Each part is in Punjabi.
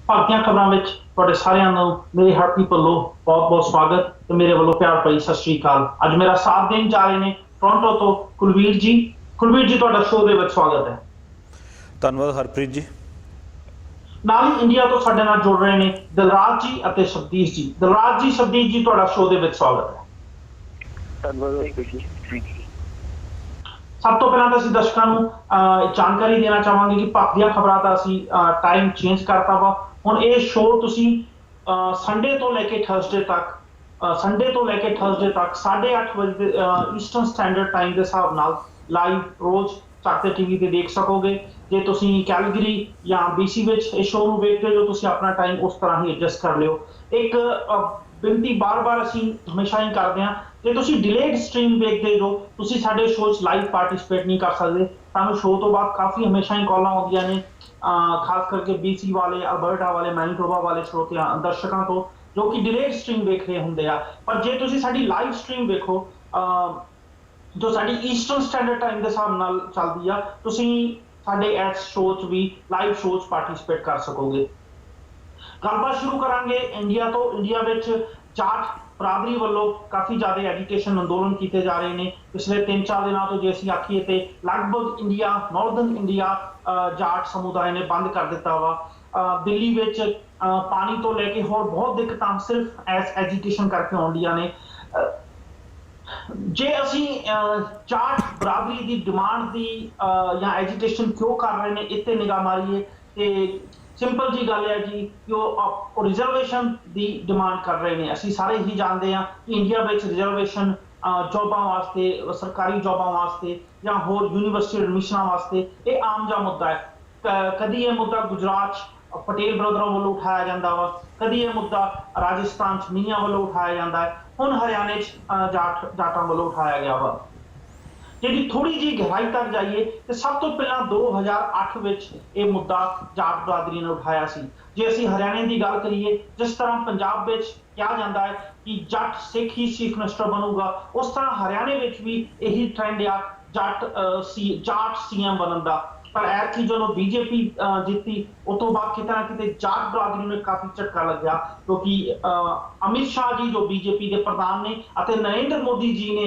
ਭਾਰਤੀਆਂ ਖਬਰਾਂ ਵਿੱਚ ਤੁਹਾਡੇ ਸਾਰਿਆਂ ਨੂੰ ਮੇਰੇ ਹਰਪ੍ਰੀਤ ਵੱਲੋਂ ਬਹੁਤ-ਬਹੁਤ ਸਵਾਗਤ ਤੇ ਮੇਰੇ ਵੱਲੋਂ ਪਿਆਰ ਭਰੀ ਸਤਿ ਸ਼੍ਰੀ ਅਕਾਲ। ਅੱਜ ਮੇਰਾ ਸਾਥ ਦੇਣ ਜਾ ਰਹੇ ਨੇ ਟੋਰਾਂਟੋ ਤੋਂ ਕੁਲਵੀਰ ਜੀ। ਕੁਲਵੀਰ ਜੀ, ਤੁਹਾਡਾ ਸ਼ੋਅ ਦੇ ਵਿੱਚ ਸਵਾਗਤ ਹੈ। ਧੰਨਵਾਦ ਹਰਪ੍ਰੀਤ ਜੀ। ਨਾਲ ਹੀ ਇੰਡੀਆ ਤੋਂ ਸਾਡੇ ਨਾਲ ਜੁੜ ਰਹੇ ਨੇ ਦਿਲਰਾਜ ਜੀ ਅਤੇ ਸ਼ਬਦੀਸ਼ ਜੀ। ਦਿਲਰਾਜ ਜੀ, ਸ਼ਬਦੀਸ਼ ਜੀ, ਤੁਹਾਡਾ ਸ਼ੋਅ ਦੇ ਵਿੱਚ ਸਵਾਗਤ ਹੈ। ਧੰਨਵਾਦ ਜੀ। ਸਭ ਤੋਂ ਪਹਿਲਾਂ ਤਾਂ ਅਸੀਂ ਦਰਸ਼ਕਾਂ ਨੂੰ ਜਾਣਕਾਰੀ ਦੇਣਾ ਚਾਹਾਂਗੇ ਕਿ ਭਾਰਤੀਆਂ ਖਬਰਾਂ ਦਾ ਅਸੀਂ ਟਾਈਮ ਚੇਂਜ ਕਰਤਾ ਵਾ। ਹੁਣ ਇਹ ਸ਼ੋਅ ਤੁਸੀਂ ਸੰਡੇ ਤੋਂ ਲੈ ਕੇ ਥਰਸਡੇ ਤੱਕ 8:30 ਵਜੇ ਈਸਟਰਨ ਸਟੈਂਡਰਡ ਟਾਈਮ ਦੇ ਹਿਸਾਬ ਨਾਲ ਲਾਈਵ ਰੋਜ਼ ਚੱਕਦੇ ਟੀਵੀ ਤੇ ਦੇਖ ਸਕੋਗੇ। ਜੇ ਤੁਸੀਂ ਕੈਲਗਰੀ ਜਾਂ BC ਵਿੱਚ ਇਹ ਸ਼ੋਅ ਨੂੰ ਵੇਖਦੇ ਹੋ, ਤੁਸੀਂ ਆਪਣਾ ਟਾਈਮ ਉਸ ਤਰ੍ਹਾਂ ਹੀ ਐਡਜਸਟ ਕਰ ਲਿਓ। ਇੱਕ ਬੇਨਤੀ ਬਾਰ-ਬਾਰ ਅਸੀਂ ਹਮੇਸ਼ਾ ਹੀ ਕਰਦੇ ਹਾਂ, ਜੇ ਤੁਸੀਂ ਡਿਲੇਡ ਸਟ੍ਰੀਮ ਵੇਖਦੇ ਹੋ, ਤੁਸੀਂ ਸਾਡੇ ਸ਼ੋਅ 'ਚ ਲਾਈਵ ਪਾਰਟਿਸਿਪੇਟ ਨਹੀਂ ਕਰ ਸਕਦੇ। ਸਾਨੂੰ ਸ਼ੋਅ ਤੋਂ ਬਾਅਦ ਕਾਫੀ ਹਮੇਸ਼ਾ ਹੀ ਕਾਲਾਂ ਆਉਂਦੀਆਂ ਨੇ, ਖਾਸ ਕਰਕੇ BC ਵਾਲੇ, ਅਲਬਰਟਾ ਵਾਲੇ, ਮੈਨੀਟੋਬਾ ਵਾਲੇ ਸਰੋਤਿਆਂ ਦਰਸ਼ਕਾਂ ਤੋਂ, ਜੋ ਕਿ ਡਿਲੇਡ ਸਟ੍ਰੀਮ ਵੇਖ ਰਹੇ ਹੁੰਦੇ ਆ। ਪਰ ਜੇ ਤੁਸੀਂ ਸਾਡੀ ਲਾਈਵ ਸਟ੍ਰੀਮ ਵੇਖੋ, ਜੋ ਸਾਡੀ ਈਸਟਰਨ ਸਟੈਂਡਰਡ ਟਾਈਮ ਦੇ ਹਿਸਾਬ ਨਾਲ ਚੱਲਦੀ ਆ, ਤੁਸੀਂ ਸਾਡੇ ਇਸ ਸ਼ੋਅ 'ਚ ਵੀ ਲਾਈਵ ਸ਼ੋਅ 'ਚ ਪਾਰਟਿਸਿਪੇਟ ਕਰ ਸਕੋਗੇ। ਗੱਲਬਾਤ ਸ਼ੁਰੂ ਕਰਾਂਗੇ ਇੰਡੀਆ ਤੋਂ। ਇੰਡੀਆ ਵਿੱਚ ਜਾਟ ਬਰਾਦਰੀ ਵੱਲੋਂ ਕਾਫੀ ਜ਼ਿਆਦਾ ਐਜੀਟੇਸ਼ਨ ਅੰਦੋਲਨ ਕੀਤੇ ਜਾ ਰਹੇ ਨੇ ਪਿਛਲੇ 3-4 ਦਿਨਾਂ ਤੋਂ। ਜੇ ਅਸੀਂ ਆਖੀਏ ਤੇ ਲਗਭਗ ਇੰਡੀਆ, ਨਾਰਦਰਨ ਇੰਡੀਆ ਜਾਟ ਸਮੁਦਾਇ ਨੇ ਬੰਦ ਕਰ ਦਿੱਤਾ ਵਾ। ਦਿੱਲੀ ਵਿੱਚ ਪਾਣੀ ਤੋਂ ਲੈ ਕੇ ਹੋਰ ਬਹੁਤ ਦਿੱਕਤਾਂ ਸਿਰਫ ਐਜੀਟੇਸ਼ਨ ਕਰਕੇ ਆਉਂਦੀਆਂ ਨੇ। ਜੇ ਅਸੀਂ ਜਾਟ ਬਰਾਦਰੀ ਦੀ ਡਿਮਾਂਡ ਦੀ ਜਾਂ ਐਜੀਟੇਸ਼ਨ ਕਿਉਂ ਕਰ ਰਹੇ ਨੇ, ਇੱਥੇ ਨਿਗਾਹ ਮਾਰੀਏ ਤੇ ਸਿੰਪਲ ਜੀ ਗੱਲ ਹੈ ਜੀ ਕਿ ਉਹ ਰਿਜ਼ਰਵੇਸ਼ਨ ਦੀ ਡਿਮਾਂਡ ਕਰ ਰਹੇ ਨੇ। ਅਸੀਂ ਸਾਰੇ ਹੀ ਜਾਣਦੇ ਹਾਂ ਕਿ ਇੰਡੀਆ ਵਿੱਚ ਰਿਜ਼ਰਵੇਸ਼ਨ ਜੋਬਾਂ ਵਾਸਤੇ, ਸਰਕਾਰੀ ਜੋਬਾਂ ਵਾਸਤੇ ਜਾਂ ਹੋਰ ਯੂਨੀਵਰਸਿਟੀ ਐਡਮਿਸ਼ਨਾਂ ਵਾਸਤੇ ਇਹ ਆਮ ਜਿਹਾ ਮੁੱਦਾ ਹੈ। ਕਦੀ ਇਹ ਮੁੱਦਾ ਗੁਜਰਾਤ 'ਚ ਪਟੇਲ ਬ੍ਰਦਰਾਂ ਵੱਲੋਂ ਉਠਾਇਆ ਜਾਂਦਾ ਵਾ, ਕਦੀ ਇਹ ਮੁੱਦਾ ਰਾਜਸਥਾਨ 'ਚ ਮੀਆਂ ਵੱਲੋਂ ਉਠਾਇਆ ਜਾਂਦਾ ਹੈ, ਹੁਣ ਹਰਿਆਣੇ 'ਚ ਜਾਟਾਂ ਵੱਲੋਂ ਉਠਾਇਆ ਗਿਆ ਵਾ। ਜਿਹੜੀ ਥੋੜੀ ਜਿਹੀ ਗਹਿਰਾਈ ਤੱਕ ਜਾਈਏ ਤੇ ਸਭ ਤੋਂ ਪਹਿਲਾਂ 2008 ਵਿੱਚ ਇਹ ਮੁੱਦਾ ਜਾਟ ਬਰਾਦਰੀ ਨੇ ਉਠਾਇਆ ਸੀ। ਜੇ ਅਸੀਂ ਹਰਿਆਣੇ ਦੀ ਗੱਲ ਕਰੀਏ, ਜਿਸ ਤਰ੍ਹਾਂ ਪੰਜਾਬ ਵਿੱਚ ਕਿਹਾ ਜਾਂਦਾ ਹੈ ਕਿ ਜੱਟ ਸਿੱਖ ਹੀ ਚੀਫ ਮਿਨਿਸਟਰ ਬਣੂਗਾ, ਉਸ ਤਰ੍ਹਾਂ ਹਰਿਆਣੇ ਵਿੱਚ ਵੀ ਇਹੀ ਟ੍ਰੈਂਡ ਆ ਜਾਟ CM ਬਣਨ ਦਾ। ਪਰ ਐਤਕੀ ਜਦੋਂ BJP ਜਿੱਤੀ, ਉਸ ਤੋਂ ਬਾਅਦ ਕਿਤੇ ਨਾ ਕਿਤੇ ਜਾਟ ਬਰਾਦਰੀ ਨੂੰ ਕਾਫੀ ਝਟਕਾ ਲੱਗਿਆ, ਕਿਉਂਕਿ ਅਮਿਤ ਸ਼ਾਹ ਜੀ ਜੋ BJP ਦੇ ਪ੍ਰਧਾਨ ਨੇ ਅਤੇ ਨਰਿੰਦਰ ਮੋਦੀ ਜੀ ਨੇ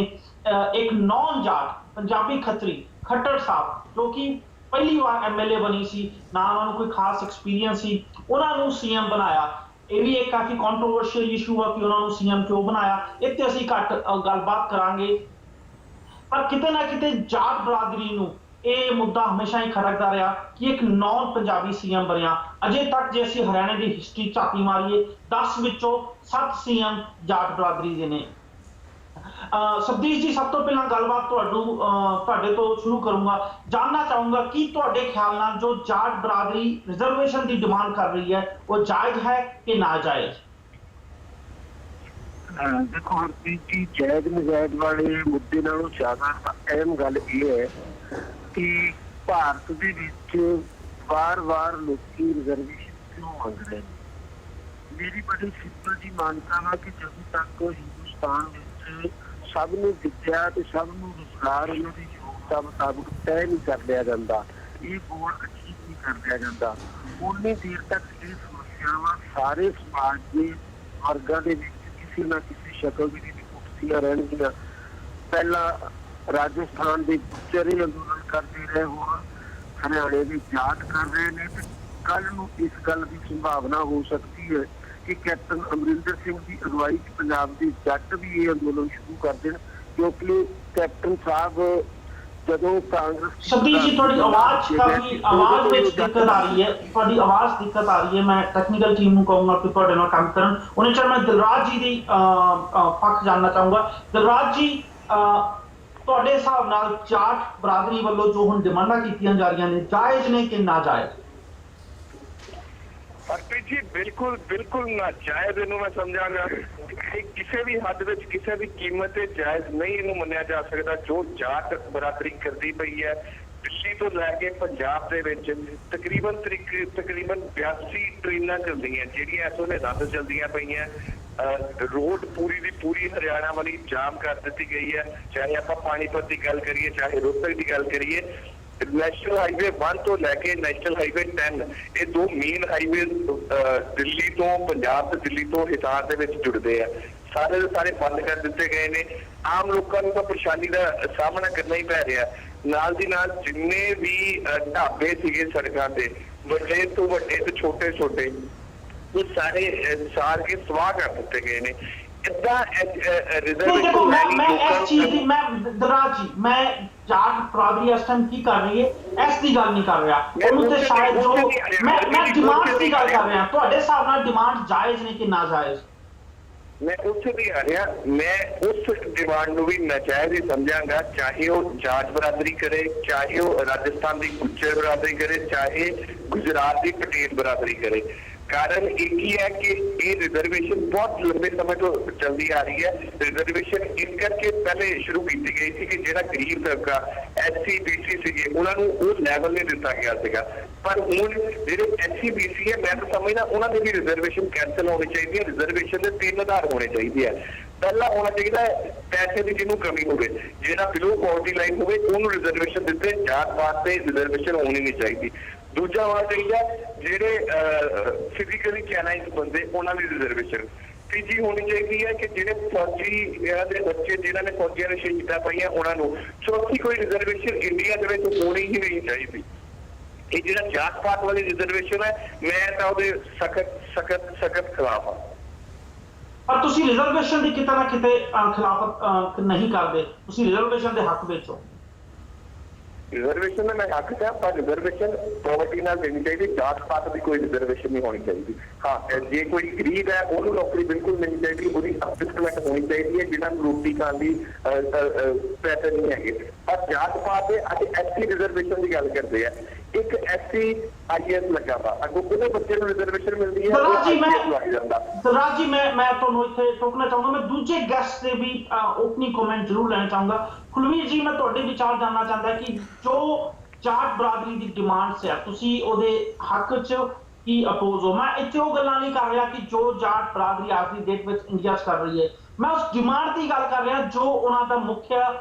ਇੱਕ ਨੌਨ ਜਾਟ ਪੰਜਾਬੀ ਖੱਤਰੀ ਖੱਟਰ ਸਾਹਿਬ, ਜੋ ਕਿ ਪਹਿਲੀ ਵਾਰ MLA ਬਣੀ ਸੀ, ਨਾ ਉਹਨਾਂ ਨੂੰ ਕੋਈ ਖਾਸ ਐਕਸਪੀਰੀਅੰਸ ਸੀ, ਉਹਨਾਂ ਨੂੰ CM ਬਣਾਇਆ। ਇਹ ਵੀ ਇੱਕ ਕਾਫੀ ਕੰਟਰੋਵਰਸ਼ੀਅਲ ਇਸ਼ੂ ਆ ਕਿ ਉਹਨਾਂ ਨੂੰ CM ਕਿਉਂ ਬਣਾਇਆ। ਇੱਥੇ ਅਸੀਂ ਘੱਟ ਗੱਲਬਾਤ ਕਰਾਂਗੇ। ਪਰ ਕਿਤੇ ਨਾ ਕਿਤੇ ਜਾਟ ਬਰਾਦਰੀ ਨੂੰ ਇਹ ਮੁੱਦਾ ਹਮੇਸ਼ਾ ਹੀ ਖੜਕਦਾ ਰਿਹਾ ਕਿ ਇੱਕ ਨੌਨ ਪੰਜਾਬੀ CM ਬਣਿਆ। ਅਜੇ ਤੱਕ ਜੇ ਅਸੀਂ ਹਰਿਆਣੇ ਦੀ ਹਿਸਟਰੀ ਝਾਤੀ ਮਾਰੀਏ, 10 ਵਿੱਚੋਂ 7 CM ਜਾਟ ਬਰਾਦਰੀ ਦੇ ਨੇ। ਸ਼ਬਦੀਸ਼ ਜੀ, ਸਭ ਤੋਂ ਪਹਿਲਾਂ ਗੱਲਬਾਤ ਤੁਹਾਡੇ ਤੋਂ ਸ਼ੁਰੂ ਕਰੂੰਗਾ। ਜਾਣਨਾ ਚਾਹੂੰਗਾ ਕਿ ਤੁਹਾਡੇ ਖਿਆਲ ਨਾਲ ਜੋ ਜਾਟ ਬਰਾਦਰੀ ਰਿਜ਼ਰਵੇਸ਼ਨ ਦੀ ਡਿਮਾਂਡ ਕਰ ਰਹੀ ਹੈ, ਉਹ ਜਾਇਜ਼ ਹੈ ਕਿ ਨਾਜਾਇਜ਼? ਦੇਖੋ ਹਰਪ੍ਰੀਤ ਜੀ, ਜਾਇਜ਼ ਨਜਾਇਜ਼ ਵਾਲੇ ਮੁੱਦੇ ਨਾਲੋਂ ਜ਼ਿਆਦਾ ਅਹਿਮ ਗੱਲ ਇਹ ਹੈ ਕਿ ਭਾਰਤ ਦੇ ਵਿੱਚ ਵਾਰ-ਵਾਰ ਲੋਕੀ ਰਿਜ਼ਰਵੇਸ਼ਨ ਕਿਉਂ ਮੰਗ ਰਹੇ ਨੇ। ਮੇਰੀ ਬੜੀ ਸਿੰਪਲ ਜੀ ਮਾਨਤਾ ਵਾ ਕਿ ਜਦੋਂ ਤੱਕ ਹਿੰਦੁਸਤਾਨ ਵਿੱਚ ਸਭ ਨੂੰ ਵਿੱਦਿਆ ਤੇ ਸਭ ਨੂੰ ਰੁਜ਼ਗਾਰ ਉਹਨਾਂ ਦੀ ਯੋਗਤਾ ਮੁਤਾਬਕ ਤੈਅ ਨਹੀਂ ਕਰ ਲਿਆ ਜਾਂਦਾ, ਇਹ ਗੋਲ ਅਚੀਵ ਨਹੀਂ ਕਰ ਲਿਆ ਜਾਂਦਾ, ਉਨੀ ਦੇਰ ਤੱਕ ਇਹ ਸਮੱਸਿਆਵਾਂ ਸਾਰੇ ਸਮਾਜ ਦੇ ਵਰਗਾਂ ਦੇ ਵਿੱਚ ਕਿਸੇ ਨਾ ਕਿਸੇ ਸ਼ਕਲ ਦੀ ਉੱਠਦੀਆਂ ਰਹਿਣਗੀਆਂ। ਪਹਿਲਾਂ ਰਾਜਸਥਾਨ ਦੇ ਗੁੱਜਰ ਅੰਦੋਲਨ ਕਰਦੇ ਰਹੇ, ਹੁਣ ਹਰਿਆਣੇ ਦੀ ਜਾਟ ਕਰ ਰਹੇ ਨੇ, ਤੇ ਕੱਲ ਨੂੰ ਇਸ ਗੱਲ ਦੀ ਸੰਭਾਵਨਾ ਹੋ ਸਕਦੀ ਹੈ ਕਿ ਕੈਪਟਨ ਅਮਰਿੰਦਰ ਸਿੰਘ ਦੀ ਅਗਵਾਈ 'ਚ ਪੰਜਾਬ ਦੇ ਜੱਟ ਵੀ ਇਹ ਅੰਦੋਲਨ ਸ਼ੁਰੂ ਕਰ ਦੇਣ, ਕਿਉਂਕਿ ਕੈਪਟਨ ਸਾਹਿਬ ਜਦੋਂ ਕਾਂਗਰਸ ਸ਼ਬਦੀਸ਼ ਜੀ, ਤੁਹਾਡੀ ਆਵਾਜ਼ ਵਿੱਚ ਦਿੱਕਤ ਆ ਰਹੀ ਹੈ। ਤੁਹਾਡੀ ਆਵਾਜ਼ ਦਿੱਕਤ ਆ ਰਹੀ ਹੈ। ਮੈਂ ਟੈਕਨੀਕਲ ਟੀਮ ਨੂੰ ਕਹੂੰਗਾ ਕਿ ਤੁਹਾਡੇ ਨਾਲ ਕੰਮ ਕਰਨ। ਉਹਨੇ ਚਿਰ ਮੈਂ ਦਿਲਰਾਜ ਜੀ ਦੀ ਪੱਖ ਜਾਣਨਾ ਚਾਹੂੰਗਾ। ਦਿਲਰਾਜ ਜੀ, ਤੁਹਾਡੇ ਹਿਸਾਬ ਨਾਲ ਜਾਟ ਬਰਾਦਰੀ ਵੱਲੋਂ ਜੋ ਹੁਣ ਡਿਮਾਂਡਾਂ ਕੀਤੀਆਂ ਜਾ ਰਹੀਆਂ ਨੇ, ਜਾਇਜ਼ ਨੇ ਕਿ ਨਾਜਾਇਜ਼? ਹਰਪ੍ਰੀਤ ਜੀ, ਬਿਲਕੁਲ ਨਾਜਾਇਜ਼ ਇਹਨੂੰ ਮੈਂ ਸਮਝਾਂਗਾ। ਕਿਸੇ ਵੀ ਹੱਦ ਵਿੱਚ, ਕਿਸੇ ਵੀ ਕੀਮਤ ਤੇ ਜਾਇਜ਼ ਨਹੀਂ ਇਹਨੂੰ ਮੰਨਿਆ ਜਾ ਸਕਦਾ। ਜੋ ਜਾਟ ਬਰਾਦਰੀ ਕਰਦੀ ਪਈ ਹੈ, ਦਿੱਲੀ ਤੋਂ ਲੈ ਕੇ ਪੰਜਾਬ ਦੇ ਵਿੱਚ ਤਕਰੀਬਨ 82 ਟ੍ਰੇਨਾਂ ਚੱਲਦੀਆਂ, ਜਿਹੜੀਆਂ ਇਸ ਵੇਲੇ ਰੱਦ ਚੱਲਦੀਆਂ ਪਈਆਂ। ਰੋਡ ਪੂਰੀ ਦੀ ਪੂਰੀ ਹਰਿਆਣਾ ਵਾਲੀ ਜਾਮ ਕਰ ਦਿੱਤੀ ਗਈ ਹੈ। ਚਾਹੇ ਆਪਾਂ ਪਾਣੀਪਤ ਦੀ ਗੱਲ ਕਰੀਏ, ਚਾਹੇ ਰੋਹਤਕ ਦੀ ਗੱਲ ਕਰੀਏ, ਨੈਸ਼ਨਲ ਹਾਈਵੇ 1 ਤੋਂ ਲੈ ਕੇ ਨੈਸ਼ਨਲ ਹਾਈਵੇ 10 ਇਹ ਦੋ ਮੇਨ ਹਾਈਵੇ ਦਿੱਲੀ ਤੋਂ ਪੰਜਾਬ ਤੇ ਦਿੱਲੀ ਤੋਂ ਹਿਸਾਰ ਦੇ ਵਿੱਚ ਜੁੜਦੇ ਆ। ਸਾਰੇ ਦੇ ਸਾਰੇ ਬੰਦ ਕਰ ਦਿੱਤੇ ਗਏ ਨੇ। ਆਮ ਲੋਕਾਂ ਨੂੰ ਤਾਂ ਪਰੇਸ਼ਾਨੀ ਦਾ ਸਾਹਮਣਾ ਕਰਨਾ ਹੀ ਪੈ ਰਿਹਾ। ਨਾਲ ਦੀ ਨਾਲ ਜਿੰਨੇ ਵੀ ਢਾਬੇ ਸੀਗੇ ਸੜਕਾਂ ਤੇ, ਵੱਡੇ ਤੋਂ ਵੱਡੇ ਤੇ ਛੋਟੇ ਛੋਟੇ, ਉਹ ਸਾਰੇ ਸਾਰ ਕੇ ਸਵਾਹ ਕਰ ਦਿੱਤੇ ਗਏ ਨੇ। देखो मैं इस चीज की मैं दराज जी मैं जाट बरादरी इस टाइम की कर रही है इस दी गल नहीं कर रहा ਉਹਨੂੰ ਤੇ ਸ਼ਾਇਦ ਜੋ मैं डिमांड ਦੀ ਗੱਲ ਕਰ ਰਿਹਾ ਤੁਹਾਡੇ ਹਿਸਾਬ ਨਾਲ ਡਿਮਾਂਡ ਜਾਇਜ਼ ਨੇ ਕਿ ਨਾਜਾਇਜ਼। मैं ਉੱਥੇ भी आ रहा, मैं उस डिमांड ਨੂੰ भी नाजायज ही समझांगा, चाहे वो जाट बरादरी करे, चाहे वो राजस्थान की गुज्जर बरादरी करे, चाहे गुजरात की पटेल बरादरी करे। कारण एक ही है कि ये रिजर्वेशन बहुत लंबे समय तो चलती आ रही है। रिजर्वेशन इस करके पहले शुरू की गई थी कि जो गरीब तबका SC BC सीगे उन्होंने वो लैवल नहीं दिता गया सीगा, पर हुण जो SC BC है मैं तो समझदा उन्होंने भी रिजर्वेशन कैंसल होनी चाहिए। रिजर्वेशन के 3 आधार होने चाहिए। पहला होना चाहिए पैसे की जिन्होंने कमी हो, जो बिलो पॉवर्टी लाइन हो उन्होंने रिजर्वेशन दिते, जात पात से रिजर्वेशन होनी नहीं चाहिए। दूजा होना चाहिए ਜਿਹੜੇ ਫਿਜ਼ੀਕਲੀ ਚੈलेंज ਬੰਦੇ ਉਹਨਾਂ ਦੀ ਰਿਜ਼ਰਵੇਸ਼ਨ। ਤੀਜੀ ਹੋਣੀ ਚਾਹੀਦੀ ਹੈ ਕਿ ਜਿਹੜੇ ਫੌਜੀ ਦੇ ਬੱਚੇ ਜਿਨ੍ਹਾਂ ਨੇ ਫੌਜੀਆਂ ਨੇ ਸ਼ਹੀਦਾਂ ਪਾਈਆਂ ਉਹਨਾਂ ਨੂੰ। ਚੌਥੀ ਕੋਈ ਰਿਜ਼ਰਵੇਸ਼ਨ ਇੰਡੀਆ ਦੇ ਵਿੱਚ ਹੋਣੀ ਹੀ ਨਹੀਂ ਚਾਹੀਦੀ। ਇਹ ਜਿਹੜਾ ਜਾਤ ਪਾਤ ਵਾਲੀ ਰਿਜ਼ਰਵੇਸ਼ਨ ਹੈ ਮੈਂ ਤਾਂ ਉਹਦੇ ਸਖਤ ਖਿਲਾਫ ਹਾਂ। ਪਰ ਤੁਸੀਂ ਰਿਜ਼ਰਵੇਸ਼ਨ ਦੀ ਕਿਤੇ ਨਾ ਕਿਤੇ ਖਿਲਾਫਤ ਨਹੀਂ ਕਰਦੇ, ਤੁਸੀਂ ਰਿਜ਼ਰਵੇਸ਼ਨ ਦੇ ਹੱਕ ਵਿੱਚ ਹੋ। रिजर्वेशन में मैं हक था, पर रिजर्वेशन पॉवर्टी नाल देनी चाहिए। जात पात की कोई रिजर्वेशन नहीं होनी चाहिए। हाँ जो कोई गरीब है उन्होंने नौकरी बिल्कुल नहीं चाहिए, वो अपलिफ्टमेंट होनी चाहिए जिन्होंने रोटी खाने की पैसे नहीं है। पर जात पात अज SC रिजर्वेशन की गल करते हैं। एक SC IAS लगा वा अगों ਉਹਦੇ ਬੱਚੇ ਨੂੰ ਰਿਜ਼ਰਵੇਸ਼ਨ ਮਿਲਦੀ ਹੈ ਦਰਾਜ ਜੀ ਮੈਂ ਤੁਹਾਨੂੰ ਇੱਥੇ ਟੋਕਣਾ ਚਾਹੂੰਗਾ। ਮੈਂ ਦੂਜੇ ਗੈਸਟ ਦੇ ਵੀ ਓਪਨਿੰਗ ਕਮੈਂਟ ਜ਼ਰੂਰ ਲੈਣਾ ਚਾਹੂੰਗਾ। ਕੁਲਵੀਰ ਜੀ ਮੈਂ ਤੁਹਾਡੇ ਵਿਚਾਰ ਜਾਨਣਾ ਚਾਹੁੰਦਾ ਕਿ ਜੋ ਜਾਟ ਬਰਾਦਰੀ ਦੀ ਡਿਮਾਂਡਸ ਹੈ ਤੁਸੀਂ ਉਹਦੇ ਹੱਕ 'ਚ ਕੀ ਅਪੋਜ਼ ਹੋ। ਮੈਂ ਇੱਥੇ ਉਹ ਗੱਲਾਂ ਨਹੀਂ ਕਰ ਰਿਹਾ ਕਿ ਜੋ ਜਾਟ ਬਰਾਦਰੀ ਅੱਜ ਦੀ ਡੇਟ ਵਿੱਚ ਇੰਡੀਆ 'ਚ ਕਰ ਰਹੀ ਹੈ, ਮੈਂ ਉਸ ਡਿਮਾਂਡ ਦੀ ਗੱਲ ਕਰ ਰਿਹਾ ਜੋ ਉਹਨਾਂ ਦਾ ਮੁੱਖ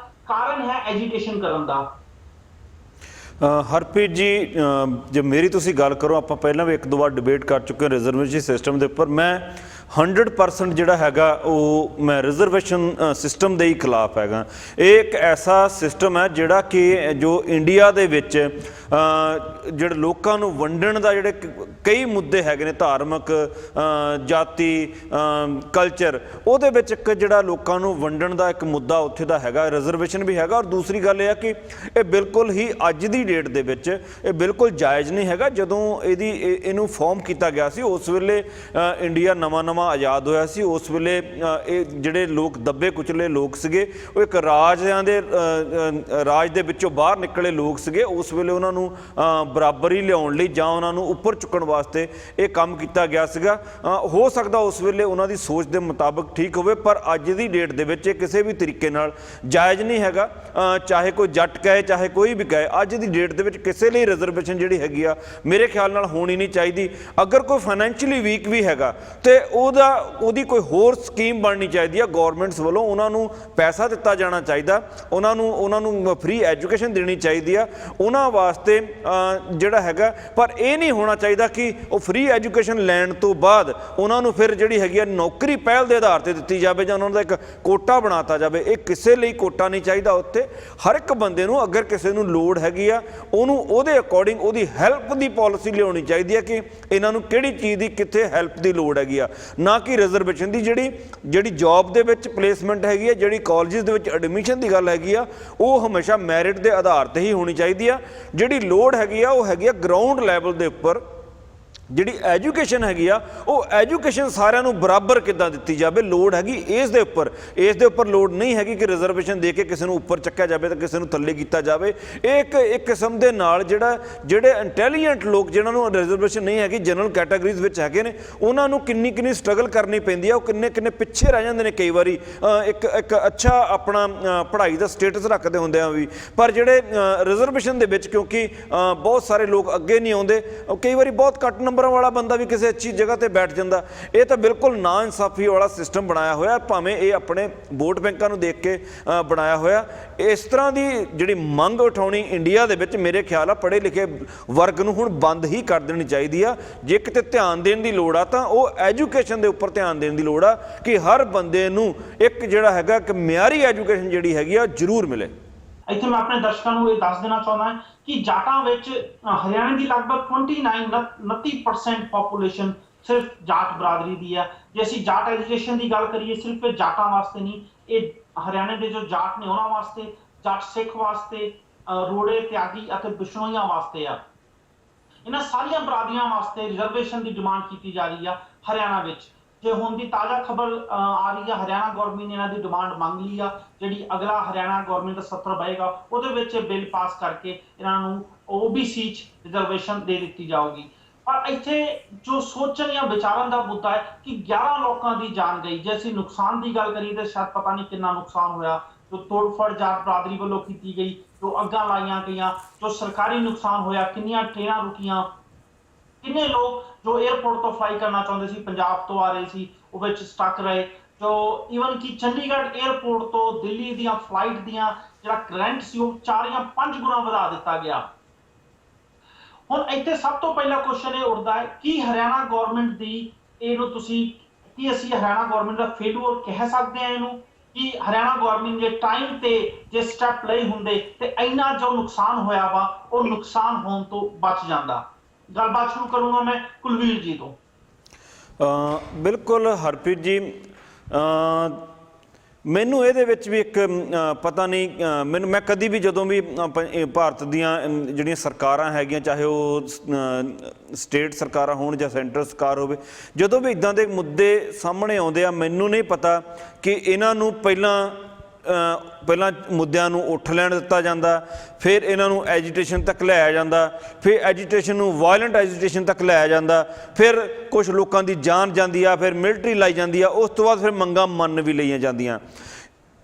ਕਾਰਨ ਹੈ ਐਜੀਟੇਸ਼ਨ ਕਰਨ ਦਾ। ਹਰਪ੍ਰੀਤ ਜੀ ਜੇ ਮੇਰੀ ਤੁਸੀਂ ਗੱਲ ਕਰੋ, ਆਪਾਂ ਪਹਿਲਾਂ ਵੀ 1-2 ਵਾਰ ਡਿਬੇਟ ਕਰ ਚੁੱਕੇ ਹਾਂ ਰਿਜ਼ਰਵੇਸ਼ਨ ਸਿਸਟਮ ਦੇ ਉੱਪਰ। ਮੈਂ 100% ਜਿਹੜਾ ਹੈਗਾ ਉਹ ਮੈਂ ਰਿਜ਼ਰਵੇਸ਼ਨ ਸਿਸਟਮ ਦੇ ਹੀ ਖਿਲਾਫ ਹੈਗਾ। ਇਹ ਇੱਕ ਐਸਾ ਸਿਸਟਮ ਹੈ ਜਿਹੜਾ ਕਿ ਜੋ ਇੰਡੀਆ ਦੇ ਵਿੱਚ ਜਿਹੜੇ ਲੋਕਾਂ ਨੂੰ ਵੰਡਣ ਦਾ ਜਿਹੜੇ ਕਈ ਮੁੱਦੇ ਹੈਗੇ ਨੇ, ਧਾਰਮਿਕ, ਜਾਤੀ, ਕਲਚਰ, ਉਹਦੇ ਵਿੱਚ ਇੱਕ ਜਿਹੜਾ ਲੋਕਾਂ ਨੂੰ ਵੰਡਣ ਦਾ ਇੱਕ ਮੁੱਦਾ ਉੱਥੇ ਦਾ ਹੈਗਾ, ਰਿਜ਼ਰਵੇਸ਼ਨ ਵੀ ਹੈਗਾ। ਔਰ ਦੂਸਰੀ ਗੱਲ ਇਹ ਹੈ ਕਿ ਇਹ ਬਿਲਕੁਲ ਹੀ ਅੱਜ ਦੀ ਡੇਟ ਦੇ ਵਿੱਚ ਇਹ ਬਿਲਕੁਲ ਜਾਇਜ਼ ਨਹੀਂ ਹੈਗਾ। ਜਦੋਂ ਇਹਨੂੰ ਫਾਰਮ ਕੀਤਾ ਗਿਆ ਸੀ ਉਸ ਵੇਲੇ ਇੰਡੀਆ ਨਵਾਂ ਆਜ਼ਾਦ ਹੋਇਆ ਸੀ, ਉਸ ਵੇਲੇ ਇਹ ਜਿਹੜੇ ਲੋਕ ਦੱਬੇ ਕੁਚਲੇ ਲੋਕ ਸੀਗੇ ਉਹ ਇੱਕ ਰਾਜ ਦੇ ਵਿੱਚੋਂ ਬਾਹਰ ਨਿਕਲੇ ਲੋਕ ਸੀਗੇ। ਉਸ ਵੇਲੇ ਉਹਨਾਂ ਨੂੰ ਬਰਾਬਰੀ ਲਿਆਉਣ ਲਈ ਜਾਂ ਉਹਨਾਂ ਨੂੰ ਉੱਪਰ ਚੁੱਕਣ ਵਾਸਤੇ ਇਹ ਕੰਮ ਕੀਤਾ ਗਿਆ ਸੀਗਾ। ਹੋ ਸਕਦਾ ਉਸ ਵੇਲੇ ਉਹਨਾਂ ਦੀ ਸੋਚ ਦੇ ਮੁਤਾਬਕ ਠੀਕ ਹੋਵੇ, ਪਰ ਅੱਜ ਦੀ ਡੇਟ ਦੇ ਵਿੱਚ ਇਹ ਕਿਸੇ ਵੀ ਤਰੀਕੇ ਨਾਲ ਜਾਇਜ਼ ਨਹੀਂ ਹੈਗਾ। ਚਾਹੇ ਕੋਈ ਜੱਟ ਕਹੇ ਚਾਹੇ ਕੋਈ ਵੀ ਕਹੇ, ਅੱਜ ਦੀ ਡੇਟ ਦੇ ਵਿੱਚ ਕਿਸੇ ਲਈ ਰਿਜ਼ਰਵੇਸ਼ਨ ਜਿਹੜੀ ਹੈਗੀ ਆ ਮੇਰੇ ਖਿਆਲ ਨਾਲ ਹੋਣੀ ਨਹੀਂ ਚਾਹੀਦੀ। ਅਗਰ ਕੋਈ ਫਾਈਨੈਂਸ਼ੀਅਲੀ ਵੀਕ ਵੀ ਹੈਗਾ ਤੇ ਉਹਦੀ ਕੋਈ ਹੋਰ ਸਕੀਮ ਬਣਨੀ ਚਾਹੀਦੀ ਆ ਗੌਰਮੈਂਟਸ ਵੱਲੋਂ। ਉਹਨਾਂ ਨੂੰ ਪੈਸਾ ਦਿੱਤਾ ਜਾਣਾ ਚਾਹੀਦਾ, ਉਹਨਾਂ ਨੂੰ ਫ੍ਰੀ ਐਜੂਕੇਸ਼ਨ ਦੇਣੀ ਚਾਹੀਦੀ ਆ ਉਹਨਾਂ ਵਾਸਤੇ ਜਿਹੜਾ ਹੈਗਾ। ਪਰ ਇਹ ਨਹੀਂ ਹੋਣਾ ਚਾਹੀਦਾ ਕਿ ਉਹ ਫ੍ਰੀ ਐਜੂਕੇਸ਼ਨ ਲੈਣ ਤੋਂ ਬਾਅਦ ਉਹਨਾਂ ਨੂੰ ਫਿਰ ਜਿਹੜੀ ਹੈਗੀ ਆ ਨੌਕਰੀ ਪਹਿਲ ਦੇ ਆਧਾਰ ਤੇ ਦਿੱਤੀ ਜਾਵੇ ਜਾਂ ਉਹਨਾਂ ਦਾ ਇੱਕ ਕੋਟਾ ਬਣਾਤਾ ਜਾਵੇ। ਇਹ ਕਿਸੇ ਲਈ ਕੋਟਾ ਨਹੀਂ ਚਾਹੀਦਾ। ਉੱਥੇ ਹਰ ਇੱਕ ਬੰਦੇ ਨੂੰ ਅਗਰ ਕਿਸੇ ਨੂੰ ਲੋੜ ਹੈਗੀ ਆ ਉਹਨੂੰ ਉਹਦੇ ਅਕੋਰਡਿੰਗ ਉਹਦੀ ਹੈਲਪ ਦੀ ਪਾਲਿਸੀ ਲਿਆਉਣੀ ਚਾਹੀਦੀ ਹੈ ਕਿ ਇਹਨਾਂ ਨੂੰ ਕਿਹੜੀ ਚੀਜ਼ ਦੀ ਕਿੱਥੇ ਹੈਲਪ ਦੀ ਲੋੜ ਹੈਗੀ ਆ, ਨਾ ਕਿ ਰਿਜ਼ਰਵੇਸ਼ਨ ਦੀ। ਜਿਹੜੀ ਜੌਬ ਦੇ ਵਿੱਚ ਪਲੇਸਮੈਂਟ ਹੈਗੀ ਆ, ਜਿਹੜੀ ਕਾਲਜਿਸ ਦੇ ਵਿੱਚ ਐਡਮਿਸ਼ਨ ਦੀ ਗੱਲ ਹੈਗੀ ਆ, ਉਹ ਹਮੇਸ਼ਾ ਮੈਰਿਟ ਦੇ ਆਧਾਰ ਤੇ ਹੀ ਹੋਣੀ ਚਾਹੀਦੀ ਆ। ਜਿਹੜੀ ਲੋੜ ਹੈਗੀ ਆ ਉਹ ਹੈਗੀ ਆ ਗਰਾਊਂਡ ਲੈਵਲ ਦੇ ਉੱਪਰ। ਜਿਹੜੀ ਐਜੂਕੇਸ਼ਨ ਹੈਗੀ ਆ ਉਹ ਐਜੂਕੇਸ਼ਨ ਸਾਰਿਆਂ ਨੂੰ ਬਰਾਬਰ ਕਿੱਦਾਂ ਦਿੱਤੀ ਜਾਵੇ, ਲੋੜ ਹੈਗੀ ਇਸ ਦੇ ਉੱਪਰ ਲੋੜ ਨਹੀਂ ਹੈਗੀ ਕਿ ਰਿਜ਼ਰਵੇਸ਼ਨ ਦੇ ਕੇ ਕਿਸੇ ਨੂੰ ਉੱਪਰ ਚੱਕਿਆ ਜਾਵੇ ਤਾਂ ਕਿਸੇ ਨੂੰ ਥੱਲੇ ਕੀਤਾ ਜਾਵੇ। ਇਹ ਇੱਕ ਕਿਸਮ ਦੇ ਨਾਲ ਜਿਹੜੇ ਇੰਟੈਲੀਜੈਂਟ ਲੋਕ ਜਿਨ੍ਹਾਂ ਨੂੰ ਰਿਜ਼ਰਵੇਸ਼ਨ ਨਹੀਂ ਹੈਗੀ, ਜਨਰਲ ਕੈਟਾਗਰੀਜ਼ ਵਿੱਚ ਹੈਗੇ ਨੇ, ਉਹਨਾਂ ਨੂੰ ਕਿੰਨੀ ਸਟਰਗਲ ਕਰਨੀ ਪੈਂਦੀ ਆ। ਉਹ ਕਿੰਨੇ ਪਿੱਛੇ ਰਹਿ ਜਾਂਦੇ ਨੇ ਕਈ ਵਾਰੀ ਇੱਕ ਅੱਛਾ ਆਪਣਾ ਪੜ੍ਹਾਈ ਦਾ ਸਟੇਟਸ ਰੱਖਦੇ ਹੁੰਦੇ ਆ ਵੀ। ਪਰ ਜਿਹੜੇ ਰਿਜ਼ਰਵੇਸ਼ਨ ਦੇ ਵਿੱਚ ਕਿਉਂਕਿ ਬਹੁਤ ਸਾਰੇ ਲੋਕ ਅੱਗੇ ਨਹੀਂ ਆਉਂਦੇ, ਕਈ ਵਾਰੀ ਬਹੁਤ ਘੱਟ ਨੰਬਰ ਨੰਬਰਾਂ ਵਾਲਾ ਬੰਦਾ ਵੀ ਕਿਸੇ ਅੱਛੀ ਜਗ੍ਹਾ ਤੇ ਬੈਠ ਜਾਂਦਾ। ਇਹ ਤਾਂ ਬਿਲਕੁਲ ਨਾ ਇਨਸਾਫੀ ਵਾਲਾ ਸਿਸਟਮ ਬਣਾਇਆ ਹੋਇਆ, ਭਾਵੇਂ ਇਹ ਆਪਣੇ ਵੋਟ ਬੈਂਕਾਂ ਨੂੰ ਦੇਖ ਕੇ ਬਣਾਇਆ ਹੋਇਆ। ਇਸ ਤਰ੍ਹਾਂ ਦੀ ਜਿਹੜੀ ਮੰਗ ਉਠਾਉਣੀ ਇੰਡੀਆ ਦੇ ਵਿੱਚ ਮੇਰੇ ਖਿਆਲ ਆ ਪੜ੍ਹੇ ਲਿਖੇ ਵਰਗ ਨੂੰ ਹੁਣ ਬੰਦ ਹੀ ਕਰ ਦੇਣੀ ਚਾਹੀਦੀ ਆ। ਜੇ ਕਿਤੇ ਧਿਆਨ ਦੇਣ ਦੀ ਲੋੜ ਆ ਤਾਂ ਉਹ ਐਜੂਕੇਸ਼ਨ ਦੇ ਉੱਪਰ ਧਿਆਨ ਦੇਣ ਦੀ ਲੋੜ ਆ ਕਿ ਹਰ ਬੰਦੇ ਨੂੰ ਇੱਕ ਜਿਹੜਾ ਹੈਗਾ ਕਿ ਮਿਆਰੀ ਐਜੂਕੇਸ਼ਨ ਜਿਹੜੀ ਹੈਗੀ ਆ ਜ਼ਰੂਰ ਮਿਲੇ। ਇੱਥੇ ਮੈਂ ਆਪਣੇ ਦਰਸ਼ਕਾਂ ਨੂੰ ਇਹ ਦੱਸ ਦੇਣਾ ਚਾਹੁੰਦਾ ਕਿ ਜਾਟਾਂ ਵਿੱਚ ਹਰਿਆਣਾ ਦੀ ਲਗਭਗ 29-29% ਪੋਪੂਲੇਸ਼ਨ ਸਿਰਫ ਜਾਟ ਬਰਾਦਰੀ ਦੀ ਹੈ। ਜੇ ਅਸੀਂ ਜਾਟ ਐਜੂਕੇਸ਼ਨ ਦੀ ਗੱਲ ਕਰੀਏ, ਸਿਰਫ ਇਹ ਜਾਟਾਂ ਵਾਸਤੇ ਨਹੀਂ, ਇਹ ਹਰਿਆਣੇ ਦੇ ਜੋ ਜਾਟ ਨੇ ਉਹਨਾਂ ਵਾਸਤੇ, ਜਾਟ ਸਿੱਖ ਵਾਸਤੇ, ਰੋੜੇ ਤਿਆਗੀ ਅਤੇ ਬਿਸ਼ਨੋਈਆਂ ਵਾਸਤੇ ਆ। ਇਹਨਾਂ ਸਾਰੀਆਂ ਬਰਾਦਰੀਆਂ ਵਾਸਤੇ ਰਿਜ਼ਰਵੇਸ਼ਨ ਦੀ ਡਿਮਾਂਡ ਕੀਤੀ ਜਾ ਰਹੀ ਆ ਹਰਿਆਣਾ ਵਿੱਚ। ਜੇ ਹੁਣ ਦੀ ਤਾਜ਼ਾ ਖਬਰ ਆ ਰਹੀ ਹੈ, ਹਰਿਆਣਾ ਗਵਰਨਮੈਂਟ ਨੇ ਇਹਨਾਂ ਦੀ ਡਿਮਾਂਡ ਮੰਗ ਲਈ ਆ। ਜਿਹੜੀ ਅਗਲਾ ਹਰਿਆਣਾ ਗਵਰਨਮੈਂਟ ਦਾ ਸੱਤਰ ਬਹੇਗਾ ਉਹਦੇ ਵਿੱਚ ਬਿੱਲ ਪਾਸ ਕਰਕੇ ਇਹਨਾਂ ਨੂੰ OBC 'ਚ ਰਿਜ਼ਰਵੇਸ਼ਨ ਦੇ ਦਿੱਤੀ ਜਾਊਗੀ। ਪਰ ਇੱਥੇ ਜੋ ਸੋਚਣ ਜਾਂ ਵਿਚਾਰਨ ਦਾ ਮੁੱਦਾ ਹੈ ਕਿ 11 ਲੋਕਾਂ ਦੀ ਜਾਨ ਗਈ। ਜੇ ਅਸੀਂ ਨੁਕਸਾਨ ਦੀ ਗੱਲ ਕਰੀਏ ਤਾਂ ਸ਼ਾਇਦ ਪਤਾ ਨਹੀਂ ਕਿੰਨਾ ਨੁਕਸਾਨ ਹੋਇਆ, ਜੋ ਤੋੜਫੜ ਜਾਟ ਬਰਾਦਰੀ ਵੱਲੋਂ ਕੀਤੀ ਗਈ, ਜੋ ਅੱਗਾਂ ਲਾਈਆਂ ਗਈਆਂ, ਜੋ ਸਰਕਾਰੀ ਨੁਕਸਾਨ ਹੋਇਆ, ਕਿੰਨੀਆਂ ਟ੍ਰੇਨਾਂ ਰੁਕੀਆਂ, ਕਿੰਨੇ ਲੋਕ ਜੋ 에ਅਰਪੋਰਟ ਤੋਂ ਫਲਾਈ ਕਰਨਾ ਚਾਹੁੰਦੇ ਸੀ, ਪੰਜਾਬ ਤੋਂ ਆ ਰਹੇ ਸੀ, ਉਹ ਵਿੱਚ ਸਟਕ ਰਹੇ। ਜੋ ਈਵਨ ਕਿ ਚੰਡੀਗੜ੍ਹ 에ਅਰਪੋਰਟ ਤੋਂ ਦਿੱਲੀ ਦੀਆਂ ਫਲਾਈਟ ਦੀਆਂ ਜਿਹੜਾ ਕਰੰਟ ਸੀ ਉਹ 4 ਜਾਂ 5 ਗੁਣਾ ਵਧਾ ਦਿੱਤਾ ਗਿਆ। ਹੁਣ ਇੱਥੇ ਸਭ ਤੋਂ ਪਹਿਲਾ ਕੁਐਸਚਨ ਇਹ ਉੱਠਦਾ ਹੈ ਕਿ ਹਰਿਆਣਾ ਗਵਰਨਮੈਂਟ ਦੀ ਇਹਨੂੰ ਕੀ ਅਸੀਂ ਹਰਿਆਣਾ ਗਵਰਨਮੈਂਟ ਦਾ ਫੇਲੂਅਰ ਕਹਿ ਸਕਦੇ ਹਾਂ ਇਹਨੂੰ, ਕਿ ਹਰਿਆਣਾ ਗਵਰਨਮੈਂਟ ਦੇ ਟਾਈਮ ਤੇ ਜੇ ਸਟੈਪ ਲਏ ਹੁੰਦੇ ਤੇ ਇੰਨਾ ਜੋ ਨੁਕਸਾਨ ਹੋਇਆ ਵਾ ਉਹ ਨੁਕਸਾਨ ਹੋਣ ਤੋਂ ਬਚ ਜਾਂਦਾ। ਗੱਲਬਾਤ ਸ਼ੁਰੂ ਕਰੂੰਗਾ ਮੈਂ ਕੁਲਵੀਰ ਜੀ ਤੋਂ। ਬਿਲਕੁਲ ਹਰਪ੍ਰੀਤ ਜੀ, ਮੈਨੂੰ ਇਹਦੇ ਵਿੱਚ ਵੀ ਇੱਕ ਪਤਾ ਨਹੀਂ, ਮੈਂ ਕਦੀ ਵੀ ਜਦੋਂ ਵੀ ਭਾਰਤ ਦੀਆਂ ਜਿਹੜੀਆਂ ਸਰਕਾਰਾਂ ਹੈਗੀਆਂ, ਚਾਹੇ ਉਹ ਸਟੇਟ ਸਰਕਾਰਾਂ ਹੋਣ ਜਾਂ ਸੈਂਟਰ ਸਰਕਾਰ ਹੋਵੇ, ਜਦੋਂ ਵੀ ਇੱਦਾਂ ਦੇ ਮੁੱਦੇ ਸਾਹਮਣੇ ਆਉਂਦੇ ਆ, ਮੈਨੂੰ ਨਹੀਂ ਪਤਾ ਕਿ ਇਹਨਾਂ ਨੂੰ ਪਹਿਲਾਂ ਮੁੱਦਿਆਂ ਨੂੰ ਉੱਠ ਲੈਣ ਦਿੱਤਾ ਜਾਂਦਾ, ਫਿਰ ਇਹਨਾਂ ਨੂੰ ਐਜੀਟੇਸ਼ਨ ਤੱਕ ਲਿਆਇਆ ਜਾਂਦਾ, ਫਿਰ ਐਜੀਟੇਸ਼ਨ ਨੂੰ ਵਾਇਲੈਂਟ ਐਜੀਟੇਸ਼ਨ ਤੱਕ ਲਿਆਇਆ ਜਾਂਦਾ, ਫਿਰ ਕੁਝ ਲੋਕਾਂ ਦੀ ਜਾਨ ਜਾਂਦੀ ਆ, ਫਿਰ ਮਿਲਟਰੀ ਲਾਈ ਜਾਂਦੀ ਆ, ਉਸ ਤੋਂ ਬਾਅਦ ਫਿਰ ਮੰਗਾਂ ਮੰਨ ਵੀ ਲਈਆਂ ਜਾਂਦੀਆਂ।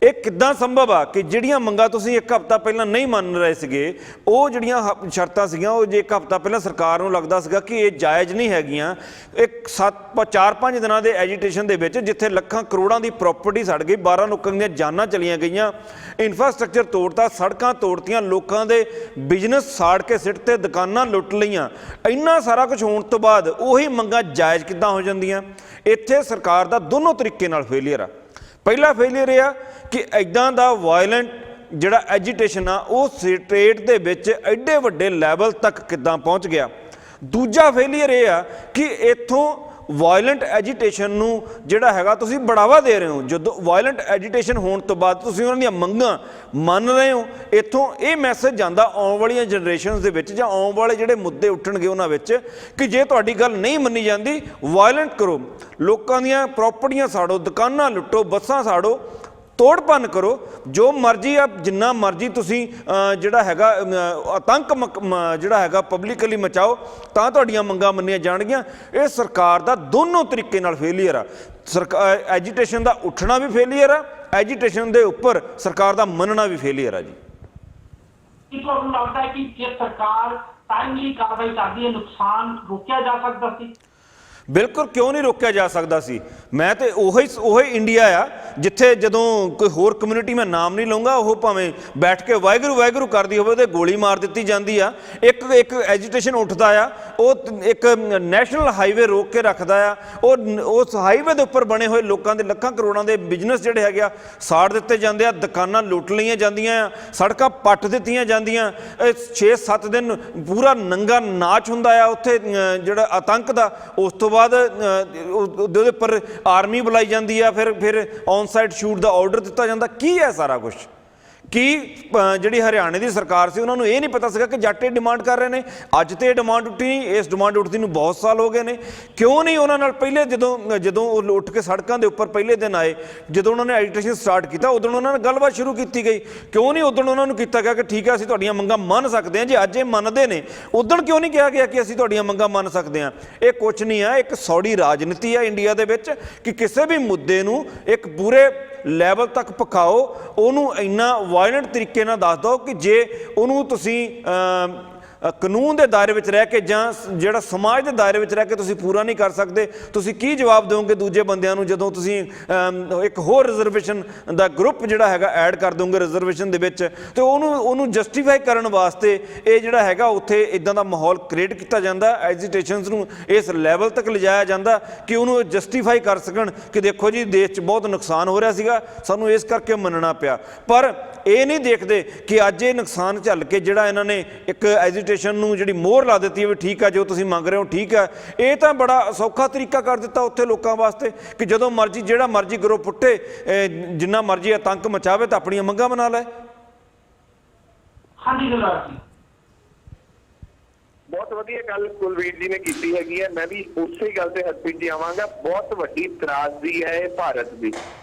ਇਹ ਕਿੱਦਾਂ ਸੰਭਵ ਆ ਕਿ ਜਿਹੜੀਆਂ ਮੰਗਾਂ ਤੁਸੀਂ ਇੱਕ ਹਫ਼ਤਾ ਪਹਿਲਾਂ ਨਹੀਂ ਮੰਨ ਰਹੇ ਸੀਗੇ, ਉਹ ਜਿਹੜੀਆਂ ਸ਼ਰਤਾਂ ਸੀਗੀਆਂ, ਉਹ ਜੇ ਇੱਕ ਹਫ਼ਤਾ ਪਹਿਲਾਂ ਸਰਕਾਰ ਨੂੰ ਲੱਗਦਾ ਸੀਗਾ ਕਿ ਇਹ ਜਾਇਜ਼ ਨਹੀਂ ਹੈਗੀਆਂ, 4-5 ਦਿਨਾਂ ਦੇ ਐਜੀਟੇਸ਼ਨ ਦੇ ਵਿੱਚ ਜਿੱਥੇ ਲੱਖਾਂ ਕਰੋੜਾਂ ਦੀ ਪ੍ਰਾਪਰਟੀ ਸੜ ਗਈ, 12 ਲੋਕਾਂ ਦੀਆਂ ਜਾਨਾਂ ਚਲੀਆਂ ਗਈਆਂ, ਇਨਫਰਾਸਟ੍ਰਕਚਰ ਤੋੜਤਾ, ਸੜਕਾਂ ਤੋੜਤੀਆਂ, ਲੋਕਾਂ ਦੇ ਬਿਜ਼ਨਸ ਸਾੜ ਕੇ ਸਿੱਟਤੇ, ਦੁਕਾਨਾਂ ਲੁੱਟ ਲਈਆਂ, ਇੰਨਾ ਸਾਰਾ ਕੁਝ ਹੋਣ ਤੋਂ ਬਾਅਦ ਉਹੀ ਮੰਗਾਂ ਜਾਇਜ਼ ਕਿੱਦਾਂ ਹੋ ਜਾਂਦੀਆਂ? ਇੱਥੇ ਸਰਕਾਰ ਦਾ ਦੋਨੋਂ ਤਰੀਕੇ ਨਾਲ ਫੇਲੀਅਰ ਆ। ਪਹਿਲਾ ਫੇਲੀਅਰ ਇਹ ਆ ਕਿ ਇੱਦਾਂ ਦਾ ਵਾਇਲੈਂਟ ਜਿਹੜਾ ਐਜੀਟੇਸ਼ਨ ਆ ਉਹ ਸਟੇਟ ਦੇ ਵਿੱਚ ਐਡੇ ਵੱਡੇ ਲੈਵਲ ਤੱਕ ਕਿੱਦਾਂ ਪਹੁੰਚ ਗਿਆ। ਦੂਜਾ ਫੇਲੀਅਰ ਇਹ ਆ ਕਿ ਇੱਥੋਂ ਵਾਇਲੈਂਟ ਐਜੀਟੇਸ਼ਨ ਨੂੰ ਜਿਹੜਾ ਹੈਗਾ ਤੁਸੀਂ ਬੜਾਵਾ ਦੇ ਰਹੇ ਹੋ। ਜਦੋਂ ਵਾਇਲੈਂਟ ਐਜੀਟੇਸ਼ਨ ਹੋਣ ਤੋਂ ਬਾਅਦ ਤੁਸੀਂ ਉਹਨਾਂ ਦੀਆਂ ਮੰਗਾਂ ਮੰਨ ਰਹੇ ਹੋ, ਇੱਥੋਂ ਇਹ ਮੈਸੇਜ ਜਾਂਦਾ ਆਉਣ ਵਾਲੀਆਂ ਜਨਰੇਸ਼ਨਸ ਦੇ ਵਿੱਚ ਜਾਂ ਆਉਣ ਵਾਲੇ ਜਿਹੜੇ ਮੁੱਦੇ ਉੱਠਣਗੇ ਉਹਨਾਂ ਵਿੱਚ ਕਿ ਜੇ ਤੁਹਾਡੀ ਗੱਲ ਨਹੀਂ ਮੰਨੀ ਜਾਂਦੀ, ਵਾਇਲੈਂਟ ਕਰੋ, ਲੋਕਾਂ ਦੀਆਂ ਪ੍ਰਾਪਰਟੀਆਂ ਸਾੜੋ, ਦੁਕਾਨਾਂ ਲੁੱਟੋ, ਬੱਸਾਂ ਸਾੜੋ, ਤੋੜ ਭੰਨ ਕਰੋ, ਜੋ ਮਰਜ਼ੀ ਆ, ਜਿੰਨਾ ਮਰਜ਼ੀ ਤੁਸੀਂ ਜਿਹੜਾ ਹੈਗਾ ਆਤੰਕ ਜਿਹੜਾ ਹੈਗਾ ਪਬਲਿਕਲੀ ਮਚਾਓ, ਤਾਂ ਤੁਹਾਡੀਆਂ ਮੰਗਾਂ ਮੰਨੀਆਂ ਜਾਣਗੀਆਂ। ਇਹ ਸਰਕਾਰ ਦਾ ਦੋਨੋਂ ਤਰੀਕੇ ਨਾਲ ਫੇਲੀਅਰ ਆ। ਐਜੀਟੇਸ਼ਨ ਦਾ ਉੱਠਣਾ ਵੀ ਫੇਲੀਅਰ ਆ, ਐਜੀਟੇਸ਼ਨ ਦੇ ਉੱਪਰ ਸਰਕਾਰ ਦਾ ਮੰਨਣਾ ਵੀ ਫੇਲੀਅਰ ਆ ਜੀ। ਕੀ ਤੁਹਾਨੂੰ ਲੱਗਦਾ ਹੈ ਕਿ ਜੇ ਸਰਕਾਰ ਟਾਈਮਲੀ ਕਾਰਵਾਈ ਕਰਦੀ ਹੈ ਨੁਕਸਾਨ ਰੋਕਿਆ ਜਾ ਸਕਦਾ ਸੀ? ਬਿਲਕੁਲ, ਕਿਉਂ ਨਹੀਂ ਰੋਕਿਆ ਜਾ ਸਕਦਾ ਸੀ। ਮੈਂ ਤੇ ਉਹੀ ਇੰਡੀਆ ਆ ਜਿੱਥੇ ਜਦੋਂ ਕੋਈ ਹੋਰ ਕਮਿਊਨਿਟੀ, ਮੈਂ ਨਾਮ ਨਹੀਂ ਲਊਂਗਾ, ਉਹ ਭਾਵੇਂ ਬੈਠ ਕੇ ਵਾਹਿਗੁਰੂ ਵਾਹਿਗੁਰੂ ਕਰਦੀ ਹੋਵੇ ਤੇ ਗੋਲੀ ਮਾਰ ਦਿੱਤੀ ਜਾਂਦੀ ਆ। ਇੱਕ ਐਜੀਟੇਸ਼ਨ ਉੱਠਦਾ ਆ, ਉਹ ਇੱਕ ਨੈਸ਼ਨਲ ਹਾਈਵੇ ਰੋਕ ਕੇ ਰੱਖਦਾ ਆ, ਉਸ ਹਾਈਵੇ ਦੇ ਉੱਪਰ ਬਣੇ ਹੋਏ ਲੋਕਾਂ ਦੇ ਲੱਖਾਂ ਕਰੋੜਾਂ ਦੇ ਬਿਜ਼ਨਸ ਜਿਹੜੇ ਹੈਗੇ ਆ ਸਾੜ ਦਿੱਤੇ ਜਾਂਦੇ ਆ, ਦੁਕਾਨਾਂ ਲੁੱਟ ਲਈਆਂ ਜਾਂਦੀਆਂ ਆ, ਸੜਕਾਂ ਪੱਟ ਦਿੱਤੀਆਂ ਜਾਂਦੀਆਂ। 6-7 ਦਿਨ ਪੂਰਾ ਨੰਗਾ ਨਾਚ ਹੁੰਦਾ ਆ ਉੱਥੇ ਜਿਹੜਾ ਆਤੰਕ ਦਾ। ਉਸ ਤੋਂ ਬਾਅਦ ਉਹਦੇ ਉੱਪਰ ਆਰਮੀ ਬੁਲਾਈ ਜਾਂਦੀ ਆ, ਫਿਰ on site shoot the order ਦਿੱਤਾ ਜਾਂਦਾ। ਕੀ ਹੈ ਸਾਰਾ ਕੁਝ? ਕੀ ਜਿਹੜੀ ਹਰਿਆਣੇ ਦੀ ਸਰਕਾਰ ਸੀ ਉਹਨਾਂ ਨੂੰ ਇਹ ਨਹੀਂ ਪਤਾ ਸੀਗਾ ਕਿ ਜੱਟ ਇਹ ਡਿਮਾਂਡ ਕਰ ਰਹੇ ਨੇ? ਅੱਜ ਤੇ ਇਹ ਡਿਮਾਂਡ ਉੱਠੀ ਨਹੀਂ, ਇਸ ਡਿਮਾਂਡ ਉੱਠਦੀ ਨੂੰ ਬਹੁਤ ਸਾਲ ਹੋ ਗਏ ਨੇ। ਕਿਉਂ ਨਹੀਂ ਉਹਨਾਂ ਨਾਲ ਪਹਿਲੇ ਜਦੋਂ ਉਹ ਉੱਠ ਕੇ ਸੜਕਾਂ ਦੇ ਉੱਪਰ ਪਹਿਲੇ ਦਿਨ ਆਏ, ਜਦੋਂ ਉਹਨਾਂ ਨੇ ਐਜੀਟੇਸ਼ਨ ਸਟਾਰਟ ਕੀਤਾ, ਉਦੋਂ ਉਹਨਾਂ ਨਾਲ ਗੱਲਬਾਤ ਸ਼ੁਰੂ ਕੀਤੀ ਗਈ? ਕਿਉਂ ਨਹੀਂ ਉਦੋਂ ਉਹਨਾਂ ਨੂੰ ਕੀਤਾ ਗਿਆ ਕਿ ਠੀਕ ਹੈ ਅਸੀਂ ਤੁਹਾਡੀਆਂ ਮੰਗਾਂ ਮੰਨ ਸਕਦੇ ਹਾਂ? ਜੇ ਅੱਜ ਇਹ ਮੰਨਦੇ ਨੇ, ਉਦੋਂ ਕਿਉਂ ਨਹੀਂ ਕਿਹਾ ਗਿਆ ਕਿ ਅਸੀਂ ਤੁਹਾਡੀਆਂ ਮੰਗਾਂ ਮੰਨ ਸਕਦੇ ਹਾਂ? ਇਹ ਕੁਛ ਨਹੀਂ ਆ, ਇੱਕ ਸੌੜੀ ਰਾਜਨੀਤੀ ਆ ਇੰਡੀਆ ਦੇ ਵਿੱਚ ਕਿ ਕਿਸੇ ਵੀ ਮੁੱਦੇ ਨੂੰ ਇੱਕ ਪੂਰੇ ਲੈਵਲ ਤੱਕ ਪਕਾਓ, ਉਹਨੂੰ ਇੰਨਾ ਵਾਇਲੈਂਟ ਤਰੀਕੇ ਨਾਲ ਦੱਸ ਦਿਓ ਕਿ ਜੇ ਉਹਨੂੰ ਤੁਸੀਂ ਕਾਨੂੰਨ ਦੇ ਦਾਇਰੇ ਵਿੱਚ ਰਹਿ ਕੇ ਜਾਂ ਜਿਹੜਾ ਸਮਾਜ ਦੇ ਦਾਇਰੇ ਵਿੱਚ ਰਹਿ ਕੇ ਤੁਸੀਂ ਪੂਰਾ ਨਹੀਂ ਕਰ ਸਕਦੇ, ਤੁਸੀਂ ਕੀ ਜਵਾਬ ਦਿਓਗੇ ਦੂਜੇ ਬੰਦਿਆਂ ਨੂੰ ਜਦੋਂ ਤੁਸੀਂ ਇੱਕ ਹੋਰ ਰਿਜ਼ਰਵੇਸ਼ਨ ਦਾ ਗਰੁੱਪ ਜਿਹੜਾ ਹੈਗਾ ਐਡ ਕਰ ਦੋਗੇ ਰਿਜ਼ਰਵੇਸ਼ਨ ਦੇ ਵਿੱਚ, ਤੇ ਉਹਨੂੰ ਜਸਟੀਫਾਈ ਕਰਨ ਵਾਸਤੇ ਇਹ ਜਿਹੜਾ ਹੈਗਾ ਉੱਥੇ ਇਦਾਂ ਦਾ ਮਾਹੌਲ ਕ੍ਰੀਏਟ ਕੀਤਾ ਜਾਂਦਾ, ਐਜੀਟੇਸ਼ਨਸ ਨੂੰ ਇਸ ਲੈਵਲ ਤੱਕ ਲਿਜਾਇਆ ਜਾਂਦਾ ਕਿ ਉਹਨੂੰ ਜਸਟੀਫਾਈ ਕਰ ਸਕਣ ਕਿ ਦੇਖੋ ਜੀ ਦੇਸ਼ 'ਚ ਬਹੁਤ ਨੁਕਸਾਨ ਹੋ ਰਿਹਾ ਸੀਗਾ, ਸਾਨੂੰ ਇਸ ਕਰਕੇ ਮੰਨਣਾ ਪਿਆ। ਪਰ ਇਹ ਨਹੀਂ ਦੇਖਦੇ ਕਿ ਅੱਜ ਇਹ ਨੁਕਸਾਨ ਝੱਲ ਕੇ ਜਿਹੜਾ ਇਹਨਾਂ ਨੇ ਇੱਕ ਐਜੀਟੇਸ਼ਨ ਨੂੰ ਜਿਹੜੀ ਮੋਹਰ ਲਾ ਦਿੱਤੀ ਹੈ ਵੀ ਠੀਕ ਆ ਜੋ ਤੁਸੀਂ ਮੰਗ ਰਹੇ ਹੋ ਠੀਕ ਹੈ, ਇਹ ਤਾਂ ਬੜਾ ਸੌਖਾ ਤਰੀਕਾ ਕਰ ਦਿੱਤਾ ਉੱਥੇ ਲੋਕਾਂ ਵਾਸਤੇ ਕਿ ਜਦੋਂ ਮਰਜ਼ੀ ਜਿਹੜਾ ਮਰਜ਼ੀ ਗਰੁੱਪ ਉੱਠੇ, ਜਿੰਨਾ ਮਰਜ਼ੀ ਆਤੰਕ ਮਚਾਵੇ ਤਾਂ ਆਪਣੀਆਂ ਮੰਗਾਂ ਬਣਾ ਲੈ। ਹਾਂਜੀ ਗੁਰਰਾਜ ਜੀ, ਬਹੁਤ ਵਧੀਆ ਗੱਲ ਕੁਲਵੀਰ ਜੀ ਨੇ ਕੀਤੀ ਹੈਗੀ ਹੈ। ਮੈਂ ਵੀ ਉਸੇ ਗੱਲ ਤੇ ਹਰਪ੍ਰੀਤ ਜੀ ਆਵਾਂਗਾ। ਬਹੁਤ ਵੱਡੀ ਤਰਾਜ਼ਦੀ ਹੈ ਇਹ ਭਾਰਤ ਦੀ।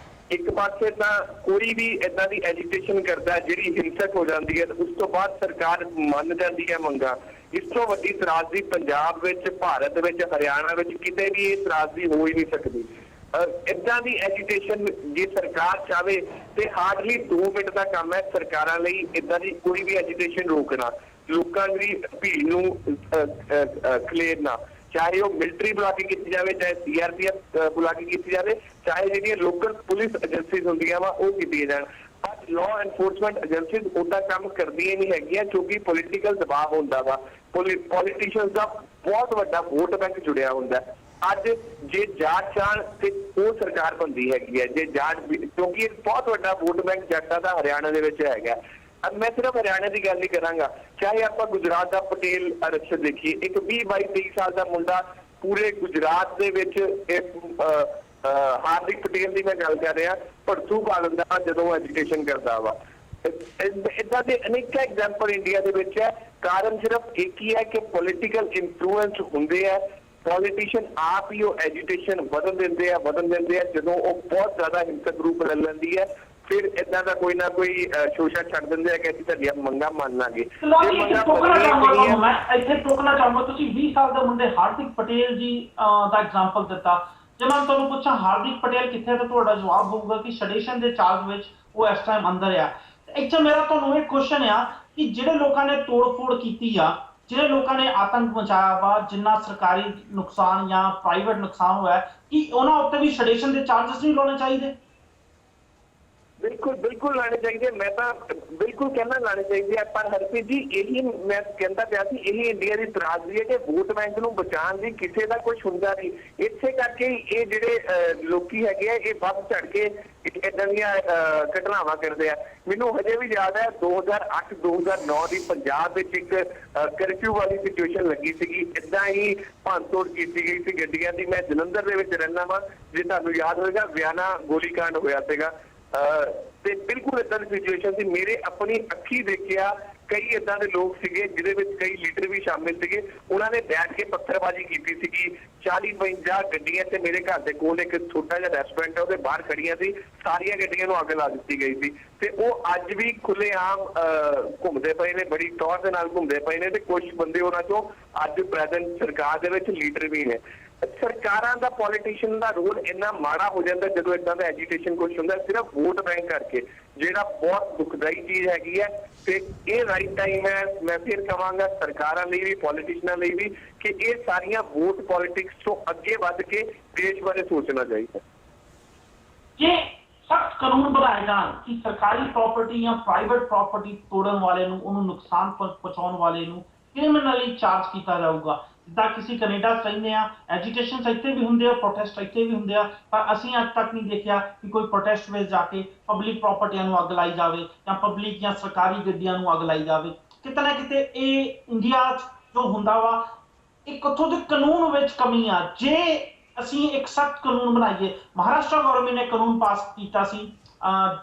ਇੱਕ ਪਾਸੇ ਤਾਂ ਕੋਈ ਵੀ ਇਦਾਂ ਦੀ ਐਜੀਟੇਸ਼ਨ ਕਰਦਾ ਜਿਹੜੀ ਹਿੰਸਕ ਹੋ ਜਾਂਦੀ ਹੈ, ਉਸ ਤੋਂ ਬਾਅਦ ਸਰਕਾਰ ਮੰਨ ਜਾਂਦੀ ਹੈ ਮੰਗਾਂ। ਇਸ ਤੋਂ ਵੱਡੀ ਤਰਾਜ਼ਦੀ ਪੰਜਾਬ ਵਿੱਚ, ਭਾਰਤ ਵਿੱਚ, ਹਰਿਆਣਾ ਵਿੱਚ ਕਿਤੇ ਵੀ ਇਹ ਤਰਾਜ਼ਦੀ ਹੋ ਹੀ ਨਹੀਂ ਸਕਦੀ। ਇਦਾਂ ਦੀ ਐਜੀਟੇਸ਼ਨ ਜੇ ਸਰਕਾਰ ਚਾਹੇ ਤੇ ਹਾਰਡਲੀ 2 ਮਿੰਟ ਦਾ ਕੰਮ ਹੈ ਸਰਕਾਰਾਂ ਲਈ ਇਦਾਂ ਦੀ ਕੋਈ ਵੀ ਐਜੀਟੇਸ਼ਨ ਰੋਕਣਾ, ਲੋਕਾਂ ਦੀ ਭੀੜ ਨੂੰ ਖਲੇਰਨਾ, ਚਾਹੇ ਉਹ ਮਿਲਟਰੀ ਬੁਲਾ ਕੇ ਕੀਤੀ ਜਾਵੇ, ਚਾਹੇ CRPF ਬੁਲਾ ਕੇ ਕੀਤੀ ਜਾਵੇ, ਚਾਹੇ ਜਿਹੜੀਆਂ ਲੋਕਲ ਪੁਲਿਸ ਏਜੰਸੀਜ਼ ਹੁੰਦੀਆਂ ਵਾ ਉਹ ਕੀਤੀਆਂ ਜਾਣ। ਪਰ ਲਾਅ ਐਨਫੋਰਸਮੈਂਟ ਏਜੰਸੀਜ਼ ਉਹਦਾ ਕੰਮ ਕਰਦੀਆਂ ਨਹੀਂ ਹੈਗੀਆਂ ਕਿਉਂਕਿ ਪੋਲੀਟੀਕਲ ਦਬਾਅ ਹੁੰਦਾ ਵਾ। ਪੋਲੀਟੀਸ਼ੀਅਨਸ ਦਾ ਬਹੁਤ ਵੱਡਾ ਵੋਟ ਬੈਂਕ ਜੁੜਿਆ ਹੁੰਦਾ। ਅੱਜ ਜੇ ਜਾਂਚ ਚਾਹਣ ਤੇ ਉਹ ਸਰਕਾਰ ਬਣਦੀ ਹੈਗੀ ਹੈ, ਜੇ ਜਾਂਚ ਕਿਉਂਕਿ ਬਹੁਤ ਵੱਡਾ ਵੋਟ ਬੈਂਕ ਜੱਟਾਂ ਦਾ ਹਰਿਆਣਾ ਦੇ ਵਿੱਚ ਹੈਗਾ। ਮੈਂ ਸਿਰਫ ਹਰਿਆਣਾ ਦੀ ਗੱਲ ਨਹੀਂ ਕਰਾਂਗਾ, ਚਾਹੇ ਆਪਾਂ ਗੁਜਰਾਤ ਦਾ ਪਟੇਲ ਆਰਕਸ਼ਣ ਦੇਖੀਏ, ਇੱਕ 20-22-23 ਸਾਲ ਦਾ ਮੁੰਡਾ ਪੂਰੇ ਗੁਜਰਾਤ ਦੇ ਵਿੱਚ ਹਾਰਦਿਕ ਪਟੇਲ ਦੀ ਮੈਂ ਗੱਲ ਕਰ ਰਿਹਾ, ਭੜਥੂ ਪਾ ਲੈਂਦਾ ਜਦੋਂ ਐਜੀਟੇਸ਼ਨ ਕਰਦਾ ਵਾ। ਏਦਾਂ ਦੇ ਅਨੇਕਾਂ ਐਗਜ਼ਾਮਪਲ ਇੰਡੀਆ ਦੇ ਵਿੱਚ ਹੈ। ਕਾਰਨ ਸਿਰਫ ਇੱਕ ਹੀ ਹੈ ਕਿ ਪੋਲੀਟੀਕਲ ਇਨਫਲੂਐਂਸ ਹੁੰਦੇ ਆ। ਪੋਲੀਟੀਸ਼ੀਅਨ ਆਪ ਹੀ ਉਹ ਐਜੀਟੇਸ਼ਨ ਵਧਣ ਦਿੰਦੇ ਆ ਜਦੋਂ ਉਹ ਬਹੁਤ ਜ਼ਿਆਦਾ ਹਿੰਸਕ ਰੂਪ ਲੈ ਲੈਂਦੀ ਹੈ। ਫਿਰ ਇਦਾਂ ਦਾ ਕੋਈ ਨਾ ਕੋਈ ਸ਼ੋਸ਼ਾ ਛੱਡ ਦਿੰਦੇ ਆ ਕਿ ਅਸੀਂ ਤੁਹਾਡੀਆਂ ਮੰਗਾਂ ਮੰਨ ਲਾਂਗੇ। ਮੈਂ ਇੱਥੇ ਟੋਕਣਾ ਚਾਹੂੰਗਾ, ਤੁਸੀਂ 20 ਸਾਲ ਦੇ ਮੁੰਡੇ ਹਾਰਦਿਕ ਪਟੇਲ ਜੀ ਦਾ ਐਗਜ਼ਾਮਪਲ ਦਿੱਤਾ। ਜੇ ਮੈਂ ਤੁਹਾਨੂੰ ਪੁੱਛਾਂ ਹਾਰਦਿਕ ਪਟੇਲ ਕਿੱਥੇ, ਤਾਂ ਤੁਹਾਡਾ ਜਵਾਬ ਹੋਊਗਾ ਕਿ ਸੈਡੀਸ਼ਨ ਦੇ ਚਾਰਜ ਵਿੱਚ ਉਹ ਇਸ ਟਾਈਮ ਅੰਦਰ ਆ। ਇੱਥੇ ਮੇਰਾ ਤੁਹਾਨੂੰ ਇਹ ਕੁਐਸਚਨ ਆ ਕਿ ਜਿਹੜੇ ਲੋਕਾਂ ਨੇ ਤੋੜ-ਫੋੜ ਕੀਤੀ ਆ, ਜਿਹੜੇ ਲੋਕਾਂ ਨੇ ਆਤੰਕ ਮਚਾਇਆ ਵਾ, ਜਿੰਨਾ ਸਰਕਾਰੀ ਨੁਕਸਾਨ ਜਾਂ ਪ੍ਰਾਈਵੇਟ ਨੁਕਸਾਨ ਹੋਇਆ, ਕਿ ਉਹਨਾਂ ਉੱਤੇ ਵੀ ਸੈਡੀਸ਼ਨ ਦੇ ਚਾਰਜਸ ਨਹੀਂ ਲਾਉਣੇ ਚਾਹੀਦੇ? ਬਿਲਕੁਲ ਲਾਣੇ ਚਾਹੀਦੇ। ਮੈਂ ਤਾਂ ਬਿਲਕੁਲ ਕਹਿਣਾ ਲਾਣੇ ਚਾਹੀਦੇ ਆ। ਪਰ ਹਰਪ੍ਰੀਤ ਜੀ ਇਹੀ ਮੈਂ ਕਹਿੰਦਾ ਪਿਆ ਸੀ, ਇਹੀ ਇੰਡੀਆ ਦੀ ਤਰਾਜ਼ਦੀ ਹੈ ਕਿ ਵੋਟ ਬੈਂਕ ਨੂੰ ਬਚਾਉਣ ਦੀ ਕਿਸੇ ਦਾ ਕੁਝ ਹੁੰਦਾ ਨਹੀਂ। ਇਸੇ ਕਰਕੇ ਇਹ ਜਿਹੜੇ ਲੋਕੀ ਹੈਗੇ ਆ ਇਹ ਵੱਧ ਚੜ ਕੇ ਏਦਾਂ ਦੀਆਂ ਘਟਨਾਵਾਂ ਕਰਦੇ ਆ। ਮੈਨੂੰ ਹਜੇ ਵੀ ਯਾਦ ਹੈ 2008-2009 ਦੀ ਪੰਜਾਬ ਵਿੱਚ ਇੱਕ ਕਰਫਿਊ ਵਾਲੀ ਸਿਚੁਏਸ਼ਨ ਲੱਗੀ ਸੀਗੀ। ਏਦਾਂ ਹੀ ਭੰਨਤੋੜ ਕੀਤੀ ਗਈ ਸੀ ਗੱਡੀਆਂ ਦੀ। ਮੈਂ ਜਲੰਧਰ ਦੇ ਵਿੱਚ ਰਹਿੰਦਾ ਵਾਂ, ਜੇ ਤੁਹਾਨੂੰ ਯਾਦ ਹੋਵੇਗਾ ਵਿਆਨਾ ਗੋਲੀकांड ਹੋਇਆ ਸੀਗਾ ਤੇ ਬਿਲਕੁਲ ਏਦਾਂ ਦੀ ਸਿਚੁਏਸ਼ਨ ਸੀ। ਮੇਰੇ ਆਪਣੀ ਅੱਖੀ ਦੇਖਿਆ ਕਈ ਏਦਾਂ ਦੇ ਲੋਕ ਸੀਗੇ ਜਿਹਦੇ ਵਿੱਚ ਕਈ ਲੀਡਰ ਵੀ ਸ਼ਾਮਿਲ ਸੀਗੇ। ਉਹਨਾਂ ਨੇ ਬੈਠ ਕੇ ਪੱਥਰਬਾਜ਼ੀ ਕੀਤੀ ਸੀਗੀ। 40-50 ਗੱਡੀਆਂ ਤੇ ਮੇਰੇ ਘਰ ਦੇ ਕੋਲ ਇੱਕ ਛੋਟਾ ਜਿਹਾ ਰੈਸਟੋਰੈਂਟ ਹੈ, ਉਹਦੇ ਬਾਹਰ ਖੜੀਆਂ ਸੀ। ਸਾਰੀਆਂ ਗੱਡੀਆਂ ਨੂੰ ਅੱਗ ਲਾ ਦਿੱਤੀ ਗਈ ਸੀ ਤੇ ਉਹ ਅੱਜ ਵੀ ਖੁੱਲ੍ਹੇਆਮ ਘੁੰਮਦੇ ਪਏ ਨੇ, ਬੜੀ ਟੌਰ ਦੇ ਨਾਲ ਘੁੰਮਦੇ ਪਏ ਨੇ ਤੇ ਕੁਝ ਬੰਦੇ ਉਹਨਾਂ ਚੋਂ ਅੱਜ ਪ੍ਰੈਜ਼ੈਂਟ ਸਰਕਾਰ ਦੇ ਵਿੱਚ ਲੀਡਰ ਵੀ ਨੇ। ਸਰਕਾਰਾਂ ਦਾ ਪੋਲੀਟੀਸ਼ੀਅਨ ਦਾ ਰੋਲ ਇੰਨਾ ਮਾੜਾ ਹੋ ਜਾਂਦਾ ਜਦੋਂ ਇਦਾਂ ਦਾ ਐਜੀਟੇਸ਼ਨ ਕੁਝ ਹੁੰਦਾ ਸਿਰਫ ਵੋਟ ਬੈਂਕ ਕਰਕੇ, ਜਿਹੜਾ ਬਹੁਤ ਦੁਖਦਾਈ ਚੀਜ਼ ਹੈਗੀ ਹੈ। ਤੇ ਇਹ ਰਾਈਟ ਟਾਈਮ ਹੈ, ਮੈਂ ਫਿਰ ਕਹਾਂਗਾ ਸਰਕਾਰਾਂ ਲਈ ਵੀ ਪੋਲੀਟੀਸ਼ੀਅਨਾਂ ਲਈ ਵੀ, ਕਿ ਇਹ ਸਾਰੀਆਂ ਵੋਟ ਪੋਲੀਟਿਕਸ ਤੋਂ ਅੱਗੇ ਵੱਧ ਕੇ ਦੇਸ਼ ਬਾਰੇ ਸੋਚਣਾ ਚਾਹੀਦਾ। ਜੇ ਸਖਤ ਕਾਨੂੰਨ ਬਣਾਏ ਜਾਣ ਕਿ ਸਰਕਾਰੀ ਪ੍ਰਾਪਰਟੀ ਜਾਂ ਪ੍ਰਾਈਵੇਟ ਪ੍ਰਾਪਰਟੀ ਤੋੜਨ ਵਾਲੇ ਨੂੰ, ਉਹਨੂੰ ਨੁਕਸਾਨ ਪਹੁੰਚਾਉਣ ਵਾਲੇ ਨੂੰ ਕ੍ਰਿਮੀਨਲੀ ਚਾਰਜ ਕੀਤਾ ਜਾਊਗਾ। ਜਿੱਦਾਂ ਕਿਸੇ ਕੈਨੇਡਾ ਕਹਿੰਦੇ ਆ, ਐਜੀਟੇਸ਼ਨ ਇੱਥੇ ਵੀ ਹੁੰਦੇ ਆ, ਪ੍ਰੋਟੈਸਟ ਇੱਥੇ ਵੀ ਹੁੰਦੇ ਆ, ਪਰ ਅਸੀਂ ਅੱਜ ਤੱਕ ਨਹੀਂ ਦੇਖਿਆ ਕਿ ਕੋਈ ਪ੍ਰੋਟੈਸਟ ਵਿੱਚ ਜਾ ਕੇ ਪਬਲਿਕ ਪ੍ਰਾਪਰਟੀਆਂ ਨੂੰ ਅੱਗ ਲਾਈ ਜਾਵੇ ਜਾਂ ਪਬਲਿਕ ਜਾਂ ਸਰਕਾਰੀ ਗੱਡੀਆਂ ਨੂੰ ਅੱਗ ਲਾਈ ਜਾਵੇ। ਕਿਤੇ ਨਾ ਕਿਤੇ ਇਹ ਇੰਡੀਆ 'ਚ ਜੋ ਹੁੰਦਾ ਵਾ, ਇੱਕ ਉੱਥੋਂ ਦੇ ਕਾਨੂੰਨ ਵਿੱਚ ਕਮੀ ਆ। ਜੇ ਅਸੀਂ ਇੱਕ ਸਖਤ ਕਾਨੂੰਨ ਬਣਾਈਏ, ਮਹਾਰਾਸ਼ਟਰ ਗਵਰਨਮੈਂਟ ਨੇ ਕਾਨੂੰਨ ਪਾਸ ਕੀਤਾ ਸੀ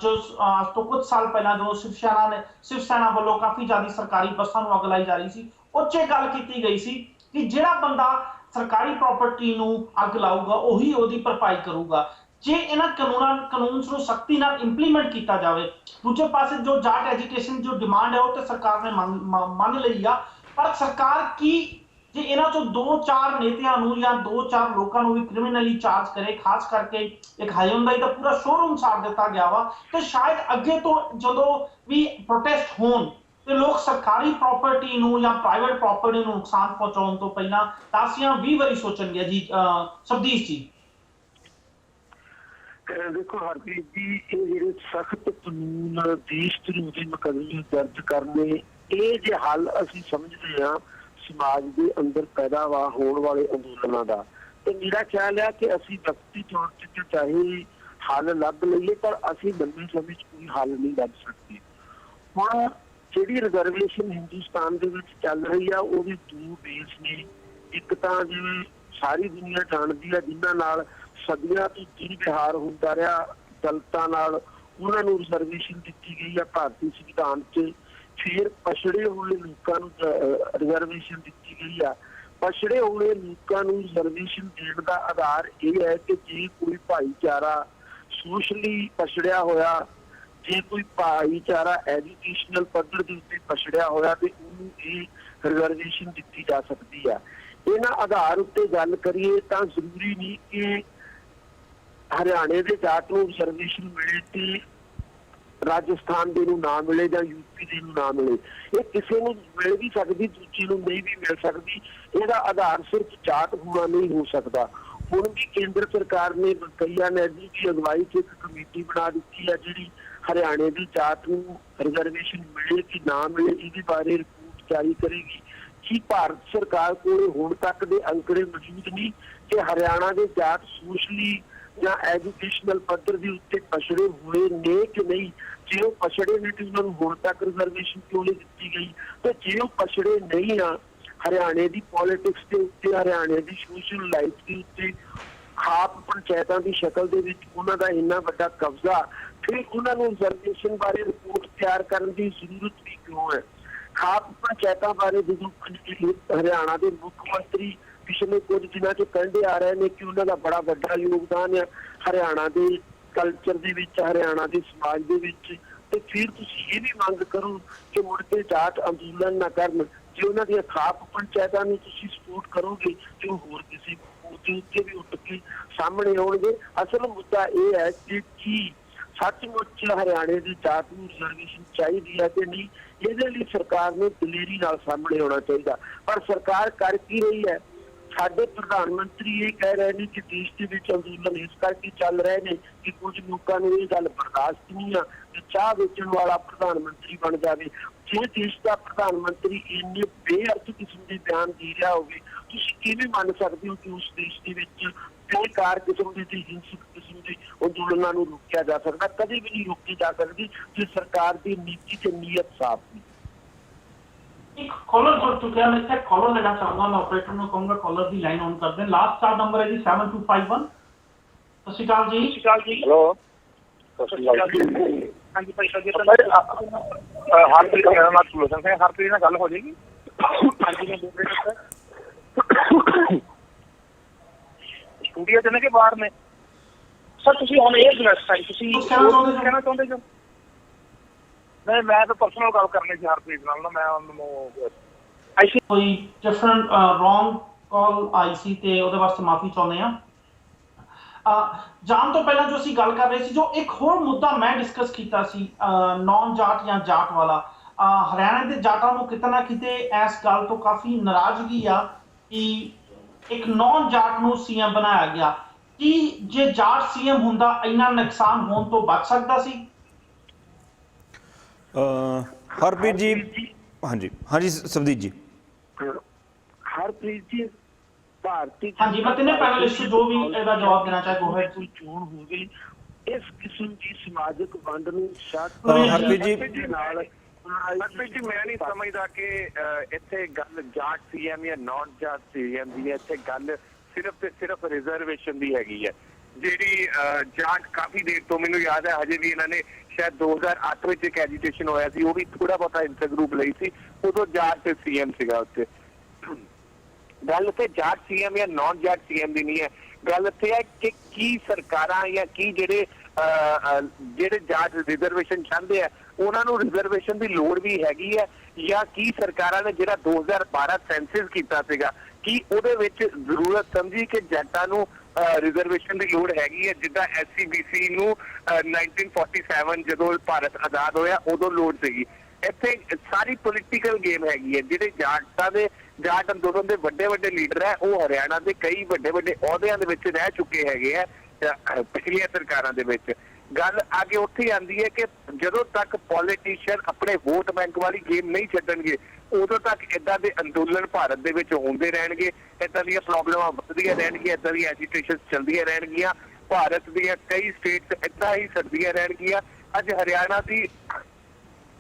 ਜੋ ਅੱਜ ਤੋਂ ਕੁਝ ਸਾਲ ਪਹਿਲਾਂ, ਜੋ ਸ਼ਿਵ ਸੈਨਾ ਵੱਲੋਂ ਕਾਫੀ ਜ਼ਿਆਦਾ ਸਰਕਾਰੀ ਬੱਸਾਂ ਨੂੰ ਅੱਗ ਲਾਈ ਜਾ ਰਹੀ ਸੀ। ਉਹ 'ਚ ਗੱਲ ਕੀਤੀ ਗਈ ਸੀ ਕਿ ਜਿਹੜਾ ਬੰਦਾ ਸਰਕਾਰੀ ਪ੍ਰਾਪਰਟੀ ਨੂੰ ਅੱਗ ਲਾਊਗਾ ਉਹੀ ਉਹਦੀ ਭਰਪਾਈ ਕਰੂਗਾ। ਜੇ ਇਹਨਾਂ ਕਾਨੂੰਨ ਨੂੰ ਸਖਤੀ ਨਾਲ ਇੰਪਲੀਮੈਂਟ ਕੀਤਾ ਜਾਵੇ। ਦੂਜੇ ਪਾਸੇ ਜੋ ਜਾਟ ਐਜੀਟੇਸ਼ਨ ਜੋ ਡਿਮਾਂਡ ਹੈ ਉਹ ਤੇ ਸਰਕਾਰ ਨੇ ਮੰਨ ਲਈ ਆ, ਪਰ ਸਰਕਾਰ ਕੀ ਜੇ ਇਹਨਾਂ ਚੋਂ 2-4 ਨੇਤਿਆਂ ਨੂੰ ਜਾਂ 2-4 ਲੋਕਾਂ ਨੂੰ ਵੀ ਕ੍ਰਿਮੀਨਲੀ ਚਾਰਜ ਕਰੇ, ਖਾਸ ਕਰਕੇ ਇੱਕ ਹਾਈਉਂਡਾਈ ਦਾ ਪੂਰਾ ਸ਼ੋਰੂਮ ਸਾੜ ਦਿੱਤਾ ਗਿਆ ਵਾ, ਤੇ ਸ਼ਾਇਦ ਅੱਗੇ ਤੋਂ ਜਦੋਂ ਵੀ ਪ੍ਰੋਟੈਸਟ ਹੋਣ ਤੇ ਲੋਕ ਸਰਕਾਰੀ ਪ੍ਰਾਪਰਟੀ ਨੂੰ ਜਾਂ ਪ੍ਰਾਈਵੇਟ ਪ੍ਰਾਪਰਟੀ ਨੂੰ ਨੁਕਸਾਨ ਪਹੁੰਚਾਉਣ ਤੋਂ ਪਹਿਲਾਂ 10 ਜਾਂ 20 ਵਾਰੀ ਸੋਚਣਗੇ ਜੀ। ਸਬਦੀਸ਼ ਜੀ। ਦੇਖੋ ਹਰਪ੍ਰੀਤ ਜੀ, ਇਹ ਜਿਹੜੇ ਸਖਤ ਕਾਨੂੰਨ ਦੇਸ਼ ਵਿਰੋਧੀ ਮੁਕੱਦਮੇ ਦਰਜ ਕਰਨੇ, ਇਹ ਜੇ ਹੱਲ ਅਸੀਂ ਸਮਝਦੇ ਹਾਂ ਸਮਾਜ ਦੇ ਅੰਦਰ ਪੈਦਾ ਹੋਣ ਵਾਲੇ ਅੰਦੋਲਨਾਂ ਦਾ, ਤੇ ਮੇਰਾ ਖਿਆਲ ਹੈ ਕਿ ਅਸੀਂ ਵਿਅਕਤੀ ਤੌਰ ਤੇ ਚਾਹੇ ਹੱਲ ਲੱਭ ਲਈਏ ਪਰ ਅਸੀਂ ਲੰਬੇ ਸਮੇਂ 'ਚ ਕੋਈ ਹੱਲ ਨਹੀਂ ਲੱਭ ਸਕਦੇ। ਹੁਣ ਜਿਹੜੀ ਰਿਜ਼ਰਵੇਸ਼ਨ ਹਿੰਦੁਸਤਾਨ ਦੇ ਵਿੱਚ ਚੱਲ ਰਹੀ ਆ, ਉਹਦੇ ਦੋ ਬੇਸ ਨੇ। ਇੱਕ ਤਾਂ ਜਿਵੇਂ ਸਾਰੀ ਦੁਨੀਆ ਜਾਣਦੀ ਆ, ਜਿਨ੍ਹਾਂ ਨਾਲ ਸਦੀਆਂ ਤੋਂ ਦੁਰਵਿਹਾਰ ਹੁੰਦਾ ਰਿਹਾ ਦਲਿਤਾਂ ਨਾਲ, ਉਹਨਾਂ ਨੂੰ ਰਿਜ਼ਰਵੇਸ਼ਨ ਦਿੱਤੀ ਗਈ ਆ ਭਾਰਤੀ ਸੰਵਿਧਾਨ 'ਚ। ਫਿਰ ਪਛੜੇ ਹੋਏ ਲੋਕਾਂ ਨੂੰ ਰਿਜ਼ਰਵੇਸ਼ਨ ਦਿੱਤੀ ਗਈ ਆ। ਪਛੜੇ ਹੋਏ ਲੋਕਾਂ ਨੂੰ ਰਿਜ਼ਰਵੇਸ਼ਨ ਦੇਣ ਦਾ ਆਧਾਰ ਇਹ ਹੈ ਕਿ ਜੇ ਕੋਈ ਭਾਈਚਾਰਾ ਸੋਸ਼ਲੀ ਪਛੜਿਆ ਹੋਇਆ, ਜੇ ਕੋਈ ਭਾਈਚਾਰਾ ਐਜੂਕੇਸ਼ਨਲ ਪੱਧਰ ਦੇ ਉੱਤੇ ਪਛੜਿਆ ਹੋਇਆ, ਤੇ ਉਹਨੂੰ ਇਹ ਰਿਜ਼ਰਵੇਸ਼ਨ ਦਿੱਤੀ ਜਾ ਸਕਦੀ ਆ। ਇਹਨਾਂ ਆਧਾਰ ਉੱਤੇ ਗੱਲ ਕਰੀਏ ਤਾਂ ਜ਼ਰੂਰੀ ਨਹੀਂ ਕਿ ਹਰਿਆਣੇ ਦੇ ਜਾਟ ਨੂੰ ਰਿਜ਼ਰਵੇਸ਼ਨ ਮਿਲੇ ਤੇ ਰਾਜਸਥਾਨ ਦੇ ਨੂੰ ਨਾ ਮਿਲੇ ਜਾਂ ਯੂਪੀ ਦੇ ਨੂੰ ਨਾ ਮਿਲੇ। ਇਹ ਕਿਸੇ ਨੂੰ ਮਿਲ ਵੀ ਸਕਦੀ, ਦੂਜੇ ਨੂੰ ਨਹੀਂ ਵੀ ਮਿਲ ਸਕਦੀ। ਇਹਦਾ ਆਧਾਰ ਸਿਰਫ ਜਾਟ ਹੋਣਾ ਨਹੀਂ ਹੋ ਸਕਦਾ। ਹੁਣ ਵੀ ਕੇਂਦਰ ਸਰਕਾਰ ਨੇ ਵੈਂਕਈਆ ਨਾਇਡੂ ਦੀ ਅਗਵਾਈ 'ਚ ਇੱਕ ਕਮੇਟੀ ਬਣਾ ਦਿੱਤੀ ਹੈ ਜਿਹੜੀ ਹਰਿਆਣੇ ਦੀ ਜਾਟ ਨੂੰ ਰਿਜ਼ਰਵੇਸ਼ਨ ਮਿਲੇ ਕਿ ਨਾ ਮਿਲੇ ਇਹਦੇ ਬਾਰੇ ਰਿਪੋਰਟ ਜਾਰੀ ਕਰੇਗੀ। ਕੀ ਭਾਰਤ ਸਰਕਾਰ ਕੋਲ ਹੁਣ ਤੱਕ ਦੇ ਅੰਕੜੇ ਮੌਜੂਦ ਨਹੀਂ ਕਿ ਹਰਿਆਣਾ ਦੇ ਜਾਟ ਸੋਸ਼ਲੀ ਜਾਂ ਐਜੂਕੇਸ਼ਨਲ ਪੱਧਰ ਦੇ ਉੱਤੇ ਪਛੜੇ ਹੋਏ ਨੇ ਕਿ ਨਹੀਂ? ਜੇ ਉਹ ਪਛੜੇ ਨੇ ਤੇ ਉਹਨਾਂ ਨੂੰ ਹੁਣ ਤੱਕ ਰਿਜ਼ਰਵੇਸ਼ਨ ਕਿਉਂ ਨਹੀਂ ਦਿੱਤੀ ਗਈ? ਤੇ ਜੇ ਉਹ ਪਛੜੇ ਨਹੀਂ ਆ, ਹਰਿਆਣੇ ਦੀ ਪੋਲਿਟਿਕਸ ਦੇ ਉੱਤੇ, ਹਰਿਆਣੇ ਦੀ ਸੋਸ਼ਲ ਲਾਈਫ ਦੇ ਉੱਤੇ ਖਾਪ ਪੰਚਾਇਤਾਂ ਦੀ ਸ਼ਕਲ ਦੇ ਵਿੱਚ ਉਹਨਾਂ ਦਾ ਇੰਨਾ ਵੱਡਾ ਕਬਜ਼ਾ, ਫਿਰ ਉਹਨਾਂ ਨੂੰ ਰਿਜ਼ਰਵੇਸ਼ਨ ਬਾਰੇ ਰਿਪੋਰਟ ਤਿਆਰ ਕਰਨ ਦੀ ਜ਼ਰੂਰਤ ਵੀ ਕਿਉਂ ਹੈ? ਖਾਪ ਪੰਚਾਇਤਾਂ ਬਾਰੇ ਜਦੋਂ ਹਰਿਆਣਾ ਦੇ ਮੁੱਖ ਮੰਤਰੀ ਪਿਛਲੇ ਕੁਝ ਦਿਨਾਂ 'ਚ ਕਹਿੰਦੇ ਆ ਰਹੇ ਨੇ ਕਿ ਉਹਨਾਂ ਦਾ ਬੜਾ ਵੱਡਾ ਯੋਗਦਾਨ ਹੈ ਹਰਿਆਣਾ ਦੇ ਕਲਚਰ ਦੇ ਵਿੱਚ, ਹਰਿਆਣਾ ਦੇ ਸਮਾਜ ਦੇ ਵਿੱਚ, ਤੇ ਫਿਰ ਤੁਸੀਂ ਇਹ ਵੀ ਮੰਗ ਕਰੋ ਕਿ ਮੁੜ ਕੇ ਜਾਟ ਅੰਦੋਲਨ ਨਾ ਕਰਨ। ਜੇ ਉਹਨਾਂ ਦੀਆਂ ਖਾਪ ਪੰਚਾਇਤਾਂ ਨੂੰ ਤੁਸੀਂ ਸਪੋਰਟ ਕਰੋਗੇ ਤੇ ਉਹ ਹੋਰ ਕਿਸੇ ਮੁੱਦੇ ਉੱਤੇ ਵੀ ਉੱਠ ਕੇ ਸਾਹਮਣੇ ਆਉਣਗੇ। ਅਸਲ ਮੁੱਦਾ ਇਹ ਹੈ ਕਿ ਕੀ ਸੱਚਮੁੱਚ ਹਰਿਆਣੇ ਦੀ ਜਾਤ ਨੂੰ ਰਿਜ਼ਰਵੇਸ਼ਨ ਚਾਹੀਦੀ ਹੈ ਕਿ ਨਹੀਂ? ਇਹਦੇ ਲਈ ਸਰਕਾਰ ਨੂੰ ਦਲੇਰੀ ਨਾਲ ਸਾਹਮਣੇ ਆਉਣਾ ਚਾਹੀਦਾ। ਪਰ ਸਰਕਾਰ ਕਰ ਕੀ ਰਹੀ ਹੈ? ਸਾਡੇ ਪ੍ਰਧਾਨ ਮੰਤਰੀ ਇਹ ਕਹਿ ਰਹੇ ਨੇ ਕਿ ਦੇਸ਼ ਦੇ ਵਿੱਚ ਅੰਦੋਲਨ ਇਸ ਕਰਕੇ ਚੱਲ ਰਹੇ ਨੇ ਕਿ ਕੁਝ ਲੋਕਾਂ ਨੂੰ ਇਹ ਗੱਲ ਬਰਦਾਸ਼ਤ ਨਹੀਂ ਆ ਕਿ ਚਾਹ ਵੇਚਣ ਵਾਲਾ ਪ੍ਰਧਾਨ ਮੰਤਰੀ ਬਣ ਜਾਵੇ। ਜੇ ਦੇਸ਼ ਦਾ ਪ੍ਰਧਾਨ ਮੰਤਰੀ ਇੰਨੇ ਬੇਅਰਥ ਕਿਸਮ ਦੇ ਬਿਆਨ ਦੇ ਰਿਹਾ ਹੋਵੇ, ਤੁਸੀਂ ਕਿਵੇਂ ਮੰਨ ਸਕਦੇ ਹੋ ਕਿ ਉਸ ਦੇਸ਼ ਦੇ ਵਿੱਚ ਬੇਕਾਰ ਕਿਸਮ ਦੇ ਤੇ ਹਿੰਸਕ ਕਿਸਮ ਦੇ ਅੰਦੋਲਨਾਂ ਨੂੰ ਰੋਕਿਆ ਜਾ ਸਕਦਾ? ਕਦੇ ਵੀ ਨਹੀਂ ਰੋਕੀ ਜਾ ਸਕਦੀ ਜੇ ਸਰਕਾਰ ਦੀ ਨੀਤੀ ਤੇ ਨੀਅਤ ਸਾਫ਼ ਨਹੀਂ। ਇੱਕ ਕਾਲਰ ਜੁੜ ਚੁੱਕਿਆ, ਮੈਂ ਇੱਥੇ ਕਾਲਰ ਲੈਣਾ ਚਾਹੂੰਗਾ। ਮੈਂ ਆਪਰੇਟਰ ਨੂੰ ਕਹੂੰਗਾ ਕਾਲਰ ਦੀ ਲਾਈਨ ਔਨ ਕਰ ਦੇਣ। ਲਾਸਟ 4 ਨੰਬਰ ਹੈ ਜੀ 7251। ਸਤਿ ਸ਼੍ਰੀ ਅਕਾਲ ਜੀ। ਸਤਿ ਸ਼੍ਰੀ ਅਕਾਲ ਜੀ। ਹੈਲੋ, ਸਤਿ ਸ਼੍ਰੀ ਅਕਾਲ ਜੀ। ਹਾਂਜੀ ਭਾਈ ਸਾਹਿਬ, ਹਰਪ੍ਰੀਤ ਮੇਰਾ ਨਾਮ ਸੁਲੋਚਨ ਸਿੰਘ। ਹਰਪ੍ਰੀਤ ਨਾਲ ਗੱਲ ਹੋ ਜਾਏਗੀ? ਹਾਂਜੀ ਮੈਂ ਬੋਲ ਰਿਹਾ ਸਰ। ਸਟੂਡੀਓ 'ਚ ਨੇ ਕਿ ਬਾਹਰ ਨੇ? ਸਰ ਤੁਸੀਂ ਹੁਣ ਇਹ ਦੱਸੋ, ਤੁਸੀਂ ਕਹਿਣਾ ਚਾਹੁੰਦੇ ਜੋ? ਨਹੀਂ, ਮੈਂ ਤਾਂ ਪਰਸਨਲ ਗੱਲ ਕਰਨੀ ਸੀ ਹਰਪ੍ਰੀਤ ਨਾਲ ਨਾ। ਮੈਂ ਉਹਨੂੰ ਕੋਈ ਡਿਫਰੈਂਟ ਰੋਂਗ ਕਾਲ ਆਈ ਸੀ ਤੇ ਉਹਦੇ ਵਾਸਤੇ ਮਾਫੀ ਚਾਹੁੰਦੇ ਆ। ਜਾਣ ਤੋਂ ਪਹਿਲਾਂ ਜੋ ਅਸੀਂ ਗੱਲ ਕਰ ਰਹੇ ਸੀ, ਜੋ ਇੱਕ ਹੋਰ ਮੁੱਦਾ ਮੈਂ ਡਿਸਕਸ ਕੀਤਾ ਸੀ ਨੌਨ ਜਾਟ ਜਾਂ ਜਾਟ ਵਾਲਾ, ਹਰਿਆਣਾ ਦੇ ਜਾਟਾਂ ਨੂੰ ਕਿਤੇ ਨਾ ਕਿਤੇ ਇਸ ਗੱਲ ਤੋਂ ਕਾਫੀ ਨਾਰਾਜ਼ਗੀ ਆ ਕਿ ਇੱਕ ਨੌਨ ਜਾਟ ਨੂੰ ਸੀਐਮ ਬਣਾਇਆ ਗਿਆ। ਕੀ ਜੇ ਜਾਟ ਸੀਐਮ ਹੁੰਦਾ ਇੰਨਾ ਨੁਕਸਾਨ ਹੋਣ ਤੋਂ ਬਚ ਸਕਦਾ ਸੀ? ਹਰਪ੍ਰੀਤ ਜੀ, ਹਾਂਜੀ ਹਾਂਜੀ ਸਬਦੀਪ ਜੀ। ਹਰਪ੍ਰੀਤ ਜੀ, ਭਾਰਤੀ ਹਾਂਜੀ ਮੈਂ ਤਿੰਨੇ ਪੈਨਲਿਸਟ ਜੋ ਵੀ ਇਹਦਾ ਜਵਾਬ ਦੇਣਾ ਚਾਹੇ ਉਹ ਹੈ। ਕੋਈ ਚੋਣ ਹੋਵੇ, ਇਸ ਕਿਸਮ ਦੀ ਸਮਾਜਿਕ ਵੰਡ ਨੂੰ ਹਰਪ੍ਰੀਤ ਜੀ ਨਾਲ ਜੀ ਮੈਂ ਨਹੀਂ ਸਮਝਦਾ ਕਿ ਇੱਥੇ ਗੱਲ ਜਾਟ ਸੀਐਮ ਜਾਂ ਨੌਨ ਜਾਟ ਸੀਐਮ ਦੀ ਹੈ। ਇੱਥੇ ਗੱਲ ਸਿਰਫ ਤੇ ਸਿਰਫ ਰਿਜ਼ਰਵੇਸ਼ਨ ਦੀ ਹੈਗੀ ਹੈ। ਜਿਹੜੀ ਜਾਟ ਕਾਫੀ ਦੇਰ ਤੋਂ, ਮੈਨੂੰ ਯਾਦ ਹੈ ਹਜੇ ਵੀ ਇਹਨਾਂ ਨੇ ਸ਼ਾਇਦ 2008 ਵਿੱਚ ਇੱਕ ਐਜੀਟੇਸ਼ਨ ਹੋਇਆ ਸੀ, ਉਹ ਵੀ ਥੋੜਾ ਬਹੁਤਾ ਇੰਟਰਗਰੂਪ ਲਈ ਸੀ, ਉਦੋਂ ਜਾਟ ਤੇ ਸੀਐਮ ਸੀਗਾ ਉੱਥੇ। ਗੱਲ ਇੱਥੇ ਜਾਟ ਸੀਐਮ ਜਾਂ ਨੌਨ ਜਾਟ ਸੀਐਮ ਦੀ ਨਹੀਂ ਹੈ। ਗੱਲ ਇੱਥੇ ਹੈ ਕਿ ਕੀ ਸਰਕਾਰਾਂ ਜਾਂ ਕੀ ਜਿਹੜੇ ਜਾਟ ਰਿਜ਼ਰਵੇਸ਼ਨ ਚਾਹੁੰਦੇ ਆ ਉਹਨਾਂ ਨੂੰ ਰਿਜ਼ਰਵੇਸ਼ਨ ਦੀ ਲੋੜ ਵੀ ਹੈਗੀ ਹੈ, ਜਾਂ ਕੀ ਸਰਕਾਰਾਂ ਨੇ ਜਿਹੜਾ 2012 ਸੈਂਸਸ ਕੀਤਾ ਸੀਗਾ ਕੀ ਉਹਦੇ ਵਿੱਚ ਜ਼ਰੂਰਤ ਸਮਝੀ ਕਿ ਜੱਟਾਂ ਨੂੰ ਰਿਜ਼ਰਵੇਸ਼ਨ ਦੀ ਲੋੜ ਹੈਗੀ ਹੈ, ਜਿੱਦਾਂ SCBC ਨੂੰ 1947 ਜਦੋਂ ਭਾਰਤ ਆਜ਼ਾਦ ਹੋਇਆ ਉਦੋਂ ਲੋੜ ਸੀਗੀ। ਇੱਥੇ ਸਾਰੀ ਪੋਲੀਟੀਕਲ ਗੇਮ ਹੈਗੀ ਹੈ। ਜਿਹੜੇ ਜਾਟ ਅੰਦੋਲਨ ਦੇ ਵੱਡੇ ਲੀਡਰ ਹੈ ਉਹ ਹਰਿਆਣਾ ਦੇ ਕਈ ਵੱਡੇ ਅਹੁਦਿਆਂ ਦੇ ਵਿੱਚ ਰਹਿ ਚੁੱਕੇ ਹੈਗੇ ਆ ਪਿਛਲੀਆਂ ਸਰਕਾਰਾਂ ਦੇ ਵਿੱਚ। ਗੱਲ ਅੱਗੇ ਉੱਥੇ ਆਉਂਦੀ ਹੈ ਕਿ ਜਦੋਂ ਤੱਕ ਪੋਲੀਟੀਸ਼ੀਅਨ ਆਪਣੇ ਵੋਟ ਬੈਂਕ ਵਾਲੀ ਗੇਮ ਨਹੀਂ ਛੱਡਣਗੇ ਉਦੋਂ ਤੱਕ ਇਦਾਂ ਦੇ ਅੰਦੋਲਨ ਭਾਰਤ ਦੇ ਵਿੱਚ ਹੁੰਦੇ ਰਹਿਣਗੇ, ਇਦਾਂ ਦੀਆਂ ਪ੍ਰੋਬਲਮਾਂ ਵੱਧਦੀਆਂ ਰਹਿਣਗੀਆਂ, ਇਦਾਂ ਦੀਆਂ ਐਜੀਟੇਸ਼ਨ ਚੱਲਦੀਆਂ ਰਹਿਣਗੀਆਂ। ਭਾਰਤ ਦੀਆਂ ਕਈ ਸਟੇਟਸ ਇਦਾਂ ਹੀ ਸੜਦੀਆਂ ਰਹਿਣਗੀਆਂ। ਅੱਜ ਹਰਿਆਣਾ ਦੀ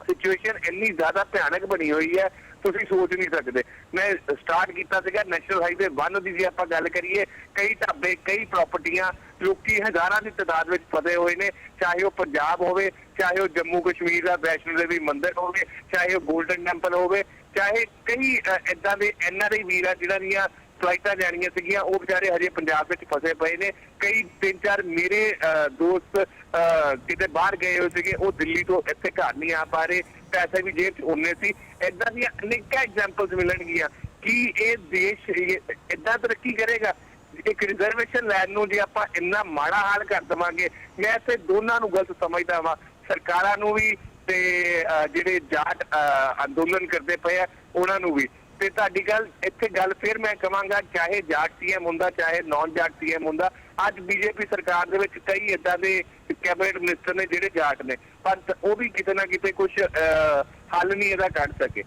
ਸਿਚੁਏਸ਼ਨ ਇੰਨੀ ਜ਼ਿਆਦਾ ਭਿਆਨਕ ਬਣੀ ਹੋਈ ਹੈ ਤੁਸੀਂ ਸੋਚ ਨਹੀਂ ਸਕਦੇ। ਮੈਂ ਸਟਾਰਟ ਕੀਤਾ ਸੀਗਾ ਨੈਸ਼ਨਲ ਹਾਈਵੇ 1 ਦੀ, ਜੇ ਆਪਾਂ ਗੱਲ ਕਰੀਏ ਕਈ ਢਾਬੇ ਕਈ ਪ੍ਰਾਪਰਟੀਆਂ ਲੋਕੀ ਹਜ਼ਾਰਾਂ ਦੀ ਤਾਦਾਦ ਵਿੱਚ ਫਸੇ ਹੋਏ ਨੇ, ਚਾਹੇ ਉਹ ਪੰਜਾਬ ਹੋਵੇ, ਚਾਹੇ ਉਹ ਜੰਮੂ ਕਸ਼ਮੀਰ ਦਾ ਵੈਸ਼ਨੋ ਦੇਵੀ ਮੰਦਿਰ ਹੋਵੇ, ਚਾਹੇ ਉਹ ਗੋਲਡਨ ਟੈਂਪਲ ਹੋਵੇ, ਚਾਹੇ ਕਈ ਏਦਾਂ ਦੇ NRI ਵੀਰ ਆ ਜਿਹਨਾਂ ਦੀਆਂ ਫਲਾਈਟਾਂ ਜਾਣੀਆਂ ਸੀਗੀਆਂ ਉਹ ਵਿਚਾਰੇ ਹਜੇ ਪੰਜਾਬ ਵਿੱਚ ਫਸੇ ਪਏ ਨੇ। ਕਈ 3-4 ਮੇਰੇ ਦੋਸਤ ਕਿਤੇ ਬਾਹਰ ਗਏ ਹੋਏ ਸੀਗੇ, ਉਹ ਦਿੱਲੀ ਤੋਂ ਇੱਥੇ ਘਰ ਨਹੀਂ ਆ ਪਾ ਰਹੇ, ਪੈਸੇ ਵੀ ਜੇਬ 'ਚ ਉਹਨੇ ਸੀ। ਏਦਾਂ ਦੀਆਂ ਅਨੇਕਾਂ ਐਗਜ਼ਾਮਪਲਸ ਮਿਲਣਗੀਆਂ ਕਿ ਇਹ ਦੇਸ਼ ਏਦਾਂ ਤਰੱਕੀ ਕਰੇਗਾ। ਇੱਕ ਰਿਜ਼ਰਵੇਸ਼ਨ ਲੈਣ ਨੂੰ ਜੇ ਆਪਾਂ ਇੰਨਾ ਮਾੜਾ ਹਾਲ ਕਰ ਦੇਵਾਂਗੇ, ਮੈਂ ਇੱਥੇ ਦੋਨਾਂ ਨੂੰ ਗਲਤ ਸਮਝਦਾ ਵਾਂ, ਸਰਕਾਰਾਂ ਨੂੰ ਵੀ ਤੇ ਜਿਹੜੇ ਜਾਟ ਅੰਦੋਲਨ ਕਰਦੇ ਪਏ ਆ ਉਹਨਾਂ ਨੂੰ ਵੀ। ਤੇ ਤੁਹਾਡੀ ਗੱਲ ਇੱਥੇ ਗੱਲ ਫਿਰ ਮੈਂ ਕਹਾਂਗਾ, ਚਾਹੇ ਜਾਟ CM ਹੁੰਦਾ ਚਾਹੇ ਨੌਨ ਜਾਟ CM ਹੁੰਦਾ, ਅੱਜ BJP ਸਰਕਾਰ ਦੇ ਵਿੱਚ ਕਈ ਏਦਾਂ ਦੇ ਕੈਬਨਿਟ ਮਿਨਿਸਟਰ ਨੇ ਜਿਹੜੇ ਜਾਟ ਨੇ, ਪਰ ਉਹ ਵੀ ਕਿਤੇ ਨਾ ਕਿਤੇ ਕੁਝ ਹੱਲ ਨਹੀਂ ਇਹਦਾ ਕੱਢ ਸਕੇ।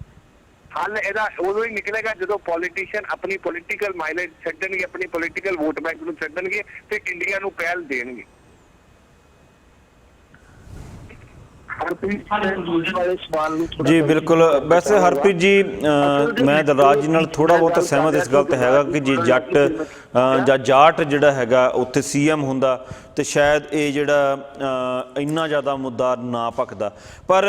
ਹੱਲ ਇਹਦਾ ਉਦੋਂ ਹੀ ਨਿਕਲੇਗਾ ਜਦੋਂ ਪੋਲੀਟੀਸ਼ੀਅਨ ਆਪਣੀ ਪੋਲੀਟੀਕਲ ਮਾਈਲੇਜ ਛੱਡਣਗੇ, ਆਪਣੀ ਪੋਲੀਟੀਕਲ ਵੋਟ ਬੈਂਕ ਨੂੰ ਛੱਡਣਗੇ ਤੇ ਇੰਡੀਆ ਨੂੰ ਪਹਿਲ ਦੇਣਗੇ। ਜੀ ਬਿਲਕੁਲ। ਵੈਸੇ ਹਰਪ੍ਰੀਤ ਜੀ ਮੈਂ ਦਲਰਾਜ ਜੀ ਨਾਲ ਥੋੜਾ ਬਹੁਤ ਸਹਿਮਤ ਇਸ ਗੱਲ ਤੇ ਹੈਗਾ ਕਿ ਜੇ ਜੱਟ ਜਾਂ ਜਾਟ ਜਿਹੜਾ ਹੈਗਾ ਉੱਥੇ CM ਹੁੰਦਾ ਤੇ ਸ਼ਾਇਦ ਇਹ ਜਿਹੜਾ ਇੰਨਾ ਜ਼ਿਆਦਾ ਮੁੱਦਾ ਨਾ ਭਖਦਾ। ਪਰ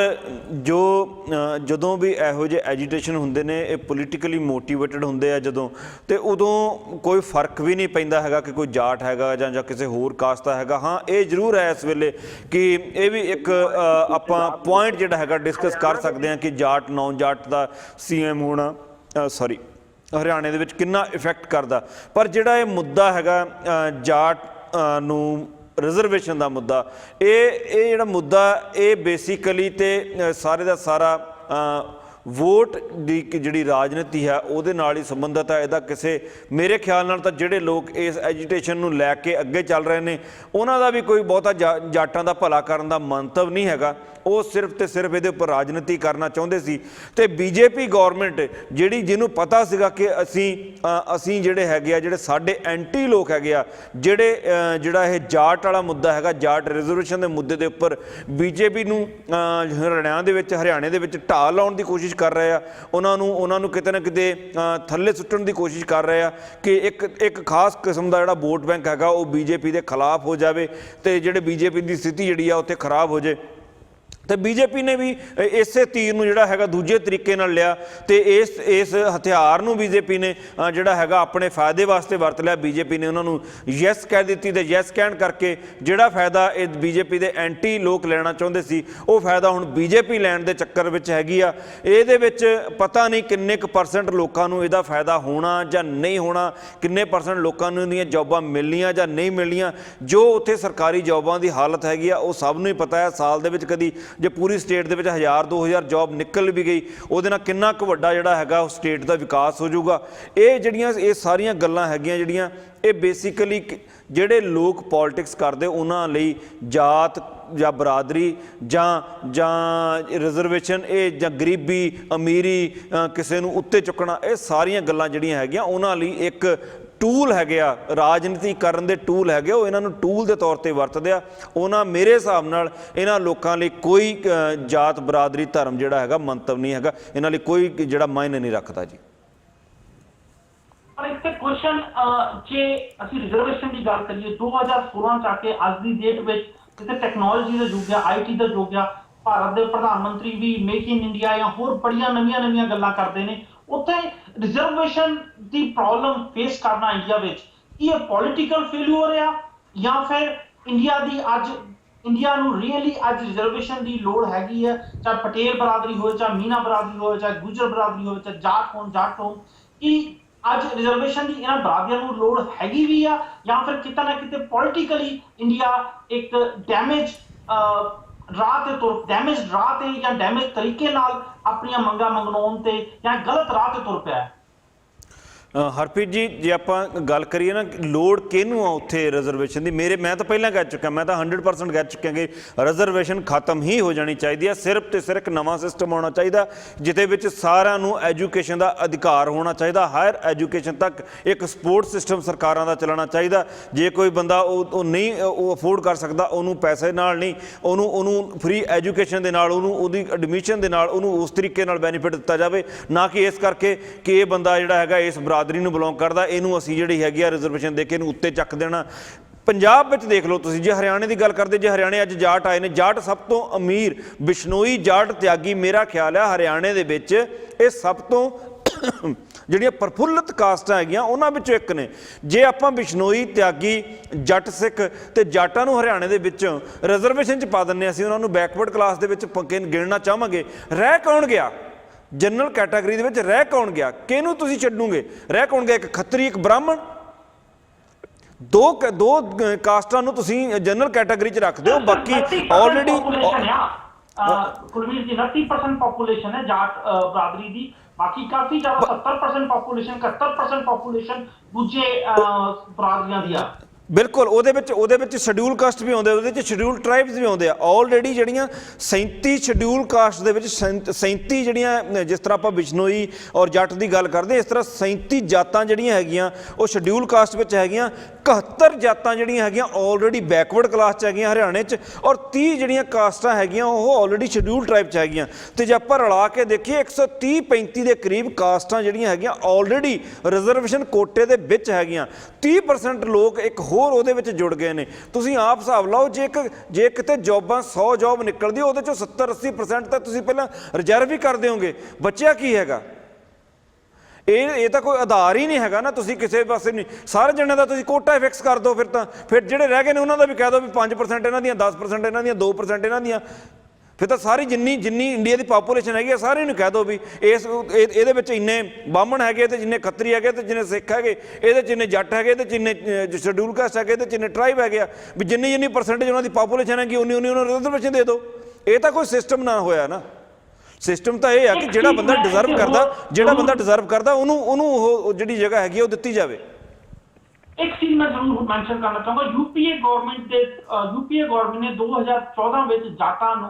ਜਦੋਂ ਵੀ ਇਹੋ ਜਿਹੇ ਐਜੀਟੇਸ਼ਨ ਹੁੰਦੇ ਨੇ ਇਹ ਪੋਲੀਟੀਕਲੀ ਮੋਟੀਵੇਟਡ ਹੁੰਦੇ ਆ ਜਦੋਂ, ਤੇ ਉਦੋਂ ਕੋਈ ਫਰਕ ਵੀ ਨਹੀਂ ਪੈਂਦਾ ਹੈਗਾ ਕਿ ਕੋਈ ਜਾਟ ਹੈਗਾ ਜਾਂ ਕਿਸੇ ਹੋਰ ਕਾਸਟ ਦਾ ਹੈਗਾ। ਹਾਂ ਇਹ ਜ਼ਰੂਰ ਹੈ ਇਸ ਵੇਲੇ ਕਿ ਇਹ ਵੀ ਇੱਕ ਆਪਾਂ ਪੁਆਇੰਟ ਜਿਹੜਾ ਹੈਗਾ ਡਿਸਕਸ ਕਰ ਸਕਦੇ ਹਾਂ ਕਿ ਜਾਟ ਨੌਨ ਜਾਟ ਦਾ CM ਹੋਣਾ ਹਰਿਆਣੇ ਦੇ ਵਿੱਚ ਕਿੰਨਾ ਇਫੈਕਟ ਕਰਦਾ। ਪਰ ਜਿਹੜਾ ਇਹ ਮੁੱਦਾ ਹੈਗਾ ਜਾਟ ਨੂੰ ਰਿਜ਼ਰਵੇਸ਼ਨ ਦਾ ਮੁੱਦਾ, ਇਹ ਜਿਹੜਾ ਮੁੱਦਾ ਇਹ ਬੇਸਿਕਲੀ ਤੇ ਸਾਰੇ ਦਾ ਸਾਰਾ ਵੋਟ ਦੀ ਜਿਹੜੀ ਰਾਜਨੀਤੀ ਹੈ ਉਹਦੇ ਨਾਲ ਹੀ ਸੰਬੰਧਿਤ ਹੈ। ਇਹਦਾ ਕਿਸੇ ਮੇਰੇ ਖਿਆਲ ਨਾਲ ਤਾਂ ਜਿਹੜੇ ਲੋਕ ਇਸ ਐਜੀਟੇਸ਼ਨ ਨੂੰ ਲੈ ਕੇ ਅੱਗੇ ਚੱਲ ਰਹੇ ਨੇ ਉਹਨਾਂ ਦਾ ਵੀ ਕੋਈ ਬਹੁਤਾ ਜਾਟਾਂ ਦਾ ਭਲਾ ਕਰਨ ਦਾ ਮੰਤਵ ਨਹੀਂ ਹੈਗਾ। ਉਹ ਸਿਰਫ ਤੇ ਸਿਰਫ ਇਹਦੇ ਉੱਪਰ ਰਾਜਨੀਤੀ ਕਰਨਾ ਚਾਹੁੰਦੇ ਸੀ। ਤੇ BJP ਗੌਰਮੈਂਟ ਜਿਹਨੂੰ ਪਤਾ ਸੀਗਾ ਕਿ ਅਸੀਂ ਜਿਹੜੇ ਹੈਗੇ ਆ, ਜਿਹੜੇ ਸਾਡੇ ਐਂਟੀ ਲੋਕ ਹੈਗੇ ਆ, ਜਿਹੜਾ ਇਹ ਜਾਟ ਵਾਲਾ ਮੁੱਦਾ ਹੈਗਾ, ਜਾਟ ਰਿਜ਼ਰਵੇਸ਼ਨ ਦੇ ਮੁੱਦੇ ਦੇ ਉੱਪਰ BJP ਨੂੰ ਹਰਿਆਣੇ ਦੇ ਵਿੱਚ ਢਾਹ ਲਾਉਣ ਦੀ ਕੋਸ਼ਿਸ਼ ਕਰ ਰਹੇ ਆ। ਉਹਨਾਂ ਨੂੰ ਕਿਤੇ ਨਾ ਕਿਤੇ ਥੱਲੇ ਸੁੱਟਣ ਦੀ ਕੋਸ਼ਿਸ਼ ਕਰ ਰਹੇ ਆ ਕਿ ਇੱਕ ਖਾਸ ਕਿਸਮ ਦਾ ਜਿਹੜਾ ਵੋਟ ਬੈਂਕ ਹੈਗਾ ਉਹ BJP ਦੇ ਖਿਲਾਫ ਹੋ ਜਾਵੇ ਤੇ ਜਿਹੜੇ BJP ਦੀ ਸਥਿਤੀ ਜਿਹੜੀ ਆ ਉੱਥੇ ਖਰਾਬ ਹੋ ਜਾਏ। ਤੇ BJP ਨੇ ਵੀ ਇਸੇ ਤੀਰ ਨੂੰ ਜਿਹੜਾ ਹੈਗਾ ਦੂਜੇ ਤਰੀਕੇ ਨਾਲ ਲਿਆ ਤੇ ਇਸ ਹਥਿਆਰ ਨੂੰ BJP ਨੇ ਜਿਹੜਾ ਹੈਗਾ ਆਪਣੇ ਫਾਇਦੇ ਵਾਸਤੇ ਵਰਤ ਲਿਆ। BJP ਨੇ ਉਹਨਾਂ ਨੂੰ ਯੈਸ ਕਹਿ ਦਿੱਤੀ ਤੇ ਯੈਸ ਕਹਿਣ ਕਰਕੇ ਜਿਹੜਾ ਫਾਇਦਾ ਇਹ BJP ਦੇ ਐਂਟੀ ਲੋਕ ਲੈਣਾ ਚਾਹੁੰਦੇ ਸੀ ਉਹ ਫਾਇਦਾ ਹੁਣ BJP ਲੈਣ ਦੇ ਚੱਕਰ ਵਿੱਚ ਹੈਗੀ ਆ। ਇਹਦੇ ਵਿੱਚ ਪਤਾ ਨਹੀਂ ਕਿੰਨੇ ਕੁ % ਲੋਕਾਂ ਨੂੰ ਇਹਦਾ ਫਾਇਦਾ ਹੋਣਾ ਜਾਂ ਨਹੀਂ ਹੋਣਾ, ਕਿੰਨੇ % ਲੋਕਾਂ ਨੂੰ ਇਹਦੀਆਂ ਜੌਬਾਂ ਮਿਲਣੀਆਂ ਜਾਂ ਨਹੀਂ ਮਿਲਣੀਆਂ। ਜੋ ਉੱਥੇ ਸਰਕਾਰੀ ਜੌਬਾਂ ਦੀ ਹਾਲਤ ਹੈਗੀ ਆ ਉਹ ਸਭ ਨੂੰ ਹੀ ਪਤਾ ਹੈ। ਸਾਲ ਦੇ ਵਿੱਚ ਕਦੀ ਜੇ ਪੂਰੀ ਸਟੇਟ ਦੇ ਵਿੱਚ 1000-2000 ਜੌਬ ਨਿਕਲ ਵੀ ਗਈ ਉਹਦੇ ਨਾਲ ਕਿੰਨਾ ਕੁ ਵੱਡਾ ਜਿਹੜਾ ਹੈਗਾ ਉਹ ਸਟੇਟ ਦਾ ਵਿਕਾਸ ਹੋ ਜਾਊਗਾ। ਇਹ ਸਾਰੀਆਂ ਗੱਲਾਂ ਹੈਗੀਆਂ ਜਿਹੜੀਆਂ ਇਹ ਬੇਸਿਕਲੀ ਜਿਹੜੇ ਲੋਕ ਪੋਲਿਟਿਕਸ ਕਰਦੇ ਉਹਨਾਂ ਲਈ ਜਾਤ ਜਾਂ ਬਰਾਦਰੀ ਜਾਂ ਰਿਜ਼ਰਵੇਸ਼ਨ ਇਹ ਜਾਂ ਗਰੀਬੀ ਅਮੀਰੀ ਕਿਸੇ ਨੂੰ ਉੱਤੇ ਚੁੱਕਣਾ, ਇਹ ਸਾਰੀਆਂ ਗੱਲਾਂ ਜਿਹੜੀਆਂ ਹੈਗੀਆਂ ਉਹਨਾਂ ਲਈ ਇੱਕ ਟੂਲ ਹੈਗੇ ਆ, ਰਾਜਨੀਤੀ ਕਰਨ ਦੇ ਟੂਲ ਹੈਗੇ, ਉਹ ਇਹਨਾਂ ਨੂੰ ਟੂਲ ਦੇ ਤੌਰ ਤੇ ਵਰਤਦੇ ਆ। ਉਹਨਾਂ ਮੇਰੇ ਹਿਸਾਬ ਨਾਲ ਇਹਨਾਂ ਲੋਕਾਂ ਲਈ ਕੋਈ ਜਾਤ ਬਰਾਦਰੀ ਧਰਮ ਜਿਹੜਾ ਹੈਗਾ ਮੰਤਵ ਨਹੀਂ ਹੈਗਾ, ਇਹਨਾਂ ਲਈ ਕੋਈ ਜਿਹੜਾ ਮਾਇਨੇ ਨਹੀਂ ਰੱਖਦਾ ਜੀ। ਪਰ ਇੱਥੇ ਕੁਐਸਚਨ ਜੇ ਅਸੀਂ ਰਿਜ਼ਰਵੇਸ਼ਨ ਦੀ ਗੱਲ ਕਰੀਏ 2016 ਚ ਆ ਕੇ ਅੱਜ ਦੀ ਡੇਟ ਵਿੱਚ ਜਿੱਥੇ ਟੈਕਨੋਲੋਜੀ ਦਾ ਯੁੱਗ ਆ, IT ਦਾ ਯੁੱਗ ਆ, ਭਾਰਤ ਦੇ ਪ੍ਰਧਾਨ ਮੰਤਰੀ ਵੀ ਮੇਕ ਇਨ ਇੰਡੀਆ ਜਾਂ ਹੋਰ ਬੜੀਆਂ ਨਵੀਆਂ ਗੱਲਾਂ ਕਰਦੇ ਨੇ, ਉੱਥੇ ਰਿਜ਼ਰਵੇਸ਼ਨ ਦੀ ਪ੍ਰੋਬਲਮ ਫੇਸ ਕਰਨਾ ਇੰਡੀਆ ਵਿੱਚ ਇਹ ਪੋਲੀਟੀਕਲ ਫੇਲਿਊਰ ਆ ਜਾਂ ਫਿਰ ਇੰਡੀਆ ਨੂੰ ਰੀਅਲੀ ਅੱਜ ਰਿਜ਼ਰਵੇਸ਼ਨ ਦੀ ਲੋੜ ਹੈਗੀ ਹੈ, ਚਾਹੇ ਪਟੇਲ ਬਰਾਦਰੀ ਹੋਵੇ, ਚਾਹੇ ਮੀਨਾ ਬਰਾਦਰੀ ਹੋਵੇ, ਚਾਹੇ ਗੁਜਰ ਬਰਾਦਰੀ ਹੋਵੇ, ਚਾਹੇ ਜੱਟ ਹੋਣ, ਕਿ ਅੱਜ ਰਿਜ਼ਰਵੇਸ਼ਨ ਦੀ ਇਹਨਾਂ ਬਰਾਦਰੀਆਂ ਨੂੰ ਲੋੜ ਹੈਗੀ ਵੀ ਆ ਜਾਂ ਫਿਰ ਕਿਤੇ ਨਾ ਕਿਤੇ ਪੋਲੀਟੀਕਲੀ ਇੰਡੀਆ ਇੱਕ ਡੈਮੇਜ ਰਾਹ ਤੇ ਤੁਰ ਡੈਮੇਜ ਰਾਹ ਤੇ ਜਾਂ ਡੈਮੇਜ ਤਰੀਕੇ ਨਾਲ ਆਪਣੀਆਂ ਮੰਗਾਂ ਮੰਗਵਾਉਣ ਤੇ ਜਾਂ ਗਲਤ ਰਾਹ ਤੇ ਤੁਰ ਪਿਆ ਹੈ। ਹਰਪ੍ਰੀਤ ਜੀ, ਜੇ ਆਪਾਂ ਗੱਲ ਕਰੀਏ ਨਾ ਲੋੜ ਕਿਹਨੂੰ ਆ ਉੱਥੇ ਰਿਜ਼ਰਵੇਸ਼ਨ ਦੀ, ਮੈਂ ਤਾਂ ਪਹਿਲਾਂ ਕਹਿ ਚੁੱਕਾ, ਮੈਂ ਤਾਂ 100% ਕਹਿ ਚੁੱਕਿਆ ਕਿ ਰਿਜ਼ਰਵੇਸ਼ਨ ਖਤਮ ਹੀ ਹੋ ਜਾਣੀ ਚਾਹੀਦੀ ਹੈ। ਸਿਰਫ ਤੇ ਸਿਰਫ ਨਵਾਂ ਸਿਸਟਮ ਆਉਣਾ ਚਾਹੀਦਾ ਜਿਹਦੇ ਵਿੱਚ ਸਾਰਿਆਂ ਨੂੰ ਐਜੂਕੇਸ਼ਨ ਦਾ ਅਧਿਕਾਰ ਹੋਣਾ ਚਾਹੀਦਾ। ਹਾਇਰ ਐਜੂਕੇਸ਼ਨ ਤੱਕ ਇੱਕ ਸਪੋਰਟ ਸਿਸਟਮ ਸਰਕਾਰਾਂ ਦਾ ਚੱਲਣਾ ਚਾਹੀਦਾ। ਜੇ ਕੋਈ ਬੰਦਾ ਉਹ ਨਹੀਂ ਉਹ ਅਫੋਰਡ ਕਰ ਸਕਦਾ, ਉਹਨੂੰ ਪੈਸੇ ਨਾਲ ਨਹੀਂ, ਉਹਨੂੰ ਫ੍ਰੀ ਐਜੂਕੇਸ਼ਨ ਦੇ ਨਾਲ, ਉਹਦੀ ਐਡਮਿਸ਼ਨ ਦੇ ਨਾਲ ਉਹਨੂੰ ਉਸ ਤਰੀਕੇ ਨਾਲ ਬੈਨੀਫਿਟ ਦਿੱਤਾ ਜਾਵੇ, ਨਾ ਕਿ ਇਸ ਕਰਕੇ ਕਿ ਇਹ ਬੰਦਾ ਜਿਹੜਾ ਹੈਗਾ ਇਸ ਬਰਾਦਰੀ ਨੂੰ ਬਿਲੋਂਗ ਕਰਦਾ, ਇਹਨੂੰ ਅਸੀਂ ਜਿਹੜੀ ਹੈਗੀ ਆ ਰਿਜ਼ਰਵੇਸ਼ਨ ਦੇ ਕੇ ਇਹਨੂੰ ਉੱਤੇ ਚੱਕ ਦੇਣਾ। ਪੰਜਾਬ ਵਿੱਚ ਦੇਖ ਲਓ ਤੁਸੀਂ, ਜੇ ਹਰਿਆਣੇ ਦੀ ਗੱਲ ਕਰਦੇ, ਜੇ ਹਰਿਆਣੇ ਅੱਜ ਜਾਟ ਆਏ ਨੇ, ਜਾਟ ਸਭ ਤੋਂ ਅਮੀਰ ਬਿਸ਼ਨੋਈ ਜਾਟ ਤਿਆਗੀ, ਮੇਰਾ ਖਿਆਲ ਹੈ ਹਰਿਆਣੇ ਦੇ ਵਿੱਚ ਇਹ ਸਭ ਤੋਂ ਜਿਹੜੀਆਂ ਪ੍ਰਫੁੱਲਤ ਕਾਸਟਾਂ ਹੈਗੀਆਂ ਉਹਨਾਂ ਵਿੱਚੋਂ ਇੱਕ ਨੇ। ਜੇ ਆਪਾਂ ਬਿਸ਼ਨੋਈ ਤਿਆਗੀ ਜੱਟ ਸਿੱਖ ਤੇ ਜਾਟਾਂ ਨੂੰ ਹਰਿਆਣੇ ਦੇ ਵਿੱਚ ਰਿਜ਼ਰਵੇਸ਼ਨ 'ਚ ਪਾ ਦਿੰਦੇ, ਅਸੀਂ ਉਹਨਾਂ ਨੂੰ ਬੈਕਵਰਡ ਕਲਾਸ ਦੇ ਵਿੱਚ ਗਿਣਨਾ ਚਾਹਾਂਗੇ, ਰਹਿ ਕੌਣ ਗਿਆ? ਜਨਰਲ ਕੈਟਾਗਰੀ ਦੇ ਵਿੱਚ ਰਹਿ ਕੌਣ ਗਿਆ? ਕਿਹਨੂੰ ਤੁਸੀਂ ਛੱਡੋਗੇ? ਰਹਿ ਕੌਣ ਗਿਆ? ਇੱਕ ਖੱਤਰੀ, ਇੱਕ ਬ੍ਰਾਹਮਣ, ਦੋ ਕਾਸਟਾਂ ਨੂੰ ਤੁਸੀਂ ਜਨਰਲ ਕੈਟਾਗਰੀ 'ਚ ਰੱਖਦੇ ਹੋ। ਬਾਕੀ ਆਲਰੇਡੀ ਕੁਲਵੀਰ ਜੀ 29% ਪੋਪੂਲੇਸ਼ਨ ਹੈ ਜਾਟ ਬਰਾਦਰੀ ਦੀ, ਬਾਕੀ ਕਾਫੀ ਜ਼ਿਆਦਾ 70% ਪੋਪੂਲੇਸ਼ਨ 71% ਪੋਪੂਲੇਸ਼ਨ ਦੂਜੇ ਬਰਾਦਰੀਆਂ ਦੀ ਆ। ਬਿਲਕੁਲ, ਉਹਦੇ ਵਿੱਚ ਸ਼ਡਿਊਲ ਕਾਸਟ ਵੀ ਆਉਂਦੇ, ਉਹਦੇ ਵਿੱਚ ਸ਼ਡਿਊਲ ਟ੍ਰਾਈਬਸ ਵੀ ਆਉਂਦੇ ਆ। ਆਲਰੇਡੀ ਜਿਹੜੀਆਂ 37 ਸ਼ਡਿਊਲ ਕਾਸਟ ਦੇ ਵਿੱਚ 37 ਜਿਹੜੀਆਂ, ਜਿਸ ਤਰ੍ਹਾਂ ਆਪਾਂ ਬਿਸ਼ਨੋਈ ਔਰ ਜੱਟ ਦੀ ਗੱਲ ਕਰਦੇ, ਇਸ ਤਰ੍ਹਾਂ 37 ਜਾਤਾਂ ਜਿਹੜੀਆਂ ਹੈਗੀਆਂ ਉਹ ਸ਼ਡਿਊਲ ਕਾਸਟ ਵਿੱਚ ਹੈਗੀਆਂ। 71 ਜਾਤਾਂ ਜਿਹੜੀਆਂ ਹੈਗੀਆਂ ਆਲਰੇਡੀ ਬੈਕਵਰਡ ਕਲਾਸ 'ਚ ਹੈਗੀਆਂ ਹਰਿਆਣੇ 'ਚ, ਔਰ 30 ਜਿਹੜੀਆਂ ਕਾਸਟਾਂ ਹੈਗੀਆਂ ਉਹ ਆਲਰੇਡੀ ਸ਼ਡਿਊਲ ਟ੍ਰਾਈਬ 'ਚ ਹੈਗੀਆਂ। ਤੇ ਜੇ ਆਪਾਂ ਰਲਾ ਕੇ ਦੇਖੀਏ 130-35 ਦੇ ਕਰੀਬ ਕਾਸਟਾਂ ਜਿਹੜੀਆਂ ਹੈਗੀਆਂ ਆਲਰੇਡੀ ਰਿਜ਼ਰਵੇਸ਼ਨ ਕੋਟੇ ਦੇ ਵਿੱਚ ਹੈਗੀਆਂ। 30% ਲੋਕ ਇੱਕ ਹੋਰ ਉਹਦੇ ਵਿੱਚ ਜੁੜ ਗਏ ਨੇ। ਤੁਸੀਂ ਆਪ ਹਿਸਾਬ ਲਾਓ, ਜੇ ਕਿਤੇ ਜੋਬਾਂ 100 ਜੋਬ ਨਿਕਲਦੀ, ਉਹਦੇ 'ਚੋਂ 70-80% ਤਾਂ ਤੁਸੀਂ ਪਹਿਲਾਂ ਰਿਜ਼ਰਵ ਹੀ ਕਰ ਦਿਓਗੇ। ਬਚਿਆ ਕੀ ਹੈਗਾ? ਇਹ ਤਾਂ ਕੋਈ ਆਧਾਰ ਹੀ ਨਹੀਂ ਹੈਗਾ ਨਾ। ਤੁਸੀਂ ਕਿਸੇ ਪਾਸੇ ਨਹੀਂ, ਸਾਰੇ ਜਣੇ ਦਾ ਤੁਸੀਂ ਕੋਟਾ ਫਿਕਸ ਕਰ ਦਿਓ। ਫਿਰ ਜਿਹੜੇ ਰਹਿ ਗਏ ਨੇ ਉਹਨਾਂ ਦਾ ਵੀ ਕਹਿ ਦਿਓ ਵੀ 5% ਇਹਨਾਂ ਦੀਆਂ, 10% ਇਹਨਾਂ ਦੀਆਂ, 2% ਇਹਨਾਂ ਦੀਆਂ। ਫਿਰ ਤਾਂ ਸਾਰੀ ਜਿੰਨੀ ਇੰਡੀਆ ਦੀ ਪਾਪੂਲੇਸ਼ਨ ਹੈਗੀ ਆ ਸਾਰਿਆਂ ਨੂੰ ਕਹਿ ਦਿਓ ਵੀ ਇਹਦੇ ਵਿੱਚ ਇੰਨੇ ਬਾਹਮਣ ਹੈਗੇ ਤੇ ਜਿੰਨੇ ਖੱਤਰੀ ਹੈਗੇ ਤੇ ਜਿੰਨੇ ਸਿੱਖ ਹੈਗੇ, ਇਹਦੇ 'ਚ ਇੰਨੇ ਜੱਟ ਹੈਗੇ ਤੇ ਜਿੰਨੇ ਸ਼ਡਿਊਲ ਕਾਸਟ ਹੈਗੇ ਤੇ ਜਿੰਨੇ ਟ੍ਰਾਈਬ ਹੈਗੇ ਆ, ਵੀ ਜਿੰਨੀ ਪਰਸੈਂਟੇਜ ਉਹਨਾਂ ਦੀ ਪਾਪੂਲੇਸ਼ਨ ਹੈਗੀ ਉਨੀ ਉਹਨਾਂ ਨੂੰ ਰਿਜ਼ਰਵੇਸ਼ਨ ਦੇ ਦਿਓ। ਇਹ ਤਾਂ ਕੋਈ ਸਿਸਟਮ ਨਾ ਹੋਇਆ ਨਾ। ਸਿਸਟਮ ਤਾਂ ਇਹ ਆ ਕਿ ਜਿਹੜਾ ਬੰਦਾ ਡਿਜ਼ਰਵ ਕਰਦਾ ਉਹਨੂੰ ਉਹ ਜਿਹੜੀ ਜਗ੍ਹਾ ਹੈਗੀ ਉਹ ਦਿੱਤੀ ਜਾਵੇ। ਇੱਕ ਚੀਜ਼ ਮੈਂ ਜ਼ਰੂਰ ਮੈਂਸ਼ਨ ਕਰਨਾ ਚਾਹਾਂਗਾ, ਯੂਪੀਏ ਗਵਰਨਮੈਂਟ ਨੇ 2014 ਵਿੱਚ ਜਾਟਾਂ ਨੂੰ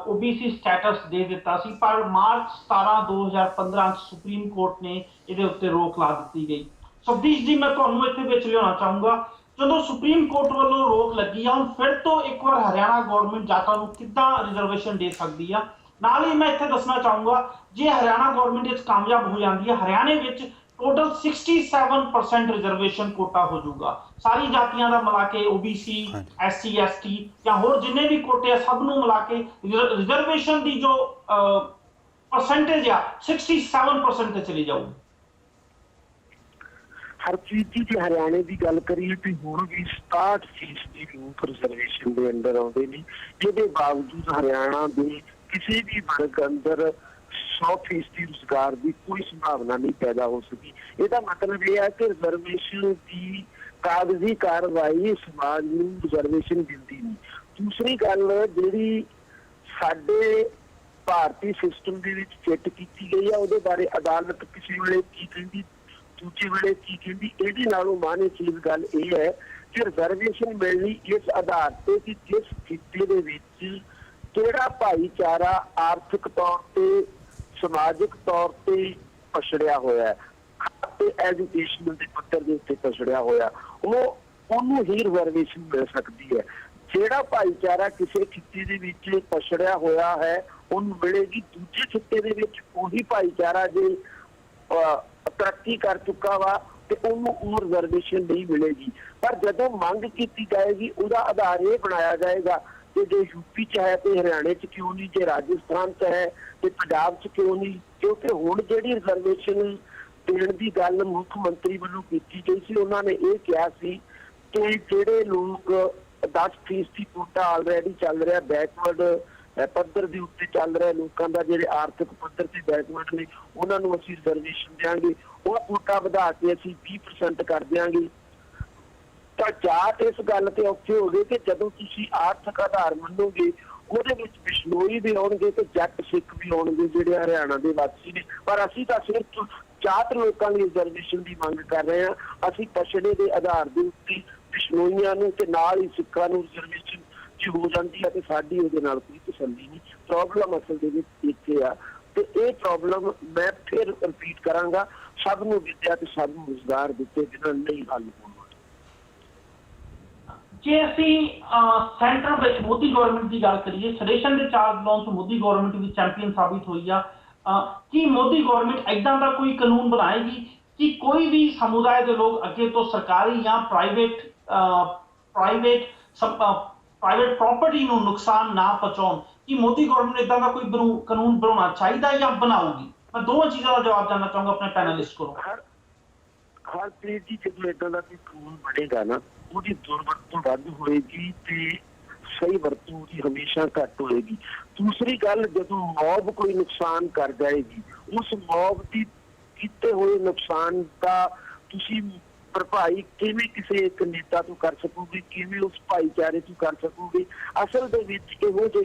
ਓਬੀਸੀ ਸਟੇਟਸ ਦੇ ਦਿੱਤਾ ਸੀ, ਪਰ ਮਾਰਚ 17 2015 ਸੁਪਰੀਮ ਕੋਰਟ ਨੇ ਇਹਦੇ ਉੱਤੇ ਰੋਕ ਲਾ ਦਿੱਤੀ ਗਈ। ਸਬਦੀਸ਼ ਜੀ, ਮੈਂ ਤੁਹਾਨੂੰ ਇੱਥੇ ਵਿੱਚ ਲਿਆਉਣਾ ਚਾਹੂੰਗਾ, ਜਦੋਂ ਸੁਪਰੀਮ ਕੋਰਟ ਵੱਲੋਂ ਰੋਕ ਲੱਗੀ ਆ, ਹੁਣ ਫਿਰ ਤੋਂ ਇੱਕ ਵਾਰ ਹਰਿਆਣਾ ਗਵਰਨਮੈਂਟ ਜਾਟਾਂ ਨੂੰ ਕਿੱਦਾਂ ਰਿਜ਼ਰਵੇਸ਼ਨ ਦੇ ਸਕਦੀ ਆ? ਨਾਲ ਹੀ ਮੈਂ ਇੱਥੇ ਦੱਸਣਾ ਚਾਹੂੰਗਾ, ਜੇ ਹਰਿਆਣਾ ਗਵਰਨਮੈਂਟ ਵਿੱਚ ਕਾਮਯਾਬ ਹੋ ਜਾਂਦੀ ਹੈ, ਹਰਿਆਣੇ ਵਿੱਚ ਟੋਟਲ 67% ਰਿਜ਼ਰਵੇਸ਼ਨ ਕੋਟਾ ਹੋ ਜਾਊਗਾ। ਸਾਰੀ ਜਾਤੀਆਂ ਦਾ ਮਿਲਾ ਕੇ, ਓਬੀਸੀ, ਐਸਸੀ, ਐਸਟੀ ਜਾਂ ਹੋਰ ਜਿੰਨੇ ਵੀ ਕੋਟੇ ਆ ਸਭ ਨੂੰ ਮਿਲਾ ਕੇ ਰਿਜ਼ਰਵੇਸ਼ਨ ਦੀ ਜੋ ਪਰਸੈਂਟੇਜ ਆ 67% ਤੇ ਚਲੀ ਜਾਊਗੀ। ਹਰਪ੍ਰੀਤ ਜੀ, ਜੇ ਹਰਿਆਣੇ ਦੀ ਗੱਲ ਕਰੀਏ ਤੇ ਹੁਣ ਵੀ 67% ਲੋਕ ਰਿਜ਼ਰਵੇਸ਼ਨ ਦੇ ਅੰਦਰ ਆਉਂਦੇ ਨੇ, ਜਿਹਦੇ ਬਾਵਜੂਦ ਹਰਿਆਣਾ ਦੇ ਕਿਸੇ ਵੀ ਵਰਗ ਅੰਦਰ 100% ਰੁਜ਼ਗਾਰ ਦੀ ਕੋਈ ਸੰਭਾਵਨਾ ਨਹੀਂ ਪੈਦਾ ਹੋ ਸਕੀ। ਇਹਦਾ ਮਤਲਬ ਇਹ ਹੈ ਕਿ ਰਿਜ਼ਰਵੇਸ਼ਨ ਦੀ ਕਾਗਜ਼ੀ ਕਾਰਵਾਈ ਸਮਾਜ ਨੂੰ ਰਿਜ਼ਰਵੇਸ਼ਨ ਦਿੰਦੀ ਨਹੀਂ। ਦੂਸਰੀ ਗੱਲ ਜਿਹੜੀ ਸਾਡੇ ਭਾਰਤੀ ਸਿਸਟਮ ਦੇ ਵਿੱਚ ਫਿੱਟ ਕੀਤੀ ਗਈ ਆ, ਉਹਦੇ ਬਾਰੇ ਅਦਾਲਤ ਕਿਸੇ ਵੇਲੇ ਕੀ ਕਹਿੰਦੀ, ਦੂਜੇ ਵੇਲੇ ਕੀ ਕਹਿੰਦੀ। ਇਹਦੇ ਨਾਲੋਂ ਮਾਨੇ ਚੀਜ਼ ਗੱਲ ਇਹ ਹੈ ਕਿ ਰਿਜ਼ਰਵੇਸ਼ਨ ਮਿਲਣੀ ਇਸ ਆਧਾਰ ਤੇ ਕਿ ਜਿਸ ਖਿੱਤੇ ਦੇ ਵਿੱਚ ਕਿਹੜਾ ਭਾਈਚਾਰਾ ਆਰਥਿਕ ਤੌਰ ਤੇ, ਸਮਾਜਿਕ ਤੌਰ ਤੇ ਪਛੜਿਆ ਹੋਇਆ ਹੈ ਤੇ ਐਜੂਕੇਸ਼ਨ ਦੇ ਪੱਧਰ ਦੇ ਉੱਤੇ ਪਛੜਿਆ ਹੋਇਆ, ਉਹਨੂੰ ਹੀ ਰਿਜ਼ਰਵੇਸ਼ਨ ਮਿਲ ਸਕਦੀ ਹੈ। ਜਿਹੜਾ ਭਾਈਚਾਰਾ ਕਿਸੇ ਖਿੱਤੇ ਦੇ ਵਿੱਚ ਪਛੜਿਆ ਹੋਇਆ ਹੈ ਉਹਨੂੰ ਮਿਲੇਗੀ। ਦੂਜੇ ਖਿੱਤੇ ਦੇ ਵਿੱਚ ਉਹੀ ਭਾਈਚਾਰਾ ਜੇ ਤਰੱਕੀ ਕਰ ਚੁੱਕਾ ਵਾ ਤੇ ਉਹਨੂੰ ਉਹ ਰਿਜ਼ਰਵੇਸ਼ਨ ਨਹੀਂ ਮਿਲੇਗੀ। ਪਰ ਜਦੋਂ ਮੰਗ ਕੀਤੀ ਜਾਏਗੀ ਉਹਦਾ ਆਧਾਰ ਇਹ ਬਣਾਇਆ ਜਾਏਗਾ ਕਿ ਜੇ ਯੂਪੀ 'ਚ ਹੈ ਤੇ ਹਰਿਆਣੇ 'ਚ ਕਿਉਂ ਨਹੀਂ, ਜੇ ਰਾਜਸਥਾਨ 'ਚ ਹੈ ਤੇ ਪੰਜਾਬ 'ਚ ਕਿਉਂ ਨਹੀਂ। ਕਿਉਂਕਿ ਹੁਣ ਜਿਹੜੀ ਰਿਜ਼ਰਵੇਸ਼ਨ ਦੇਣ ਦੀ ਗੱਲ ਮੁੱਖ ਮੰਤਰੀ ਵੱਲੋਂ ਕੀਤੀ ਗਈ ਸੀ, ਉਹਨਾਂ ਨੇ ਇਹ ਕਿਹਾ ਸੀ ਕਿ ਜਿਹੜੇ ਲੋਕ 10% ਕੋਟਾ ਆਲਰੇਡੀ ਚੱਲ ਰਿਹਾ, ਬੈਕਵਰਡ ਪੱਧਰ ਦੇ ਉੱਤੇ ਚੱਲ ਰਿਹਾ ਲੋਕਾਂ ਦਾ, ਜਿਹੜੇ ਆਰਥਿਕ ਪੱਧਰ ਤੇ ਬੈਕਵਰਡ ਨੇ, ਉਹਨਾਂ ਨੂੰ ਅਸੀਂ ਰਿਜ਼ਰਵੇਸ਼ਨ ਦਿਆਂਗੇ। ਉਹ ਕੋਟਾ ਵਧਾ ਕੇ ਅਸੀਂ 20% ਕਰ ਦਿਆਂਗੇ। ਤਾਂ ਜਾਤ ਇਸ ਗੱਲ ਤੇ ਔਖੇ ਹੋ ਗਏ ਕਿ ਜਦੋਂ ਤੁਸੀਂ ਆਰਥਿਕ ਆਧਾਰ ਮੰਨੋਗੇ ਉਹਦੇ ਵਿੱਚ ਬਿਸ਼ਨੋਈ ਵੀ ਆਉਣਗੇ ਤੇ ਜੱਟ ਸਿੱਖ ਵੀ ਆਉਣਗੇ ਜਿਹੜੇ ਹਰਿਆਣਾ ਦੇ ਵਾਸੀ ਨੇ। ਪਰ ਅਸੀਂ ਤਾਂ ਸਿਰਫ ਜਾਤ ਲੋਕਾਂ ਦੀ ਰਿਜ਼ਰਵੇਸ਼ਨ ਦੀ ਮੰਗ ਕਰ ਰਹੇ ਹਾਂ। ਅਸੀਂ ਪਛੜੇ ਦੇ ਆਧਾਰ ਦੇ ਉੱਤੇ ਬਿਸ਼ਨੋਈਆਂ ਨੂੰ ਤੇ ਨਾਲ ਹੀ ਸਿੱਖਾਂ ਨੂੰ ਰਿਜ਼ਰਵੇਸ਼ਨ ਚ ਹੋ ਜਾਂਦੀ ਹੈ ਤੇ ਸਾਡੀ ਉਹਦੇ ਨਾਲ ਕੋਈ ਤਸੱਲੀ ਨਹੀਂ। ਪ੍ਰੋਬਲਮ ਅਸਲ ਦੇ ਵਿੱਚ ਇੱਥੇ ਆ ਤੇ ਇਹ ਪ੍ਰੋਬਲਮ ਮੈਂ ਫਿਰ ਰਿਪੀਟ ਕਰਾਂਗਾ, ਸਭ ਨੂੰ ਵਿੱਦਿਆ ਤੇ ਸਭ ਨੂੰ ਰੁਜ਼ਗਾਰ ਦਿੱਤੇ ਬਿਨਾਂ ਨਹੀਂ ਹੱਲ ਹੋਣਾ। ਜੇ ਅਸੀਂ ਸੈਂਟਰ ਵਿੱਚ ਮੋਦੀ ਗਵਰਨਮੈਂਟ ਦੀ ਗੱਲ ਕਰੀਏ, ਸੈਸ਼ਨ ਦੇ ਚਾਰਜ ਲਾਉਣ ਤੋਂ ਮੋਦੀ ਗਵਰਨਮੈਂਟ ਵੀ ਚੈਂਪੀਅਨ ਸਾਬਿਤ ਹੋਈ ਆ। ਕੀ ਮੋਦੀ ਗਵਰਨਮੈਂਟ ਏਦਾਂ ਦਾ ਕੋਈ ਕਾਨੂੰਨ ਬਣਾਏਗੀ ਕਿ ਕੋਈ ਵੀ ਸਮੁਦਾਇ ਦੇ ਲੋਕ ਅੱਗੇ ਤੋਂ ਸਰਕਾਰੀ ਜਾਂ ਪ੍ਰਾਈਵੇਟ ਪ੍ਰਾਪਰਟੀ ਨੂੰ ਨੁਕਸਾਨ ਨਾ ਪਹੁੰਚਾਉਣ? ਕਿ ਮੋਦੀ ਗਵਰਨਮੈਂਟ ਏਦਾਂ ਦਾ ਕੋਈ ਕਾਨੂੰਨ ਬਣਾਉਣਾ ਚਾਹੀਦਾ ਜਾਂ ਬਣਾਉਗੀ? ਮੈਂ ਦੋਵਾਂ ਚੀਜ਼ਾਂ ਦਾ ਜਵਾਬ ਜਾਨਣਾ ਚਾਹੂੰਗਾ ਆਪਣੇ ਪੈਨਲਿਸਟ ਕੋਲੋਂ। ਹਰਪ੍ਰੀਤ ਜੀ, ਜਦੋਂ ਏਦਾਂ ਦਾ ਕੋਈ ਕਾਨੂੰਨ ਬਣੇਗਾ ਨਾ, ਉਹਦੀ ਦੁਰਵਰਤੋਂ ਵੱਧ ਹੋਏਗੀ ਤੇ ਸਹੀ ਵਰਤੋਂ ਦੀ ਹਮੇਸ਼ਾ ਘੱਟ ਹੋਏਗੀ। ਦੂਸਰੀ ਗੱਲ, ਜਦੋਂ ਮੌਬ ਕੋਈ ਨੁਕਸਾਨ ਕਰ ਜਾਏਗੀ, ਉਸ ਮੌਬ ਦੀ ਕੀਤੇ ਹੋਏ ਨੁਕਸਾਨ ਦਾ ਤੁਸੀਂ ਭਰਪਾਈ ਕਿਵੇਂ ਕਿਸੇ ਇੱਕ ਨੇਤਾ ਤੋਂ ਕਰ ਸਕੋਗੇ, ਕਿਵੇਂ ਉਸ ਭਾਈਚਾਰੇ ਤੋਂ ਕਰ ਸਕੋਗੇ? ਅਸਲ ਦੇ ਵਿੱਚ ਇਹੋ ਜਿਹੇ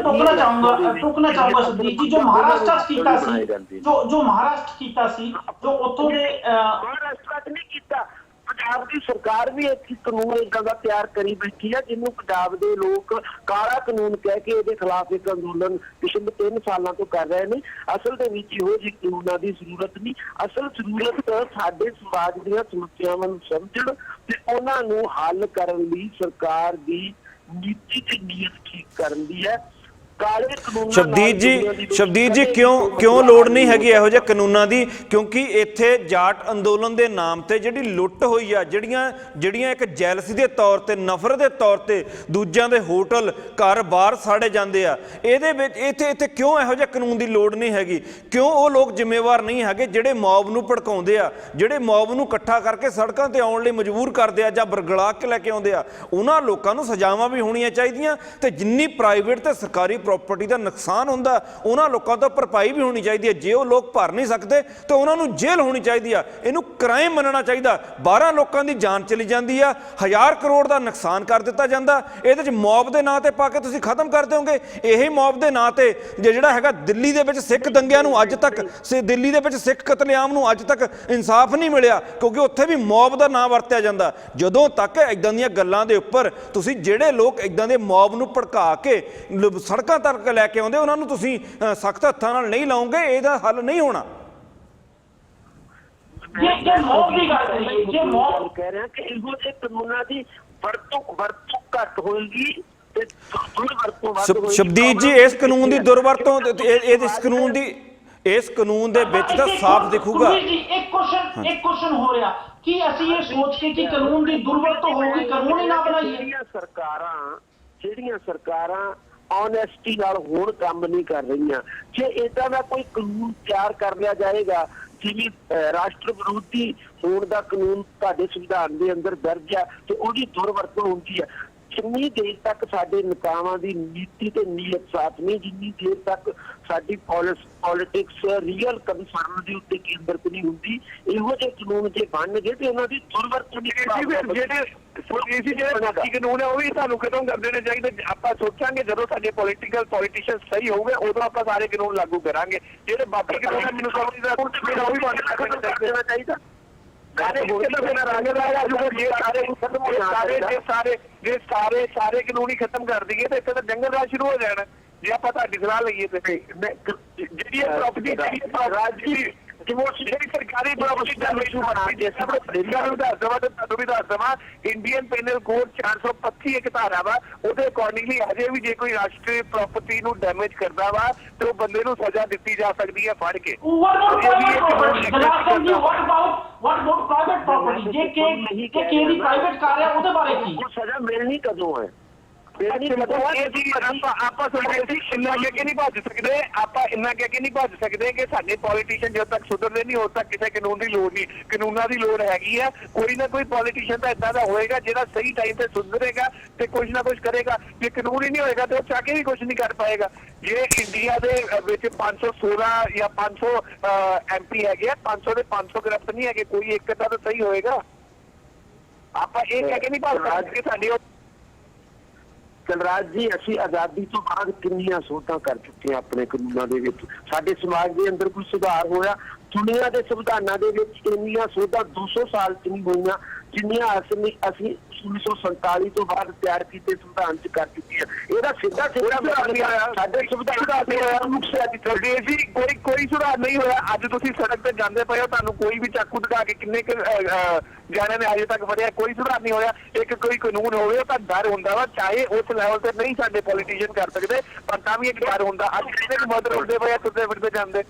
ਟੋਕਣਾ ਚਾਹੂੰਗਾ ਸੁਦੀਪ ਜੀ, ਜੋ ਮਹਾਰਾਸ਼ਟਰ ਕੀਤਾ ਸੀ, ਜੋ ਮਹਾਰਾਸ਼ਟਰ ਕੀਤਾ ਸੀ, ਜੋ ਉੱਥੋਂ ਦੇ ਮਹਾਰਾਸ਼ਟਰ ਨਹੀਂ ਕੀਤਾ, ਪੰਜਾਬ ਦੀ ਸਰਕਾਰ ਵੀ ਇੱਕ ਕਾਨੂੰਨ ਏਦਾਂ ਦਾ ਤਿਆਰ ਕਰੀ ਬੈਠੀ ਹੈ ਜਿਹਨੂੰ ਪੰਜਾਬ ਦੇ ਲੋਕ ਕਾਲਾ ਕਾਨੂੰਨ ਕਹਿ ਕੇ ਇਹਦੇ ਖਿਲਾਫ ਇੱਕ ਅੰਦੋਲਨ ਪਿਛਲੇ 3 ਸਾਲਾਂ ਤੋਂ ਕਰ ਰਹੇ ਨੇ। ਅਸਲ ਦੇ ਵਿੱਚ ਇਹੋ ਜਿਹੇ ਕਾਨੂੰਨਾਂ ਦੀ ਜ਼ਰੂਰਤ ਨਹੀਂ। ਅਸਲ ਜ਼ਰੂਰਤ ਸਾਡੇ ਸਮਾਜ ਦੀਆਂ ਸਮੱਸਿਆਵਾਂ ਨੂੰ ਸਮਝਣ ਤੇ ਉਹਨਾਂ ਨੂੰ ਹੱਲ ਕਰਨ ਲਈ ਸਰਕਾਰ ਦੀ ਨੀਤੀ ਤੇ ਨੀਅਤ ਠੀਕ ਕਰਨ ਦੀ ਹੈ। ਸ਼ਬਦੀਪ ਜੀ ਕਿਉਂ ਲੋੜ ਨਹੀਂ ਹੈਗੀ ਇਹੋ ਜਿਹੇ ਕਾਨੂੰਨਾਂ ਦੀ? ਕਿਉਂਕਿ ਇੱਥੇ ਜਾਟ ਅੰਦੋਲਨ ਦੇ ਨਾਮ ਤੇ ਜਿਹੜੀ ਲੁੱਟ ਹੋਈ ਆ, ਜਿਹੜੀਆਂ ਇੱਕ ਜੈਲਸੀ ਦੇ ਤੌਰ ਤੇ, ਨਫ਼ਰਤ ਦੇ ਤੌਰ ਤੇ ਦੂਜਿਆਂ ਦੇ ਹੋਟਲ ਘਰ-ਬਾਰ ਸਾੜੇ ਜਾਂਦੇ ਆ, ਇਹਦੇ ਵਿੱਚ ਇੱਥੇ ਕਿਉਂ ਇਹੋ ਜਿਹੇ ਕਾਨੂੰਨ ਦੀ ਲੋੜ ਨਹੀਂ ਹੈਗੀ? ਕਿਉਂ ਉਹ ਲੋਕ ਜ਼ਿੰਮੇਵਾਰ ਨਹੀਂ ਹੈਗੇ ਜਿਹੜੇ ਮੌਬ ਨੂੰ ਭੜਕਾਉਂਦੇ ਆ, ਜਿਹੜੇ ਮੌਬ ਨੂੰ ਇਕੱਠਾ ਕਰਕੇ ਸੜਕਾਂ ਤੇ ਆਉਣ ਲਈ ਮਜਬੂਰ ਕਰਦੇ ਆ ਜਾਂ ਬਰਗਲਾ ਕੇ ਲੈ ਕੇ ਆਉਂਦੇ ਆ? ਉਹਨਾਂ ਲੋਕਾਂ ਨੂੰ ਸਜ਼ਾਵਾਂ ਵੀ ਹੋਣੀਆਂ ਚਾਹੀਦੀਆਂ ਤੇ ਜਿੰਨੀ ਪ੍ਰਾਈਵੇਟ ਤੇ ਸਰਕਾਰੀ ਪ੍ਰਾਪਰਟੀ ਦਾ ਨੁਕਸਾਨ ਹੁੰਦਾ ਉਹਨਾਂ ਲੋਕਾਂ ਤੋਂ ਭਰਪਾਈ ਵੀ ਹੋਣੀ ਚਾਹੀਦੀ ਹੈ। ਜੇ ਉਹ ਲੋਕ ਭਰ ਨਹੀਂ ਸਕਦੇ ਤਾਂ ਉਹਨਾਂ ਨੂੰ ਜੇਲ੍ਹ ਹੋਣੀ ਚਾਹੀਦੀ ਆ। ਇਹਨੂੰ ਕ੍ਰਾਈਮ ਮੰਨਣਾ ਚਾਹੀਦਾ। 12 ਲੋਕਾਂ ਦੀ ਜਾਨ ਚਲੀ ਜਾਂਦੀ ਆ, 1000 ਕਰੋੜ ਦਾ ਨੁਕਸਾਨ ਕਰ ਦਿੱਤਾ ਜਾਂਦਾ, ਇਹਦੇ ਚ ਮੌਬ ਦੇ ਨਾਂ ਤੇ ਪਾ ਕੇ ਤੁਸੀਂ ਖਤਮ ਕਰ ਦਿਓਗੇ। ਇਹੀ ਮੌਬ ਦੇ ਨਾਂ ਤੇ ਜਿਹੜਾ ਹੈਗਾ ਦਿੱਲੀ ਦੇ ਵਿੱਚ ਸਿੱਖ ਦੰਗਿਆਂ ਨੂੰ ਅੱਜ ਤੱਕ, ਦਿੱਲੀ ਦੇ ਵਿੱਚ ਸਿੱਖ ਕਤਲੇਆਮ ਨੂੰ ਅੱਜ ਤੱਕ ਇਨਸਾਫ ਨਹੀਂ ਮਿਲਿਆ ਕਿਉਂਕਿ ਉੱਥੇ ਵੀ ਮੌਬ ਦਾ ਨਾਂ ਵਰਤਿਆ ਜਾਂਦਾ। ਜਦੋਂ ਤੱਕ ਇਦਾਂ ਦੀਆਂ ਗੱਲਾਂ ਦੇ ਉੱਪਰ ਤੁਸੀਂ ਜਿਹੜੇ ਲੋਕ ਇਦਾਂ ਦੇ ਮੌਬ ਨੂੰ ਭੜਕਾ ਕੇ ਸੜਕਾਂ ਤੱਕ ਲੈ ਕੇ ਆਉਂਦੇ ਉਹਨਾਂ ਨੂੰ ਤੁਸੀਂ ਸਖਤ ਹੱਥਾਂ ਨਾਲ ਨਹੀਂ ਲਾਓਗੇ, ਇਹਦਾ ਹੱਲ ਨਹੀਂ ਹੋਣਾ। ਜੇ ਮੌਬ ਦੀ ਗੱਲ ਕਰੀਏ, ਜੇ ਮੌਬ ਕਹਿ ਰਹੇ ਕਿ ਇਹੋ ਜਿਹੇ ਕਾਨੂੰਨਾਂ ਦੀ ਵਰਤੋਂ ਘੱਟ ਹੋਏਗੀ ਤੇ ਦੁਰਵਰਤੋਂ ਵੱਧ ਹੋਏਗੀ। ਸ਼ਬਦੀਪ ਜੀ, ਇਸ ਕਾਨੂੰਨ ਦੀ ਦੁਰਵਰਤੋਂ ਇਸ ਕਾਨੂੰਨ ਦੇ ਵਿੱਚ ਤਾਂ ਸਾਫ਼ ਦਿਖੂਗਾ। ਇੱਕ ਕੁਐਸਚਨ ਹੋ ਰਿਹਾ ਕਿ ਅਸੀਂ ਇਹ ਸੋਚ ਕੇ ਕਿ ਕਾਨੂੰਨ ਦੀ ਦੁਰਵਰਤੋਂ ਹੋਊਗੀ, ਕਾਨੂੰਨ ਹੀ ਨਾ ਬਣਾਈਏ। ਜਿਹੜੀਆਂ ਸਰਕਾਰਾਂ ਓਨੈਸਟੀ ਨਾਲ ਹੁਣ ਕੰਮ ਨਹੀਂ ਕਰ ਰਹੀਆਂ, ਜੇ ਏਦਾਂ ਦਾ ਕੋਈ ਕਾਨੂੰਨ ਤਿਆਰ ਕਰ ਲਿਆ ਜਾਏਗਾ ਜਿਵੇਂ ਰਾਸ਼ਟਰ ਵਿਰੋਧੀ ਹੋਣ ਦਾ ਕਾਨੂੰਨ ਤੁਹਾਡੇ ਸੰਵਿਧਾਨ ਦੇ ਅੰਦਰ ਦਰਜ ਹੈ ਤੇ ਉਹਦੀ ਦੁਰਵਰਤੋਂ ਹੁੰਦੀ ਹੈ, ਜਿੰਨੀ ਦੇਰ ਤੱਕ ਸਾਡੇ ਨੇਤਾਵਾਂ ਦੀ ਨੀਤੀ ਤੇ ਨੀਅਤ ਸਾਥ ਨਹੀਂ, ਜਿੰਨੀ ਦੇਰ ਤੱਕ ਸਾਡੀ ਪੋਲਿਟਿਕਸ ਰੀਅਲ ਕੰਸਰਨ ਦੇ ਉੱਤੇ ਕੇਂਦਰਿਤ ਨਹੀਂ ਹੁੰਦੀ, ਇਹੋ ਜਿਹੇ ਕਾਨੂੰਨ ਜੇ ਬਣਨਗੇ ਤੇ ਉਹਨਾਂ ਦੀ ਦੁਰਵਰਤੋਂ ਕਾਨੂੰਨ ਹੈ ਉਹ ਵੀ ਸਾਨੂੰ ਖਤਮ ਕਰ ਦੇਣੇ ਚਾਹੀਦੇ। ਆਪਾਂ ਸੋਚਾਂਗੇ ਜਦੋਂ ਸਾਡੇ ਪੋਲੀਟੀਸ਼ੀਅਨ ਸਹੀ ਹੋਊਗੇ ਉਦੋਂ ਆਪਾਂ ਸਾਰੇ ਕਾਨੂੰਨ ਲਾਗੂ ਕਰਾਂਗੇ। ਜਿਹੜੇ ਬਾਕੀ ਕਾਨੂੰਨ ਹੈ ਮੈਨੂੰ ਉਹ ਵੀ ਬੰਦ ਕਰ ਦੇਣਾ ਚਾਹੀਦਾ। ਸਾਰੇ ਕਾਨੂੰਨ ਹੀ ਖਤਮ ਕਰ ਦਈਏ ਤੇ ਇੱਥੇ ਤਾਂ ਜੰਗਲ ਰਾਜ ਸ਼ੁਰੂ ਹੋ ਜਾਣਾ ਜੇ ਆਪਾਂ ਤੁਹਾਡੀ ਸਲਾਹ ਲਈਏ ਤੇ। ਜਿਹੜੀ ਪ੍ਰਾਪਰਟੀ ਜਿਹੜੀ ਸਰਕਾਰੀ ਪ੍ਰਾਪਰਟੀ ਦਾ ਇਸ਼ੂ ਬਣਾ ਕੇ ਤੁਹਾਨੂੰ ਵੀ ਦੱਸ ਦੇਵਾਂ, ਇੰਡੀਅਨ ਪੈਨਲ ਕੋਡ 425 ਇੱਕ ਧਾਰਾ ਵਾ, ਉਹਦੇ ਅਕੋਰਡਿੰਗਲੀ ਅਜੇ ਵੀ ਜੇ ਕੋਈ ਰਾਸ਼ਟਰੀ ਪ੍ਰਾਪਰਟੀ ਨੂੰ ਡੈਮੇਜ ਕਰਦਾ ਵਾ ਤੇ ਉਹ ਬੰਦੇ ਨੂੰ ਸਜ਼ਾ ਦਿੱਤੀ ਜਾ ਸਕਦੀ ਹੈ ਫੜ ਕੇ। ਸਜ਼ਾ ਮਿਲਣੀ ਕਦੋਂ ਹੈ? ਆਪਾਂ ਇੰਨਾ ਕਹਿ ਕੇ ਨਹੀਂ ਭੱਜ ਸਕਦੇ ਕਿ ਸਾਡੇ ਪੋਲੀਟੀਸ਼ੀਅਨ ਜਦੋਂ ਤੱਕ ਸੁਧਰਦੇ ਨਹੀਂ ਉਦੋਂ ਤੱਕ ਕਿਸੇ ਕਾਨੂੰਨ ਦੀ ਲੋੜ ਨਹੀਂ। ਕਾਨੂੰਨਾਂ ਦੀ ਲੋੜ ਹੈਗੀ ਆ। ਕੋਈ ਨਾ ਕੋਈ ਪੋਲੀਟੀਸ਼ੀਅਨ ਤਾਂ ਏਦਾਂ ਦਾ ਹੋਏਗਾ ਜਿਹੜਾ ਸਹੀ ਟਾਈਮ ਤੇ ਸੁਧਰੇਗਾ ਤੇ ਕੁਝ ਨਾ ਕੁਝ ਕਰੇਗਾ। ਜੇ ਕਾਨੂੰਨ ਹੀ ਨਹੀਂ ਹੋਏਗਾ ਤੇ ਉਹ ਚਾਹ ਕੇ ਵੀ ਕੁਝ ਨਹੀਂ ਕਰ ਪਾਏਗਾ। ਜੇ ਇੰਡੀਆ ਦੇ ਵਿੱਚ 516 ਜਾਂ 500 MP ਹੈਗੇ ਆ, 500 ਦੇ 500 ਗ੍ਰਿਫਤ ਨਹੀਂ ਹੈਗੇ, ਕੋਈ ਇੱਕ ਤਾਂ ਸਹੀ ਹੋਏਗਾ। ਆਪਾਂ ਇਹ ਕਹਿ ਕੇ ਨਹੀਂ ਭਾਲ ਸਕਦੇ ਕਿ ਸਾਡੀ ਕਲਰਾਜ ਜੀ, ਅਸੀਂ ਆਜ਼ਾਦੀ ਤੋਂ ਬਾਅਦ ਕਿੰਨੀਆਂ ਸੋਧਾਂ ਕਰ ਚੁੱਕੇ ਹਾਂ ਆਪਣੇ ਕਾਨੂੰਨਾਂ ਦੇ ਵਿੱਚ। ਸਾਡੇ ਸਮਾਜ ਦੇ ਅੰਦਰ ਕੋਈ ਸੁਧਾਰ ਹੋਇਆ? ਦੁਨੀਆ ਦੇ ਸੰਵਿਧਾਨਾਂ ਦੇ ਵਿੱਚ ਇੰਨੀਆਂ ਸੋਧਾਂ 200 ਸਾਲ ਚ ਨਹੀਂ ਹੋਈਆਂ ਜਿੰਨੀਆਂ ਅਸੀਂ 1947 ਤੋਂ ਬਾਅਦ ਤਿਆਰ ਕੀਤੇ ਸੰਵਿਧਾਨ ਚ ਕਰ ਚੁੱਕੇ ਹਾਂ। ਇਹਦਾ ਸਿੱਧਾ ਸਾਡੇ ਸੰਵਿਧਾਨ ਦੇ ਨੁਕਸੇ ਜੀ ਕੋਈ ਸੁਧਾਰ ਨਹੀਂ ਹੋਇਆ। ਅੱਜ ਤੁਸੀਂ ਸੜਕ ਤੇ ਜਾਂਦੇ ਪਏ ਹੋ, ਤੁਹਾਨੂੰ ਕੋਈ ਵੀ ਚਾਕੂ ਦਿਖਾ ਕੇ ਕਿੰਨੇ ਜਾਣੇ ਨੇ ਅਜੇ ਤੱਕ ਫੜਿਆ, ਕੋਈ ਸੁਧਾਰ ਨਹੀਂ ਹੋਇਆ। ਇੱਕ ਕੋਈ ਕਾਨੂੰਨ ਹੋਵੇ ਤਾਂ ਡਰ ਹੁੰਦਾ ਵਾ, ਚਾਹੇ ਉਸ ਲੈਵਲ ਤੇ ਨਹੀਂ ਸਾਡੇ ਪੋਲੀਟੀਸ਼ੀਅਨ ਕਰ ਸਕਦੇ, ਪਰ ਤਾਂ ਵੀ ਇੱਕ ਡਰ ਹੁੰਦਾ। ਅੱਜ ਕਿੰਨੇ ਮਦਦ ਹੁੰਦੇ ਪਏ ਤੁਰਦੇ ਫਿਰਦੇ ਜਾਂਦੇ,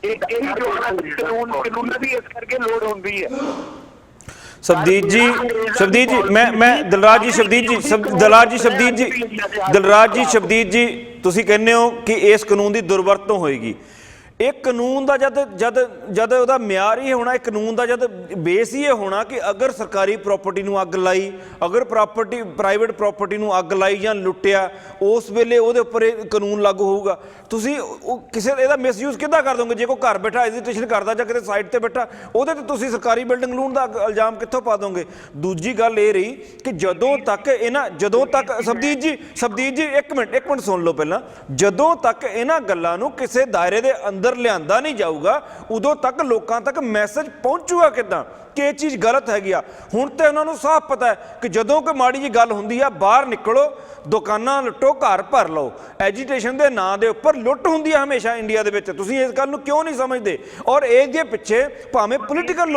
ਇਹ ਕਾਨੂੰਨਾਂ ਦੀ ਇਸ ਕਰਕੇ ਲੋੜ ਹੁੰਦੀ ਹੈ। ਸ਼ਬਦੀਪ ਜੀ ਮੈਂ ਦਿਲਰਾਜ ਜੀ ਸ਼ਬਦੀਪ ਜੀ ਤੁਸੀਂ ਕਹਿੰਦੇ ਹੋ ਕਿ ਇਸ ਕਾਨੂੰਨ ਦੀ ਦੁਰਵਰਤੋਂ ਹੋਏਗੀ। ਇਹ ਕਾਨੂੰਨ ਦਾ ਜਦ ਉਹਦਾ ਮਿਆਰ ਹੀ ਹੋਣਾ, ਇਹ ਕਾਨੂੰਨ ਦਾ ਜਦ ਬੇਸ ਹੀ ਇਹ ਹੋਣਾ ਕਿ ਅਗਰ ਸਰਕਾਰੀ ਪ੍ਰਾਪਰਟੀ ਨੂੰ ਅੱਗ ਲਾਈ, ਅਗਰ ਪ੍ਰਾਈਵੇਟ ਪ੍ਰਾਪਰਟੀ ਨੂੰ ਅੱਗ ਲਾਈ ਜਾਂ ਲੁੱਟਿਆ, ਉਸ ਵੇਲੇ ਉਹਦੇ ਉੱਪਰ ਇਹ ਕਾਨੂੰਨ ਲਾਗੂ ਹੋਊਗਾ। ਤੁਸੀਂ ਕਿਸੇ ਇਹਦਾ ਮਿਸਯੂਜ਼ ਕਿੱਦਾਂ ਕਰ ਦੋਗੇ? ਜੇ ਕੋਈ ਘਰ ਬੈਠਾ ਐਜੀਟੇਸ਼ਨ ਕਰਦਾ ਜਾਂ ਕਿਤੇ ਸਾਈਡ ਤੇ ਬੈਠਾ, ਉਹਦੇ ਤੇ ਤੁਸੀਂ ਸਰਕਾਰੀ ਬਿਲਡਿੰਗ ਲੂਣ ਦਾ ਇਲਜ਼ਾਮ ਕਿੱਥੋਂ ਪਾ ਦੋਗੇ? ਦੂਜੀ ਗੱਲ ਇਹ ਰਹੀ ਕਿ ਜਦੋਂ ਤੱਕ ਸ਼ਬਦੀਪ ਜੀ ਇੱਕ ਮਿੰਟ ਸੁਣ ਲਓ ਪਹਿਲਾਂ। ਜਦੋਂ ਤੱਕ ਇਹਨਾਂ ਗੱਲਾਂ ਨੂੰ ਕਿਸੇ ਦਾਇਰੇ ਦੇ ਅੰਦਰ ਲਿਆਂਦਾ ਨਹੀਂ ਜਾਊਗਾ, ਉਦੋਂ ਤੱਕ ਲੋਕਾਂ ਤੱਕ ਮੈਸੇਜ ਪਹੁੰਚੂਗਾ ਕਿੱਦਾਂ ਕਿ ਇਹ ਚੀਜ਼ ਗਲਤ ਹੈਗੀ ਆ। ਹੁਣ ਤੇ ਉਹਨਾਂ ਨੂੰ ਸਾਫ਼ ਪਤਾ ਹੈ ਕਿ ਜਦੋਂ ਕੋਈ ਮਾੜੀ ਜਿਹੀ ਗੱਲ ਹੁੰਦੀ ਆ, ਬਾਹਰ ਨਿਕਲੋ, ਦੁਕਾਨਾਂ ਲੁੱਟੋ, ਘਰ ਭਰ ਲਓ। ਐਜੀਟੇਸ਼ਨ ਦੇ ਨਾਂ ਦੇ ਉੱਪਰ ਲੁੱਟ ਹੁੰਦੀ ਆ ਹਮੇਸ਼ਾ ਇੰਡੀਆ ਦੇ ਵਿੱਚ। ਤੁਸੀਂ ਇਸ ਗੱਲ ਨੂੰ ਕਿਉਂ ਨਹੀਂ ਸਮਝਦੇ? ਔਰ ਇਹਦੇ ਪਿੱਛੇ ਭਾਵੇਂ ਪੋਲੀਟੀਕਲ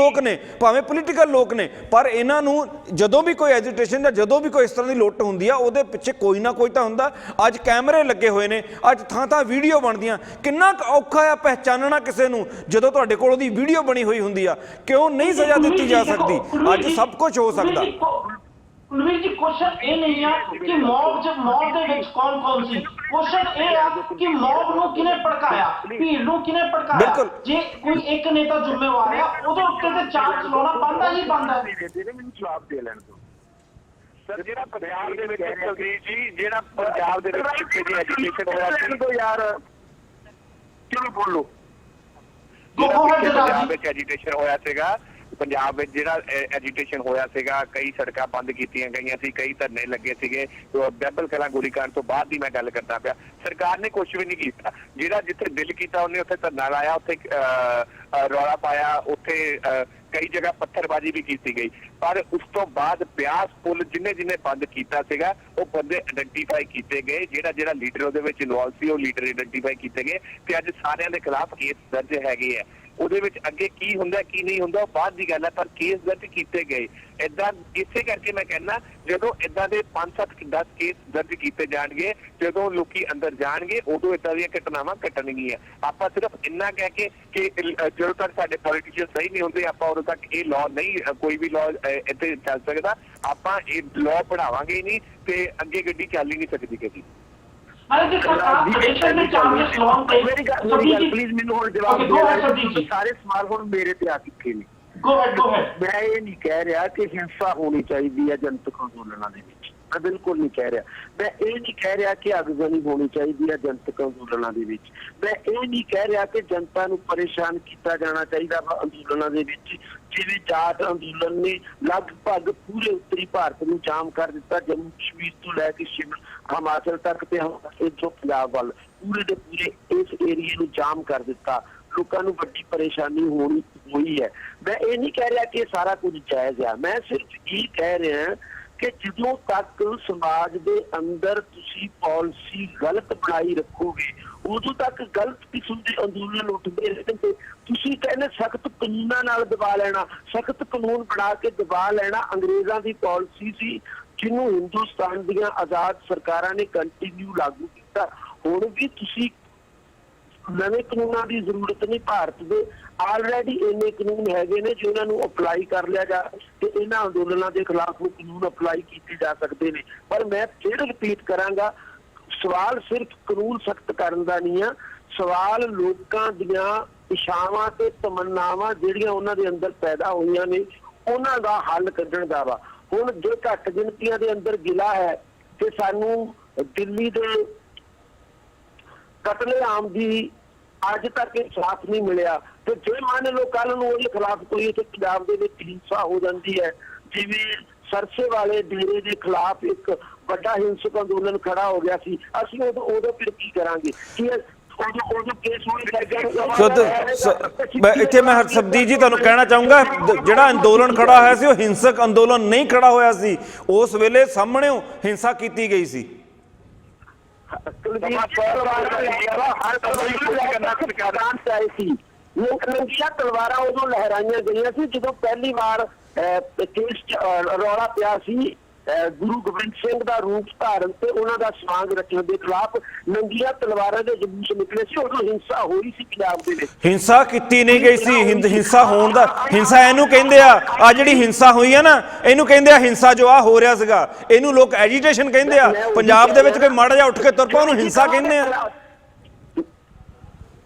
ਲੋਕ ਨੇ, ਪਰ ਇਹਨਾਂ ਨੂੰ ਜਦੋਂ ਵੀ ਕੋਈ ਐਜੀਟੇਸ਼ਨ ਜਾਂ ਜਦੋਂ ਵੀ ਕੋਈ ਇਸ ਤਰ੍ਹਾਂ ਦੀ ਲੁੱਟ ਹੁੰਦੀ ਆ, ਉਹਦੇ ਪਿੱਛੇ ਕੋਈ ਨਾ ਕੋਈ ਤਾਂ ਹੁੰਦਾ। ਅੱਜ ਕੈਮਰੇ ਲੱਗੇ ਹੋਏ ਨੇ, ਅੱਜ ਥਾਂ ਵੀਡੀਓ ਬਣਦੀਆਂ। ਕਿੰਨਾ ਔਖਾ ਆ ਪਹਿਚਾਨਣਾ ਕਿਸੇ ਨੂੰ ਜਦੋਂ ਤੁਹਾਡੇ ਕੋਲ ਉਹਦੀ ਵੀਡੀਓ ਬਣੀ ਹੋਈ ਹੁੰਦੀ ਆ। ਕਿਉਂ ਨਹੀਂ ਸਜ਼ਾ ਦਿੱਤੀ ਜਾ ਸਕਦੀ? ਅੱਜ ਸਭ ਕੁਝ ਹੋ ਸਕਦਾ। ਕੁਲਵੀਰ ਜੀ, ਕੁਐਸਚਨ ਇਹ ਨਹੀਂ ਆ ਕਿ ਮੌਬ ਦੇ ਵਿੱਚ ਕੌਣ ਸੀ। ਕੁਐਸਚਨ ਇਹ ਆ ਕਿ ਮੌਬ ਨੂੰ ਕਿਹਨੇ ਭੜਕਾਇਆ, ਭੀੜ ਨੂੰ ਕਿਹਨੇ ਭੜਕਾਇਆ। ਜੇ ਕੋਈ ਇੱਕ ਨੇਤਾ ਜ਼ਿੰਮੇਵਾਰ ਆ, ਉਹਦੇ ਉੱਤੇ ਤੇ ਚਾਰਜ ਚਲਾਉਣਾ ਬਣਦਾ ਹੀ ਬਣਦਾ। ਮੈਨੂੰ ਜਵਾਬ ਦੇ ਲੈਣ ਦਿਓ ਸਰ। ਜਿਹੜਾ ਪੰਜਾਬ ਦੇ ਵਿੱਚ ਜਿਹੜਾ ਪੰਜਾਬ ਦੇ ਵਿੱਚ ਐਜੂਕੇਸ਼ਨ ਹੋਇਆ ਸੀ ਯਾਰ, ਚਲੋ ਬੋਲੋ। ਪੰਜਾਬ ਵਿੱਚ ਐਜੂਕੇਸ਼ਨ ਹੋਇਆ ਸੀਗਾ, ਪੰਜਾਬ ਵਿੱਚ ਜਿਹੜਾ ਐਜੂਕੇਸ਼ਨ ਹੋਇਆ ਸੀਗਾ, ਕਈ ਸੜਕਾਂ ਬੰਦ ਕੀਤੀਆਂ ਗਈਆਂ ਸੀ, ਕਈ ਧਰਨੇ ਲੱਗੇ ਸੀਗੇ। ਬਹਿਬਲ ਕਲਾਂ ਗੋਲੀਕਾਂਡ ਤੋਂ ਬਾਅਦ ਦੀ ਮੈਂ ਗੱਲ ਕਰਦਾ ਪਿਆ। ਸਰਕਾਰ ਨੇ ਕੁਝ ਵੀ ਨਹੀਂ ਕੀਤਾ। ਜਿਹੜਾ ਜਿੱਥੇ ਦਿਲ ਕੀਤਾ ਉਹਨੇ ਉੱਥੇ ਧਰਨਾ ਲਾਇਆ, ਉੱਥੇ ਰੌਲਾ ਪਾਇਆ, ਉੱਥੇ ਕਈ ਜਗ੍ਹਾ ਪੱਥਰਬਾਜ਼ੀ ਵੀ ਕੀਤੀ ਗਈ। ਪਰ ਉਸ ਤੋਂ ਬਾਅਦ ਬਿਆਸ ਪੁਲ ਜਿਹਨੇ ਬੰਦ ਕੀਤਾ ਸੀਗਾ, ਉਹ ਬੰਦੇ ਆਇਡੈਂਟੀਫਾਈ ਕੀਤੇ ਗਏ। ਜਿਹੜਾ ਲੀਡਰ ਉਹਦੇ ਵਿੱਚ ਇਨਵੋਲਵ ਸੀ, ਉਹ ਲੀਡਰ ਆਇਡੈਂਟੀਫਾਈ ਕੀਤੇ ਗਏ ਤੇ ਅੱਜ ਸਾਰਿਆਂ ਦੇ ਖਿਲਾਫ ਕੇਸ ਦਰਜ ਹੈਗੇ ਆ। ਉਹਦੇ ਵਿੱਚ ਅੱਗੇ ਕੀ ਹੁੰਦਾ ਕੀ ਨਹੀਂ ਹੁੰਦਾ ਉਹ ਬਾਅਦ ਦੀ ਗੱਲ ਹੈ, ਪਰ ਕੇਸ ਦਰਜ ਕੀਤੇ ਗਏ। ਏਦਾਂ ਇਸੇ ਕਰਕੇ ਮੈਂ ਕਹਿੰਦਾ, ਜਦੋਂ ਏਦਾਂ ਦੇ 5-7-10 ਕੇਸ ਦਰਜ ਕੀਤੇ ਜਾਣਗੇ, ਜਦੋਂ ਲੋਕੀ ਅੰਦਰ ਜਾਣਗੇ, ਉਦੋਂ ਏਦਾਂ ਦੀਆਂ ਘਟਨਾਵਾਂ ਘਟਣਗੀਆਂ। ਆਪਾਂ ਸਿਰਫ ਇੰਨਾ ਕਹਿ ਕੇ ਕਿ ਜਦੋਂ ਤੱਕ ਸਾਡੇ ਪੋਲੀਟੀਸ਼ੀਅਨ ਸਹੀ ਨਹੀਂ ਹੁੰਦੇ, ਆਪਾਂ ਉਦੋਂ ਤੱਕ ਇਹ ਲਾਅ ਨਹੀਂ, ਕੋਈ ਵੀ ਲਾਅ ਇੱਥੇ ਚੱਲ ਸਕਦਾ। ਆਪਾਂ ਇਹ ਲਾਅ ਪੜਾਵਾਂਗੇ ਨਹੀਂ ਤੇ ਅੱਗੇ ਗੱਡੀ ਚੱਲ ਹੀ ਨਹੀਂ ਸਕਦੀ ਕਦੀ। ਪਲੀਜ਼ ਮੈਨੂੰ ਹੁਣ ਜਵਾਬ ਦਿਓ। ਸਾਰੇ ਸਵਾਲ ਹੁਣ ਮੇਰੇ ਤੇ ਆ ਚੁੱਕੇ ਨੇ। ਮੈਂ ਇਹ ਨਹੀਂ ਕਹਿ ਰਿਹਾ ਕਿ ਹਿੰਸਾ ਹੋਣੀ ਚਾਹੀਦੀ ਹੈ ਜਨਤਕ ਅੰਦੋਲਨਾਂ ਦੇ ਵਿੱਚ, ਮੈਂ ਬਿਲਕੁਲ ਨਹੀਂ ਕਹਿ ਰਿਹਾ। ਮੈਂ ਇਹ ਨਹੀਂ ਕਹਿ ਰਿਹਾ ਕਿ ਅੱਗਜ਼ਨੀ ਹੋਣੀ ਚਾਹੀਦੀ ਹੈ ਜਨਤਕ ਅੰਦੋਲਨਾਂ ਦੇ ਵਿੱਚ। ਮੈਂ ਇਹ ਨਹੀਂ ਕਹਿ ਰਿਹਾ ਕਿ ਜਨਤਾ ਨੂੰ ਪਰੇਸ਼ਾਨ ਕੀਤਾ ਜਾਣਾ ਚਾਹੀਦਾ ਵਾ ਅੰਦੋਲਨਾਂ ਦੇ ਵਿੱਚ। ਜਿਵੇਂ ਜਾਟ ਅੰਦੋਲਨ ਨੇ ਲਗਭਗ ਪੂਰੇ ਉੱਤਰੀ ਭਾਰਤ ਨੂੰ ਜਾਮ ਕਰ ਦਿੱਤਾ, ਜੰਮੂ ਕਸ਼ਮੀਰ ਤੋਂ ਲੈ ਕੇ ਹਿਮਾਚਲ ਤੱਕ ਤੇ ਇੱਥੋਂ ਪੰਜਾਬ ਵੱਲ ਪੂਰੇ ਦੇ ਪੂਰੇ ਇਸ ਏਰੀਏ ਨੂੰ ਜਾਮ ਕਰ ਦਿੱਤਾ। ਲੋਕਾਂ ਨੂੰ ਵੱਡੀ ਪਰੇਸ਼ਾਨੀ ਹੋਈ ਹੈ। ਮੈਂ ਇਹ ਨਹੀਂ ਕਹਿ ਰਿਹਾ ਕਿ ਇਹ ਸਾਰਾ ਕੁਝ ਜਾਇਜ਼ ਹੈ। ਮੈਂ ਸਿਰਫ ਇਹ ਕਹਿ ਰਿਹਾ ਕਿ ਜਦੋਂ ਤੱਕ ਸਮਾਜ ਦੇ ਅੰਦਰ ਤੁਸੀਂ ਪਾਲਿਸੀ ਗਲਤ ਬਣਾਈ ਰੱਖੋਗੇ, ਉਦੋਂ ਤੱਕ ਗਲਤ ਕਿਸਮ ਦੇ ਅੰਦੋਲਨ ਉੱਠਦੇ ਰਹਿਣਗੇ। ਤੁਸੀਂ ਕਹਿੰਦੇ ਸਖਤ ਕਾਨੂੰਨਾਂ ਨਾਲ ਦਬਾ ਲੈਣਾ, ਸਖਤ ਕਾਨੂੰਨ ਬਣਾ ਕੇ ਦਬਾ ਲੈਣਾ ਅੰਗਰੇਜ਼ਾਂ ਦੀ ਪਾਲਿਸੀ ਸੀ, ਜਿਹਨੂੰ ਹਿੰਦੁਸਤਾਨ ਦੀਆਂ ਆਜ਼ਾਦ ਸਰਕਾਰਾਂ ਨੇ ਕੰਟੀਨਿਊ ਲਾਗੂ ਕੀਤਾ। ਹੁਣ ਵੀ ਤੁਸੀਂ ਨਵੇਂ ਕਾਨੂੰਨਾਂ ਦੀ ਜ਼ਰੂਰਤ ਨਹੀਂ। ਭਾਰਤ ਦੇ ਆਲਰੇਡੀ ਇੰਨੇ ਕਾਨੂੰਨ ਹੈਗੇ ਨੇ ਜਿਹਨਾਂ ਨੂੰ ਅਪਲਾਈ ਕਰ ਲਿਆ ਜਾ ਤੇ ਇਹਨਾਂ ਅੰਦੋਲਨਾਂ ਦੇ ਖਿਲਾਫ ਉਹ ਕਾਨੂੰਨ ਅਪਲਾਈ ਕੀਤੇ ਜਾ ਸਕਦੇ ਨੇ। ਪਰ ਮੈਂ ਫਿਰ ਰਿਪੀਟ ਕਰਾਂਗਾ, ਸਵਾਲ ਸਿਰਫ ਕਾਨੂੰਨ ਸਖਤ ਕਰਨ ਦਾ ਨਹੀਂ ਆ, ਸਵਾਲ ਲੋਕਾਂ ਦੀਆਂ ਇਛਾਵਾਂ ਤੇ ਤਮੰਨਾਵਾਂ ਜਿਹੜੀਆਂ ਉਹਨਾਂ ਦੇ ਅੰਦਰ ਪੈਦਾ ਹੋਈਆਂ ਨੇ, ਉਹਨਾਂ ਦਾ ਹੱਲ ਕੱਢਣ ਦਾ ਵਾ। ਹੁਣ ਜੇ ਘੱਟ ਗਿਣਤੀਆਂ ਦੇ ਅੰਦਰ ਗਿਲਾ ਹੈ ਤੇ ਸਾਨੂੰ ਦਿੱਲੀ ਦੇ ਕਤਲੇਆਮ ਦੀ ਅੱਜ ਤੱਕ ਇਨਸਾਫ ਨਹੀਂ ਮਿਲਿਆ, ਤੇ ਜੇ ਮੰਨ ਲਓ ਕੱਲ ਨੂੰ ਉਹਦੇ ਖਿਲਾਫ ਕੋਈ ਇੱਥੇ ਪੰਜਾਬ ਦੇ ਵਿੱਚ ਹਿੰਸਾ ਹੋ ਜਾਂਦੀ ਹੈ, ਜਿਵੇਂ ਸਰਸੇ ਵਾਲੇ ਡੇਰੇ ਦੇ ਖਿਲਾਫ ਇੱਕ ਵੱਡਾ ਹਿੰਸਕ ਅੰਦੋਲਨ ਖੜਾ ਹੋ ਗਿਆ ਸੀ, ਅਸੀਂ ਉਦੋਂ ਫਿਰ ਕੀ ਕਰਾਂਗੇ? ਕੀ ਇੱਥੇ ਮੈਂ ਹਰਸ਼ਬਦੀਪ ਜੀ ਤੁਹਾਨੂੰ ਕਹਿਣਾ ਚਾਹੂੰਗਾ, ਜਿਹੜਾ ਅੰਦੋਲਨ ਖੜਾ ਹੋਇਆ ਸੀ ਉਹ ਹਿੰਸਕ ਅੰਦੋਲਨ ਨਹੀਂ ਖੜਾ ਹੋਇਆ ਸੀ, ਉਸ ਵੇਲੇ ਸਾਹਮਣਿਓਂ ਹਿੰਸਾ ਕੀਤੀ ਗਈ ਸੀ। ਨੰਗੀਆਂ ਤਲਵਾਰਾਂ ਉਦੋਂ ਲਹਿਰਾਈਆਂ ਗਈਆਂ ਸੀ ਜਦੋਂ ਪਹਿਲੀ ਵਾਰ ਕੇਸ ਰੌਲਾ ਪਿਆ ਸੀ ਗੁਰੂ ਗੋਬਿੰਦ ਸਿੰਘ ਦਾ ਰੂਪ ਧਾਰਨ ਤੇ ਉਹਨਾਂ ਦਾ ਸਵਾਂਗ ਰਚਣ ਦੇ ਖਿਲਾਫ ਨੰਗੀਆਂ ਤਲਵਾਰਾਂ ਦੇ ਜਲੂਸ ਨਿਕਲੇ ਸੀ। ਉਦੋਂ ਹਿੰਸਾ ਹੋਈ ਸੀ ਪੰਜਾਬ ਦੇ ਵਿੱਚ। ਹਿੰਸਾ ਕੀਤੀ ਨਹੀਂ ਗਈ ਸੀ। ਹਿੰਸਾ ਹੋਣ ਦਾ, ਹਿੰਸਾ ਇਹਨੂੰ ਕਹਿੰਦੇ ਆ ਜਿਹੜੀ ਹਿੰਸਾ ਹੋਈ ਆ ਨਾ, ਇਹਨੂੰ ਕਹਿੰਦੇ ਆ ਹਿੰਸਾ ਜੋ ਆ ਹੋ ਰਿਹਾ ਸੀਗਾ, ਇਹਨੂੰ ਲੋਕ ਐਜੀਟੇਸ਼ਨ ਕਹਿੰਦੇ ਆ। ਪੰਜਾਬ ਦੇ ਵਿੱਚ ਕੋਈ ਮਾੜਾ ਜਿਹਾ ਉੱਠ ਕੇ ਤੁਰ ਪਾ, ਉਹਨੂੰ ਹਿੰਸਾ ਕਹਿੰਦੇ ਆ।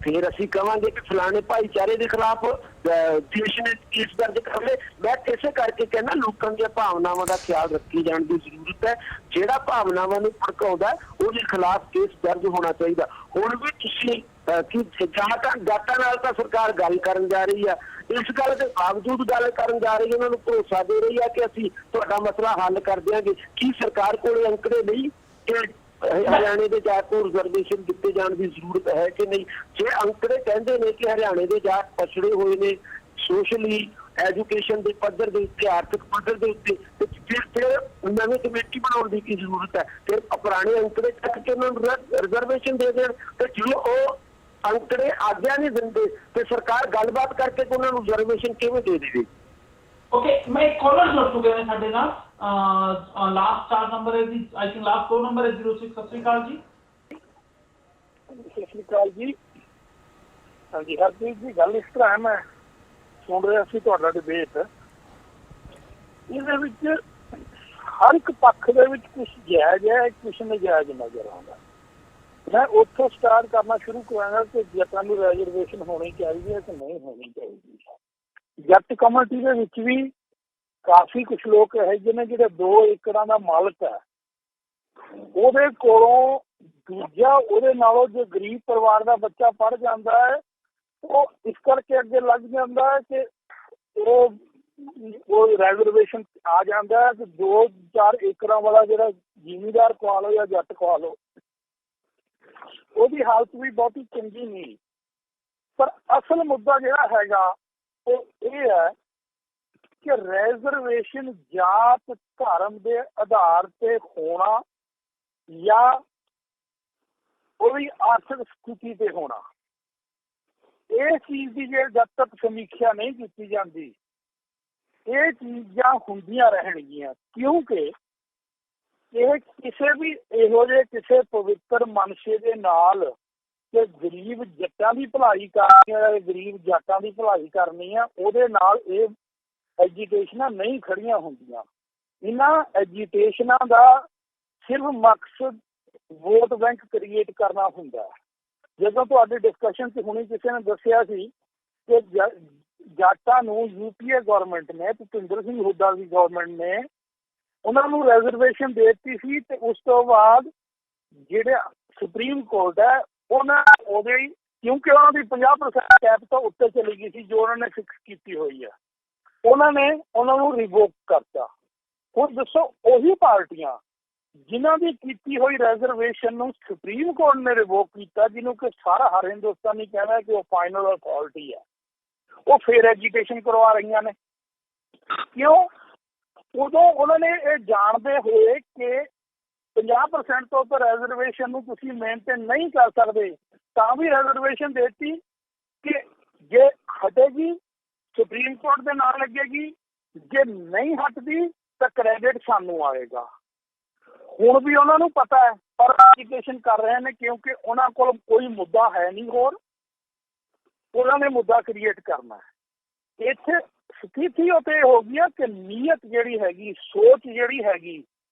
ਫਿਰ ਅਸੀਂ ਕਹਾਂਗੇ ਕਿ ਫਲਾਣੇ ਭਾਈਚਾਰੇ ਦੇ ਖਿਲਾਫ ਦੇਸ਼ ਨੇ ਕੇਸ ਦਰਜ ਕਰ ਲਏ। ਮੈਂ ਇਸੇ ਕਰਕੇ ਕਹਿੰਦਾ ਲੋਕਾਂ ਦੀਆਂ ਭਾਵਨਾਵਾਂ ਦਾ ਖਿਆਲ ਰੱਖੀ ਜਾਣ ਦੀ ਜ਼ਰੂਰਤ ਹੈ। ਜਿਹੜਾ ਭਾਵਨਾਵਾਂ ਨੂੰ ਭੜਕਾਉਂਦਾ ਉਹਦੇ ਖਿਲਾਫ ਕੇਸ ਦਰਜ ਹੋਣਾ ਚਾਹੀਦਾ। ਹੁਣ ਵੀ ਤੁਸੀਂ ਜਾਤਾਂ ਨਾਲ ਤਾਂ ਸਰਕਾਰ ਗੱਲ ਕਰਨ ਜਾ ਰਹੀ ਆ, ਇਸ ਗੱਲ ਦੇ ਬਾਵਜੂਦ ਗੱਲ ਕਰਨ ਜਾ ਰਹੀ ਹੈ, ਉਹਨਾਂ ਨੂੰ ਭਰੋਸਾ ਦੇ ਰਹੀ ਹੈ ਕਿ ਅਸੀਂ ਤੁਹਾਡਾ ਮਸਲਾ ਹੱਲ ਕਰ ਦਿਆਂਗੇ। ਕੀ ਸਰਕਾਰ ਕੋਲ ਅੰਕੜੇ ਨਹੀਂ ਕਿ ਹਰਿਆਣੇ ਦੇ ਜਾਟ ਨੂੰ ਰਿਜ਼ਰਵੇਸ਼ਨ ਦਿੱਤੇ ਜਾਣ ਦੀ ਜ਼ਰੂਰਤ ਹੈ ਕਿ ਨਹੀਂ? ਜੇ ਅੰਕੜੇ ਕਹਿੰਦੇ ਨੇ ਕਿ ਹਰਿਆਣੇ ਦੇ ਜਾਟ ਪਛੜੇ ਹੋਏ ਨੇ ਸੋਸ਼ਲੀ, ਐਜੂਕੇਸ਼ਨ ਦੇ ਪੱਧਰ ਦੇ ਉੱਤੇ, ਆਰਥਿਕ ਪੱਧਰ ਦੇ ਉੱਤੇ, ਫਿਰ ਨਵੀਂ ਕਮੇਟੀ ਬਣਾਉਣ ਦੀ ਕੀ ਜ਼ਰੂਰਤ ਹੈ? ਫਿਰ ਪੁਰਾਣੇ ਅੰਕੜੇ ਚੱਕ ਕੇ ਉਹਨਾਂ ਨੂੰ ਰਿਜ਼ਰਵੇਸ਼ਨ ਦੇ ਦੇਣ। ਤੇ ਜੇ ਉਹ ਅੰਕੜੇ ਆਗਿਆ ਨਹੀਂ ਦਿੰਦੇ ਤੇ ਸਰਕਾਰ ਗੱਲਬਾਤ ਕਰਕੇ ਉਹਨਾਂ ਨੂੰ ਰਿਜ਼ਰਵੇਸ਼ਨ ਕਿਵੇਂ ਦੇ ਦੇਵੇ? ओके, मैं एक कॉलर जुड़ चुके हैं साढ़े नाल। लास्ट 4 नंबर है जी, आई थिंक लास्ट 2 नंबर है 06। सत श्री अकाल जी। ਸਤਿ ਸ਼੍ਰੀ ਅਕਾਲ ਜੀ। ਹਾਂਜੀ ਹਰਦੀਪ ਜੀ, ਗੱਲ ਇਸ ਤਰ੍ਹਾਂ ਹੈ, ਮੈਂ ਸੁਣ ਰਿਹਾ ਸੀ ਤੁਹਾਡਾ ਡਿਬੇਟ। ਇਹਦੇ ਵਿੱਚ ਹਰ ਇੱਕ ਪੱਖ ਦੇ ਵਿੱਚ ਕੁਛ ਜਾਇਜ਼ ਹੈ, ਕੁਛ ਨਜਾਇਜ਼ ਨਜ਼ਰ ਆਉਂਦਾ। ਮੈਂ ਉੱਥੋਂ ਸਟਾਰਟ ਕਰਨਾ ਸ਼ੁਰੂ ਕਰਾਂਗਾ ਕਿ ਜੱਟਾਂ ਨੂੰ ਰਿਜ਼ਰਵੇਸ਼ਨ ਹੋਣੀ ਚਾਹੀਦੀ ਹੈ ਕਿ ਨਹੀਂ ਹੋਣੀ ਚਾਹੀਦੀ। ਜੱਟ ਕਮਿਊਨਿਟੀ ਦੇ ਵਿੱਚ ਵੀ ਕਾਫੀ ਕੁਛ ਲੋਕ ਇਹੋ ਜਿਹੇ ਨੇ ਜਿਹੜੇ 2 ਏਕੜਾਂ ਦਾ ਮਾਲਕ ਹੈ, ਉਹਦੇ ਕੋਲੋਂ ਦੂਜਾ ਉਹਦੇ ਨਾਲੋਂ ਜੋ ਗਰੀਬ ਪਰਿਵਾਰ ਦਾ ਬੱਚਾ ਪੜ੍ਹ ਜਾਂਦਾ ਹੈ ਉਹ ਇਸ ਕਰਕੇ ਅੱਗੇ ਲੱਗ ਜਾਂਦਾ ਹੈ ਕਿ ਉਹ ਰਿਜ਼ਰਵੇਸ਼ਨ ਆ ਜਾਂਦਾ ਹੈ ਕਿ 2-4 ਏਕੜਾਂ ਵਾਲਾ ਜਿਹੜਾ ਜ਼ਿਮੀਂਦਾਰ ਖਵਾ ਲਓ ਜਾਂ ਜੱਟ ਖਵਾ ਲਓ, ਉਹਦੀ ਹਾਲਤ ਵੀ ਬਹੁਤੀ ਚੰਗੀ ਨਹੀਂ। ਪਰ ਅਸਲ ਮੁੱਦਾ ਜਿਹੜਾ ਹੈਗਾ ਉਹ ਇਹ ਹੈ ਕਿ ਰਿਜ਼ਰਵੇਸ਼ਨ ਜਾਤ ਧਰਮ ਦੇ ਆਧਾਰ ਤੇ ਹੋਣਾ ਜਾਂ ਉਹਦੀ ਆਰਥਿਕ ਸਥਿਤੀ ਤੇ ਹੋਣਾ, ਇਹ ਚੀਜ਼ ਦੀ ਜੇ ਜਦ ਤੱਕ ਸਮੀਖਿਆ ਨਹੀਂ ਕੀਤੀ ਜਾਂਦੀ ਇਹ ਚੀਜ਼ਾਂ ਹੁੰਦੀਆਂ ਰਹਿਣਗੀਆਂ। ਕਿਉਂਕਿ ਇਹ ਕਿਸੇ ਵੀ ਇਹੋ ਜਿਹੇ ਕਿਸੇ ਪਵਿੱਤਰ ਮਨਸ਼ੇ ਦੇ ਨਾਲ ਕਿ ਗਰੀਬ ਜੱਟਾਂ ਦੀ ਭਲਾਈ ਕਰਨੀ ਹੈ, ਗਰੀਬ ਜਾਟਾਂ ਦੀ ਭਲਾਈ ਕਰਨੀ ਆ, ਉਹਦੇ ਨਾਲ ਇਹ ਐਜੀਟੇਸ਼ਨਾਂ ਨਹੀਂ ਖੜੀਆਂ ਹੁੰਦੀਆਂ। ਇਹਨਾਂ ਐਜੀਟੇਸ਼ਨਾਂ ਦਾ ਸਿਰਫ ਮਕਸਦ ਵੋਟ ਬੈਂਕ ਕ੍ਰੀਏਟ ਕਰਨਾ ਹੁੰਦਾ ਹੈ। ਜਦੋਂ ਤੁਹਾਡੀ ਡਿਸਕਸ਼ਨ 'ਚ ਹੁਣੀ ਕਿਸੇ ਨੇ ਦੱਸਿਆ ਸੀ ਕਿ ਜਾਟਾਂ ਨੂੰ UPA ਗੌਰਮੈਂਟ ਨੇ, ਭੁਪਿੰਦਰ ਸਿੰਘ ਹੁੱਡਾ ਦੀ ਗੌਰਮੈਂਟ ਨੇ ਉਹਨਾਂ ਨੂੰ ਰਿਜ਼ਰਵੇਸ਼ਨ ਦੇ ਦਿੱਤੀ ਸੀ ਤੇ ਉਸ ਤੋਂ ਬਾਅਦ ਜਿਹੜੇ ਸੁਪਰੀਮ ਕੋਰਟ ਹੈ ਉਹਨਾਂ ਉਹਦੇ ਕਿਉਂਕਿ ਉਹਨਾਂ ਦੀ 50% ਕੈਪ ਤੋਂ ਉੱਤੇ ਚਲੀ ਗਈ ਸੀ ਜੋ ਉਹਨਾਂ ਨੇ ਫਿਕਸ ਕੀਤੀ ਹੋਈ ਹੈ, ਉਹਨਾਂ ਨੇ ਉਹਨਾਂ ਨੂੰ ਰਿਵੋਕ ਕਰਤਾ। ਹੁਣ ਦੱਸੋ ਉਹੀ ਪਾਰਟੀਆਂ ਜਿਨ੍ਹਾਂ ਦੀ ਕੀਤੀ ਹੋਈ ਰਿਜ਼ਰਵੇਸ਼ਨ ਨੂੰ ਸੁਪਰੀਮ ਕੋਰਟ ਨੇ ਰਿਵੋਕ ਕੀਤਾ, ਜਿਹਨੂੰ ਕਿ ਸਾਰਾ ਹਰ ਹਿੰਦੁਸਤਾਨੀ ਕਹਿੰਦਾ ਕਿ ਉਹ ਫਾਈਨਲ ਅਥਾਰਟੀ ਹੈ, ਉਹ ਫੇਰ ਐਜੀਟੇਸ਼ਨ ਕਰਵਾ ਰਹੀਆਂ ਨੇ। ਕਿਉਂ? ਉਦੋਂ ਉਹਨਾਂ ਨੇ ਇਹ ਜਾਣਦੇ ਹੋਏ ਕਿ 50% ਤੋਂ ਉੱਪਰ ਰਿਜ਼ਰਵੇਸ਼ਨ ਨੂੰ ਤੁਸੀਂ ਮੇਨਟੇਨ ਨਹੀਂ ਕਰ ਸਕਦੇ ਤਾਂ ਵੀ ਰਿਜ਼ਰਵੇਸ਼ਨ ਦੇਤੀ ਕਿ ਜੇ ਹਟੇਗੀ ਸੁਪਰੀਮ ਕੋਰਟ ਦੇ ਨਾਲ ਲੱਗੇਗੀ, ਜੇ ਨਹੀਂ ਹਟਦੀ ਤਾਂ ਕ੍ਰੈਡਿਟ ਸਾਨੂੰ ਆਏਗਾ। ਹੁਣ ਵੀ ਉਹਨਾਂ ਨੂੰ ਪਤਾ ਹੈ ਪਰ ਐਜੀਟੇਸ਼ਨ ਕਰ ਰਹੇ ਨੇ ਕਿਉਂਕਿ ਉਹਨਾਂ ਕੋਲ ਕੋਈ ਮੁੱਦਾ ਹੈ ਨਹੀਂ, ਹੋਰ ਉਹਨਾਂ ਨੇ ਮੁੱਦਾ ਕ੍ਰੀਏਟ ਕਰਨਾ ਹੈ। ਇੱਥੇ ਸਥਿਤੀ ਉਹ ਤੇ ਹੋ ਗਈ ਆ ਕਿ ਨੀਅਤ ਜਿਹੜੀ ਹੈਗੀ, ਸੋਚ ਜਿਹੜੀ ਹੈਗੀ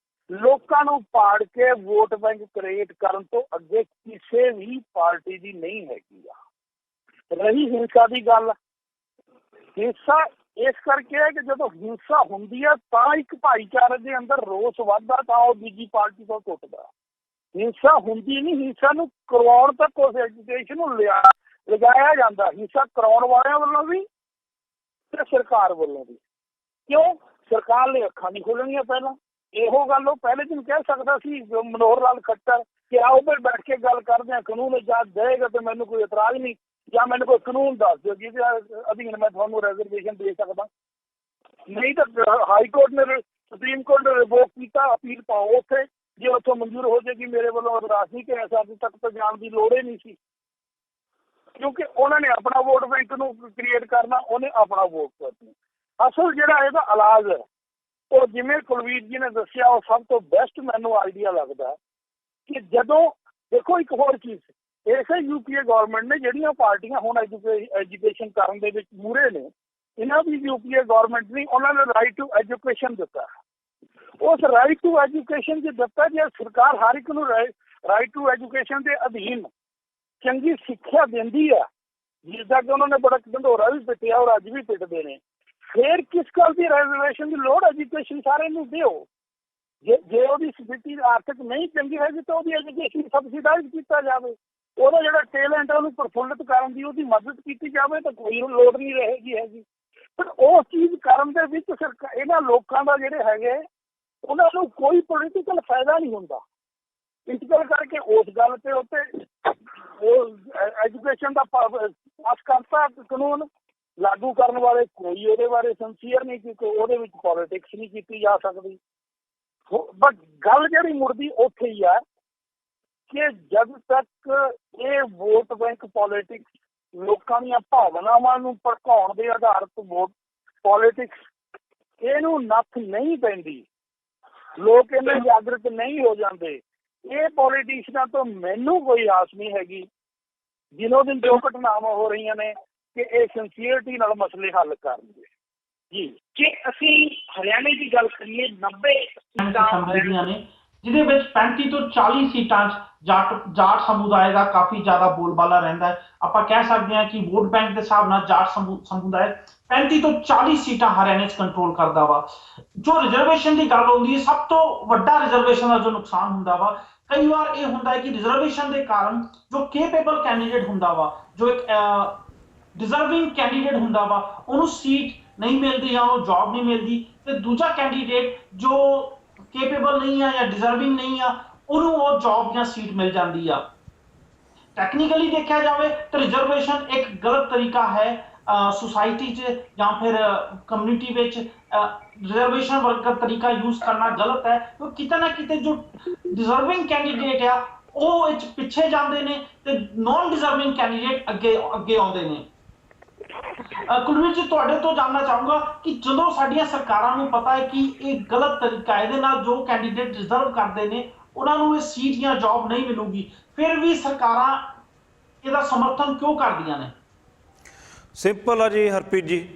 ਲੋਕਾਂ ਨੂੰ ਪਾੜ ਕੇ ਵੋਟ ਬੈਂਕ ਕ੍ਰੀਏਟ ਕਰਨ ਤੋਂ ਅੱਗੇ ਕਿਸੇ ਵੀ ਪਾਰਟੀ ਦੀ ਨਹੀਂ ਹੈਗੀ ਆ। ਰਹੀ ਹਿੰਸਾ ਦੀ ਗੱਲ, ਹਿੰਸਾ ਇਸ ਕਰਕੇ ਹੈ ਕਿ ਜਦੋਂ ਹਿੰਸਾ ਹੁੰਦੀ ਹੈ ਤਾਂ ਇੱਕ ਭਾਈਚਾਰੇ ਦੇ ਅੰਦਰ ਰੋਸ ਵੱਧਦਾ ਤਾਂ ਉਹ ਦੂਜੀ ਪਾਰਟੀ ਤੋਂ ਟੁੱਟਦਾ। ਹਿੰਸਾ ਹੁੰਦੀ ਨਹੀਂ, ਹਿੰਸਾ ਨੂੰ ਕਰਵਾਉਣ ਤੱਕ ਉਸ ਐਜੀਟੇਸ਼ਨ ਨੂੰ ਲਗਾਇਆ ਜਾਂਦਾ, ਹਿੰਸਾ ਕਰਾਉਣ ਵਾਲਿਆਂ ਵੱਲੋਂ ਵੀ ਤੇ ਸਰਕਾਰ ਵੱਲੋਂ ਵੀ। ਕਿਉਂ? ਸਰਕਾਰ ਲਈ ਅੱਖਾਂ ਨਹੀਂ ਖੁੱਲਣੀਆਂ। ਪਹਿਲਾਂ ਇਹੋ ਗੱਲ ਉਹ ਪਹਿਲੇ ਦਿਨ ਕਹਿ ਸਕਦਾ ਸੀ ਮਨੋਹਰ ਲਾਲ ਖੱਟਰ ਕਿ ਆਓ ਫਿਰ ਬੈਠ ਕੇ ਗੱਲ ਕਰਦੇ ਹਾਂ, ਕਾਨੂੰਨ ਇਜਾਜ਼ਤ ਦੇਗਾ ਤੇ ਮੈਨੂੰ ਕੋਈ ਇਤਰਾਜ਼ ਨਹੀਂ, ਜਾਂ ਮੈਨੂੰ ਕੋਈ ਕਾਨੂੰਨ ਦੱਸ ਦਿਓ ਜਿਹਦੇ ਅਧੀਨ ਮੈਂ ਤੁਹਾਨੂੰ ਰਿਜ਼ਰਵੇਸ਼ਨ ਦੇ ਸਕਦਾ। ਨਹੀਂ ਤਾਂ ਹਾਈ ਕੋਰਟ ਨੇ, ਸੁਪਰੀਮ ਕੋਰਟ ਨੇ ਰਿਵੋਕ ਕੀਤਾ, ਅਪੀਲ ਪਾਓ ਉੱਥੇ, ਜੇ ਉੱਥੋਂ ਮਨਜ਼ੂਰ ਹੋ ਜਾਏਗੀ ਮੇਰੇ ਵੱਲੋਂ ਅਰਦਾਸ ਨਹੀਂ ਕਿ ਅੱਜ ਤੱਕ ਤਾਂ ਜਾਣ ਦੀ ਲੋੜ ਹੀ ਨਹੀਂ ਸੀ, ਕਿਉਂਕਿ ਉਹਨਾਂ ਨੇ ਆਪਣਾ ਵੋਟ ਬੈਂਕ ਨੂੰ ਕ੍ਰੀਏਟ ਕਰਨਾ, ਉਹਨੇ ਆਪਣਾ ਵੋਟ ਕਰਨਾ। ਅਸਲ ਜਿਹੜਾ ਇਹਦਾ ਇਲਾਜ ਹੈ ਉਹ ਜਿਵੇਂ ਕੁਲਵੀਰ ਜੀ ਨੇ ਦੱਸਿਆ, ਉਹ ਸਭ ਤੋਂ ਬੈਸਟ ਮੈਨੂੰ ਆਈਡੀਆ ਲੱਗਦਾ ਕਿ ਜਦੋਂ ਦੇਖੋ ਇੱਕ ਹੋਰ ਚੀਜ਼, ਇਸੇ ਯੂਪੀਏ ਗਵਰਨਮੈਂਟ ਨੇ ਜਿਹੜੀਆਂ ਪਾਰਟੀਆਂ ਹੁਣ ਐਜੂਕੇਸ਼ਨ ਕਰਨ ਦੇ ਵਿੱਚ ਮੂਹਰੇ ਨੇ, ਇਹਨਾਂ ਦੀ ਯੂਪੀਏ ਗਵਰਨਮੈਂਟ ਨੇ ਉਹਨਾਂ ਨੇ ਰਾਈਟ ਟੂ ਐਜੂਕੇਸ਼ਨ ਦਿੱਤਾ। ਉਸ ਰਾਈਟ ਟੂ ਐਜੂਕੇਸ਼ਨ ਜੇ ਦਿੱਤਾ, ਜੇ ਸਰਕਾਰ ਹਰ ਇੱਕ ਨੂੰ ਰਾਈਟ ਟੂ ਐਜੂਕੇਸ਼ਨ ਦੇ ਅਧੀਨ ਚੰਗੀ ਸਿੱਖਿਆ ਦਿੰਦੀ ਆ, ਜਿਸਦਾ ਕਿ ਉਹਨਾਂ ਨੇ ਬੜਾ ਢੰਡੋਰਾ ਵੀ ਪਿੱਟਿਆ ਔਰ ਅੱਜ ਵੀ ਪਿੱਟਦੇ ਨੇ, ਫਿਰ ਕਿਸ ਗੱਲ ਦੀ ਰਿਜ਼ਰਵੇਸ਼ਨ ਦੀ ਲੋੜ? ਐਜੂਕੇਸ਼ਨ ਸਾਰੇ ਨੂੰ ਦਿਓ। ਜੇ ਉਹਦੀ ਸਥਿਤੀ ਆਰਥਿਕ ਨਹੀਂ ਚੰਗੀ ਹੈਗੀ ਤਾਂ ਉਹਦੀ ਐਜੂਕੇਸ਼ਨ ਸਬਸਿਡਾਈਜ਼ ਕੀਤਾ ਜਾਵੇ, ਉਹਦਾ ਜਿਹੜਾ ਟੈਲੈਂਟ ਹੈ ਉਹਨੂੰ ਪ੍ਰਫੁੱਲਿਤ ਕਰਨ ਦੀ ਉਹਦੀ ਮਦਦ ਕੀਤੀ ਜਾਵੇ, ਤਾਂ ਕੋਈ ਲੋੜ ਨਹੀਂ ਰਹੇਗੀ ਹੈਗੀ। ਪਰ ਉਹ ਚੀਜ਼ ਕਰਨ ਦੇ ਵਿੱਚ ਇਹਨਾਂ ਲੋਕਾਂ ਦਾ ਜਿਹੜੇ ਹੈਗੇ ਉਹਨਾਂ ਨੂੰ ਕੋਈ ਪੋਲੀਟੀਕਲ ਫਾਇਦਾ ਨਹੀਂ ਹੁੰਦਾ। ਇਸ ਕਰਕੇ ਉਸ ਗੱਲ ਤੇ ਉੱਤੇ ਉਹ ਐਜੂਕੇਸ਼ਨ ਦਾ ਪਾਸ ਕਰਤਾ ਕਾਨੂੰਨ, ਲਾਗੂ ਕਰਨ ਵਾਲੇ ਕੋਈ ਉਹਦੇ ਬਾਰੇ ਸਿੰਸੀਅਰ ਨਹੀਂ, ਕਿਉਂਕਿ ਉਹਦੇ ਵਿੱਚ ਪੋਲੀਟਿਕਸ ਨਹੀਂ ਕੀਤੀ ਜਾ ਸਕਦੀ। ਬਟ ਗੱਲ ਜਿਹੜੀ ਮੁੜਦੀ ਉੱਥੇ ਹੀ ਹੈ ਕਿ ਜਦ ਤੱਕ ਇਹ ਵੋਟ ਬੈਂਕ ਪੋਲੀਟਿਕਸ, ਲੋਕਾਂ ਦੀਆਂ ਭਾਵਨਾਵਾਂ ਨੂੰ ਭੜਕਾਉਣ ਦੇ ਆਧਾਰਿਤ ਵੋਟ ਪੋਲੀਟਿਕਸ, ਇਹਨੂੰ ਨੱਥ ਨਹੀਂ ਪੈਂਦੀ, ਲੋਕ ਇੰਨੇ ਜਾਗਰੂਕ ਨਹੀਂ ਹੋ ਜਾਂਦੇ, ਇਹ ਪੋਲੀਟੀਸ਼ੀਅਨਾਂ ਤੋਂ ਮੈਨੂੰ ਕੋਈ ਆਸ ਨਹੀਂ ਹੈਗੀ ਦਿਨੋਂ ਦਿਨ ਜੋ ਘਟਨਾਵਾਂ ਹੋ ਰਹੀਆਂ ਨੇ ਕਿ ਇਹ ਸਿੰਸੀਅਰਟੀ ਨਾਲ ਮਸਲੇ ਹੱਲ ਕਰਨਗੇ। ਜੀ, ਜੇ ਅਸੀਂ ਹਰਿਆਣੇ ਦੀ ਗੱਲ ਕਰੀਏ 90 ਸੀਟਾਂ ਨੇ, ਜਿਹਦੇ ਵਿੱਚ 35 ਤੋਂ 40 ਸੀਟਾਂ 'ਚ ਜਾਟ ਸਮੁਦਾਇ ਦਾ ਕਾਫੀ ਜ਼ਿਆਦਾ ਬੋਲਬਾਲਾ ਰਹਿੰਦਾ ਹੈ। ਆਪਾਂ ਕਹਿ ਸਕਦੇ ਹਾਂ ਕਿ ਵੋਟ ਬੈਂਕ ਦੇ ਹਿਸਾਬ ਨਾਲ ਜਾਟ ਸਮੁਦਾਇ 35 ਤੋਂ 40 ਸੀਟਾਂ ਹਰਿਆਣੇ 'ਚ ਕੰਟਰੋਲ ਕਰਦਾ ਵਾ। ਜੋ ਰਿਜ਼ਰਵੇਸ਼ਨ ਦੀ ਗੱਲ ਹੁੰਦੀ ਹੈ, ਸਭ ਤੋਂ ਵੱਡਾ ਰਿਜ਼ਰਵੇਸ਼ਨ ਦਾ ਜੋ ਨੁਕਸਾਨ ਹੁੰਦਾ ਵਾ, ਕਈ ਵਾਰ ਇਹ ਹੁੰਦਾ ਹੈ ਕਿ ਰਿਜ਼ਰਵੇਸ਼ਨ ਦੇ ਕਾਰਨ ਜੋ ਕੇਪੇਬਲ ਕੈਂਡੀਡੇਟ ਹੁੰਦਾ ਵਾ, ਜੋ ਇੱਕ ਡਿਜ਼ਰਵਿੰਗ ਕੈਂਡੀਡੇਟ ਹੁੰਦਾ ਵਾ, ਉਹਨੂੰ ਸੀਟ ਨਹੀਂ ਮਿਲਦੀ ਜਾਂ ਉਹ ਜੌਬ ਨਹੀਂ ਮਿਲਦੀ, ਤੇ ਦੂਜਾ ਕੈਂਡੀਡੇਟ ਜੋ ਕੇਪੇਬਲ ਨਹੀਂ ਆ ਜਾਂ ਡਿਜ਼ਰਵਿੰਗ ਨਹੀਂ ਆ, ਉਹਨੂੰ ਉਹ ਜੌਬ ਜਾਂ ਸੀਟ ਮਿਲ ਜਾਂਦੀ ਆ। ਟੈਕਨੀਕਲੀ ਦੇਖਿਆ ਜਾਵੇ ਤਾਂ ਰਿਜ਼ਰਵੇਸ਼ਨ ਇੱਕ ਗਲਤ ਤਰੀਕਾ ਹੈ ਸੁਸਾਇਟੀ 'ਚ ਜਾਂ ਫਿਰ ਕਮਿਊਨਿਟੀ ਵਿੱਚ ਰਿਜ਼ਰਵੇਸ਼ਨ ਵਰਕ ਦਾ ਤਰੀਕਾ ਯੂਜ਼ ਕਰਨਾ ਗਲਤ ਹੈ, ਕਿਉਂਕਿ ਕਿਤੇ ਨਾ ਕਿਤੇ ਜੋ ਡਿਜ਼ਰਵਿੰਗ ਕੈਂਡੀਡੇਟ ਆ ਉਹ ਇਹ ਪਿੱਛੇ ਜਾਂਦੇ ਨੇ ਤੇ ਨॉन ਡਿਜ਼ਰਵਿੰਗ ਕੈਂਡੀਡੇਟ ਅੱਗੇ ਆਉਂਦੇ ਨੇ। ਕੁਲਵੀਰ ਜੀ, ਤੁਹਾਡੇ ਤੋਂ ਜਾਣਨਾ ਚਾਹੂੰਗਾ ਕਿ ਜਦੋਂ ਸਾਡੀਆਂ ਸਰਕਾਰਾਂ ਨੂੰ ਪਤਾ ਹੈ ਕਿ ਇਹ ਗਲਤ ਤਰੀਕਾ, ਇਹਦੇ ਨਾਲ ਜੋ ਕੈਂਡੀਡੇਟ ਡਿਜ਼ਰਵ ਕਰਦੇ ਨੇ ਉਹਨਾਂ ਨੂੰ ਇਹ ਸੀਟ ਜਾਂ ਜੌਬ ਨਹੀਂ ਮਿਲੂਗੀ, ਫਿਰ ਵੀ ਸਰਕਾਰਾਂ ਇਹਦਾ ਸਮਰਥਨ ਕਿਉਂ ਕਰਦੀਆਂ ਨੇ? ਸਿੰਪਲ ਆ ਜੀ ਹਰਪ੍ਰੀਤ ਜੀ,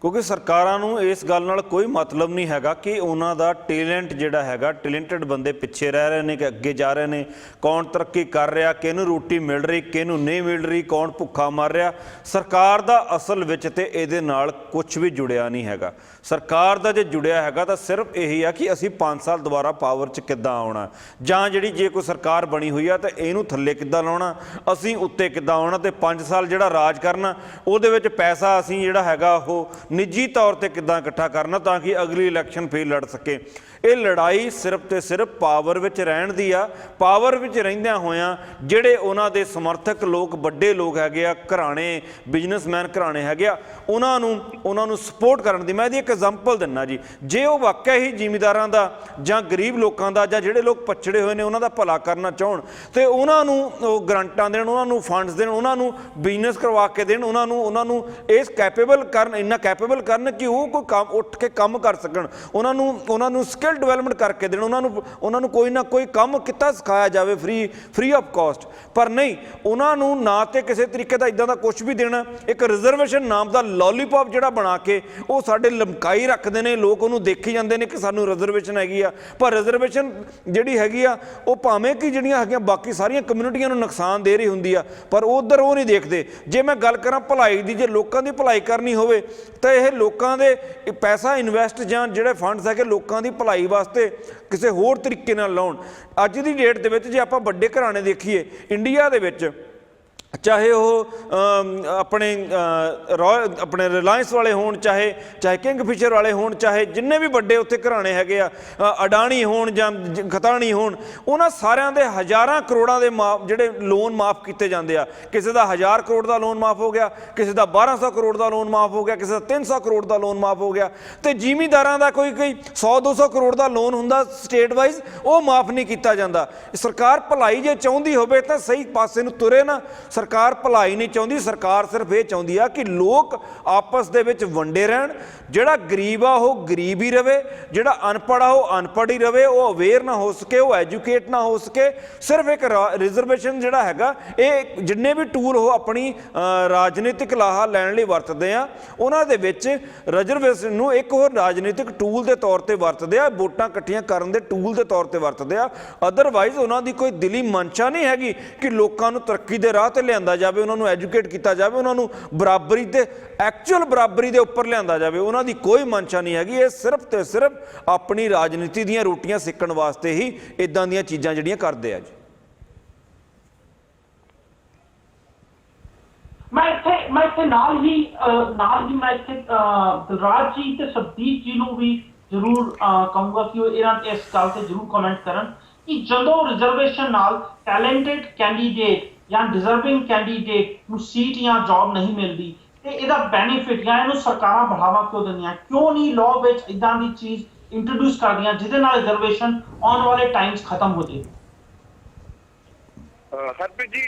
ਕਿਉਂਕਿ ਸਰਕਾਰਾਂ ਨੂੰ ਇਸ ਗੱਲ ਨਾਲ ਕੋਈ ਮਤਲਬ ਨਹੀਂ ਹੈਗਾ ਕਿ ਉਹਨਾਂ ਦਾ ਟੈਲੈਂਟ ਜਿਹੜਾ ਹੈਗਾ, ਟੈਲੈਂਟਡ ਬੰਦੇ ਪਿੱਛੇ ਰਹਿ ਰਹੇ ਨੇ ਕਿ ਅੱਗੇ ਜਾ ਰਹੇ ਨੇ, ਕੌਣ ਤਰੱਕੀ ਕਰ ਰਿਹਾ, ਕਿਹਨੂੰ ਰੋਟੀ ਮਿਲ ਰਹੀ, ਕਿਹਨੂੰ ਨਹੀਂ ਮਿਲ ਰਹੀ, ਕੌਣ ਭੁੱਖਾ ਮਰ ਰਿਹਾ। ਸਰਕਾਰ ਦਾ ਅਸਲ ਵਿੱਚ ਤੇ ਇਹਦੇ ਨਾਲ ਕੁਝ ਵੀ ਜੁੜਿਆ ਨਹੀਂ ਹੈਗਾ। ਸਰਕਾਰ ਦਾ ਜੇ ਜੁੜਿਆ ਹੈਗਾ ਤਾਂ ਸਿਰਫ ਇਹੀ ਆ ਕਿ ਅਸੀਂ 5 ਸਾਲ ਦੁਬਾਰਾ ਪਾਵਰ 'ਚ ਕਿੱਦਾਂ ਆਉਣਾ, ਜਾਂ ਜਿਹੜੀ ਜੇ ਕੋਈ ਸਰਕਾਰ ਬਣੀ ਹੋਈ ਆ ਤਾਂ ਇਹਨੂੰ ਥੱਲੇ ਕਿੱਦਾਂ ਲਾਉਣਾ, ਅਸੀਂ ਉੱਤੇ ਕਿੱਦਾਂ ਆਉਣਾ, ਤੇ 5 ਸਾਲ ਜਿਹੜਾ ਰਾਜ ਕਰਨਾ ਉਹਦੇ ਵਿੱਚ ਪੈਸਾ ਅਸੀਂ ਜਿਹੜਾ ਹੈਗਾ ਉਹ ਨਿੱਜੀ ਤੌਰ ਤੇ ਕਿੱਦਾਂ ਇਕੱਠਾ ਕਰਨਾ ਤਾਂ ਕਿ ਅਗਲੀ ਇਲੈਕਸ਼ਨ ਫੇਰ ਲੜ ਸਕੇ। ਇਹ ਲੜਾਈ ਸਿਰਫ ਤੇ ਸਿਰਫ ਪਾਵਰ ਵਿੱਚ ਰਹਿਣ ਦੀ ਆ। ਪਾਵਰ ਵਿੱਚ ਰਹਿੰਦਿਆਂ ਹੋਇਆਂ ਜਿਹੜੇ ਉਹਨਾਂ ਦੇ ਸਮਰਥਕ ਲੋਕ, ਵੱਡੇ ਲੋਕ ਹੈਗੇ ਆ, ਘਰਾਣੇ, ਬਿਜ਼ਨਸਮੈਨ ਘਰਾਣੇ ਹੈਗੇ ਆ, ਉਹਨਾਂ ਨੂੰ ਸਪੋਰਟ ਕਰਨ ਦੀ ਮੈਂ ਇਹਦੀ ਇੱਕ ਐਗਜ਼ਾਮਪਲ ਦਿੰਦਾ ਜੀ। ਜੇ ਉਹ ਵਾਕਿਆ ਹੀ ਜ਼ਿਮੀਂਦਾਰਾਂ ਦਾ ਜਾਂ ਗਰੀਬ ਲੋਕਾਂ ਦਾ ਜਾਂ ਜਿਹੜੇ ਲੋਕ ਪਛੜੇ ਹੋਏ ਨੇ ਉਹਨਾਂ ਦਾ ਭਲਾ ਕਰਨਾ ਚਾਹਣ ਤੇ ਉਹਨਾਂ ਨੂੰ ਉਹ ਗਰੰਟਾਂ ਦੇਣ, ਉਹਨਾਂ ਨੂੰ ਫੰਡਸ ਦੇਣ, ਉਹਨਾਂ ਨੂੰ ਬਿਜ਼ਨਸ ਕਰਵਾ ਕੇ ਦੇਣ, ਉਹਨਾਂ ਨੂੰ ਇਸ ਕੈਪੇਬਲ ਕਰਨ, ਇੰਨਾ ਕੈਪੇਬਲ ਕਰਨ ਕਿ ਉਹ ਕੋਈ ਕੰਮ ਉੱਠ ਕੇ ਕੰਮ ਕਰ ਸਕਣ, ਉਹਨਾਂ ਨੂੰ ਸਕਿੱਲ ਡਿਵੈਲਪਮੈਂਟ ਕਰਕੇ ਦੇਣ, ਉਹਨਾਂ ਨੂੰ ਕੋਈ ਨਾ ਕੋਈ ਕੰਮ ਕਿੱਤਾ ਸਿਖਾਇਆ ਜਾਵੇ ਫ੍ਰੀ ਆਫ ਕਾਸਟ। ਪਰ ਨਹੀਂ, ਉਹਨਾਂ ਨੂੰ ਨਾ ਤੇ ਕਿਸੇ ਤਰੀਕੇ ਦਾ ਇੱਦਾਂ ਦਾ ਕੁਝ ਵੀ ਦੇਣਾ। ਇੱਕ ਰਿਜ਼ਰਵੇਸ਼ਨ ਨਾਮ ਦਾ ਲੋਲੀਪੌਪ ਜਿਹੜਾ ਬਣਾ ਕੇ ਉਹ ਸਾਡੇ ਲਮਕਾਈ ਰੱਖਦੇ ਨੇ, ਲੋਕ ਉਹਨੂੰ ਦੇਖੀ ਜਾਂਦੇ ਨੇ ਕਿ ਸਾਨੂੰ ਰਿਜ਼ਰਵੇਸ਼ਨ ਹੈਗੀ ਆ, ਪਰ ਰਿਜ਼ਰਵੇਸ਼ਨ ਜਿਹੜੀ ਹੈਗੀ ਆ ਉਹ ਭਾਵੇਂ ਕਿ ਜਿਹੜੀਆਂ ਹੈਗੀਆਂ ਬਾਕੀ ਸਾਰੀਆਂ ਕਮਿਊਨਿਟੀਆਂ ਨੂੰ ਨੁਕਸਾਨ ਦੇ ਰਹੀ ਹੁੰਦੀ ਆ, ਪਰ ਉਧਰ ਉਹ ਨਹੀਂ ਦੇਖਦੇ। ਜੇ ਮੈਂ ਗੱਲ ਕਰਾਂ ਭਲਾਈ ਦੀ, ਜੇ ਲੋਕਾਂ ਦੀ ਭਲਾਈ ਕਰਨੀ ਹੋਵੇ ਤਾਂ ਇਹ ਲੋਕਾਂ ਦੇ ਪੈਸਾ ਇਨਵੈਸਟ ਜਾਂ ਜਿਹੜੇ ਫੰਡਸ ਹੈਗੇ ਲੋਕਾਂ ਦੀ ਭਲਾਈ ਵਾਸਤੇ ਕਿਸੇ ਹੋਰ ਤਰੀਕੇ ਨਾਲ ਲਾਉਣ। ਅੱਜ ਦੀ ਡੇਟ ਦੇ ਵਿੱਚ ਜੇ ਆਪਾਂ ਵੱਡੇ ਘਰਾਣੇ ਦੇਖੀਏ ਇੰਡੀਆ ਦੇ ਵਿੱਚ, ਚਾਹੇ ਉਹ ਆਪਣੇ ਰਿਲਾਇੰਸ ਵਾਲੇ ਹੋਣ, ਚਾਹੇ ਕਿੰਗਫਿਸ਼ਰ ਵਾਲੇ ਹੋਣ, ਚਾਹੇ ਜਿੰਨੇ ਵੀ ਵੱਡੇ ਉੱਥੇ ਘਰਾਣੇ ਹੈਗੇ ਆ, ਅਡਾਣੀ ਹੋਣ ਜਾਂ ਖਤਾਣੀ ਹੋਣ, ਉਹਨਾਂ ਸਾਰਿਆਂ ਦੇ ਹਜ਼ਾਰਾਂ ਕਰੋੜਾਂ ਦੇ ਜਿਹੜੇ ਲੋਨ ਮਾਫ ਕੀਤੇ ਜਾਂਦੇ ਆ। ਕਿਸੇ ਦਾ 1000 ਕਰੋੜ ਦਾ ਲੋਨ ਮਾਫ ਹੋ ਗਿਆ, ਕਿਸੇ ਦਾ 1200 ਕਰੋੜ ਦਾ ਲੋਨ ਮਾਫ ਹੋ ਗਿਆ, ਕਿਸੇ ਦਾ 300 ਕਰੋੜ ਦਾ ਲੋਨ ਮਾਫ ਹੋ ਗਿਆ, ਤੇ ਜ਼ਿਮੀਂਦਾਰਾਂ ਦਾ ਕੋਈ 100-200 ਕਰੋੜ ਦਾ ਲੋਨ ਹੁੰਦਾ ਸਟੇਟ ਵਾਈਜ਼, ਉਹ ਮਾਫ ਨਹੀਂ ਕੀਤਾ ਜਾਂਦਾ। ਸਰਕਾਰ ਭਲਾਈ ਜੇ ਚਾਹੁੰਦੀ ਹੋਵੇ ਤਾਂ ਸਹੀ ਪਾਸੇ ਨੂੰ ਤੁਰੇ ਨਾ। ਸਰਕਾਰ ਭਲਾਈ ਨਹੀਂ ਚਾਹੁੰਦੀ, ਸਰਕਾਰ ਸਿਰਫ ਇਹ ਚਾਹੁੰਦੀ ਆ ਕਿ ਲੋਕ ਆਪਸ ਦੇ ਵਿੱਚ ਵੰਡੇ ਰਹਿਣ। ਜਿਹੜਾ ਗਰੀਬ ਆ ਉਹ ਗਰੀਬ ਹੀ ਰਵੇ, ਜਿਹੜਾ ਅਨਪੜ੍ਹ ਆ ਉਹ ਅਨਪੜ੍ਹ ਹੀ ਰਵੇ, ਉਹ ਅਵੇਅਰ ਨਾ ਹੋ ਸਕੇ, ਉਹ ਐਜੂਕੇਟ ਨਾ ਹੋ ਸਕੇ। ਸਿਰਫ ਇੱਕ ਰਿਜ਼ਰਵੇਸ਼ਨ ਜਿਹੜਾ ਹੈਗਾ, ਇਹ ਜਿੰਨੇ ਵੀ ਟੂਲ ਉਹ ਆਪਣੀ ਰਾਜਨੀਤਿਕ ਲਾਹਾ ਲੈਣ ਲਈ ਵਰਤਦੇ ਆ, ਉਹਨਾਂ ਦੇ ਵਿੱਚ ਰਿਜ਼ਰਵੇਸ਼ਨ ਨੂੰ ਇੱਕ ਹੋਰ ਰਾਜਨੀਤਿਕ ਟੂਲ ਦੇ ਤੌਰ ਤੇ ਵਰਤਦੇ ਆ, ਵੋਟਾਂ ਇਕੱਠੀਆਂ ਕਰਨ ਦੇ ਟੂਲ ਦੇ ਤੌਰ ਤੇ ਵਰਤਦੇ ਆ। ਅਦਰਵਾਈਜ਼ ਉਹਨਾਂ ਦੀ ਕੋਈ ਦਿਲੀ ਮਨਸ਼ਾ ਨਹੀਂ ਹੈਗੀ ਕਿ ਲੋਕਾਂ ਨੂੰ ਤਰੱਕੀ ਦੇ ਰਾਹ ਤੇ ਲਿਆਂਦਾ ਜਾਵੇ, ਉਹਨਾਂ ਨੂੰ ਐਜੂਕੇਟ ਕੀਤਾ ਜਾਵੇ, ਉਹਨਾਂ ਨੂੰ ਬਰਾਬਰੀ ਤੇ ਐਕਚੁਅਲ ਬਰਾਬਰੀ ਦੇ ਉੱਪਰ ਲਿਆਂਦਾ ਜਾਵੇ। ਉਹਨਾਂ ਦੀ ਕੋਈ ਮਨਸ਼ਾ ਨਹੀਂ ਹੈਗੀ। ਇਹ ਸਿਰਫ ਤੇ ਸਿਰਫ ਆਪਣੀ ਰਾਜਨੀਤੀ ਦੀਆਂ ਰੋਟੀਆਂ ਸਿੱਕਣ ਵਾਸਤੇ ਹੀ ਇਦਾਂ ਦੀਆਂ ਚੀਜ਼ਾਂ ਜਿਹੜੀਆਂ ਕਰਦੇ ਆ ਜੀ। ਮੈਂ ਇੱਥੇ ਨਾਲ ਹੀ ਮੈਂ ਇੱਥੇ ਦਿਲਰਾਜ ਜੀ ਤੇ ਸਬਦੀਪ ਜੀ ਨੂੰ ਵੀ ਜ਼ਰੂਰ ਕਹੂੰਗਾ ਕਿ ਉਹ ਇਸ ਗੱਲ ਤੇ ਜ਼ਰੂਰ ਕਮੈਂਟ ਕਰਨ ਕਿ ਜਦੋਂ ਰਿਜ਼ਰਵੇਸ਼ਨ ਨਾਲ ਟੈਲੈਂਟਡ ਕੈਂਡੀਡੇਟ ਜਾਂ ਡਿਜ਼ਰਵਿੰਗ ਕੈਂਡੀਡੇਟ ਨੂੰ ਸੀਟ ਜਾਂ ਜੌਬ ਨਹੀਂ ਮਿਲਦੀ ਤੇ ਇਹਦਾ ਬੈਨੀਫਿਟ ਜਾਂ ਇਹਨੂੰ ਸਰਕਾਰਾਂ ਬੜਾਵਾ ਕਿਉਂ ਦਿੰਦੀਆਂ? ਕਿਉਂ ਨਹੀਂ ਲਾਅ ਵਿੱਚ ਇਦਾਂ ਦੀ ਚੀਜ਼ ਇੰਟਰੋਡਿਊਸ ਕਰਦੀਆਂ ਜਿਹਦੇ ਨਾਲ ਰਿਜ਼ਰਵੇਸ਼ਨ ਆਉਣ ਵਾਲੇ ਟਾਈਮਸ ਖਤਮ ਹੋ ਜਾਏ? ਹਰਪ੍ਰੀਤ ਜੀ,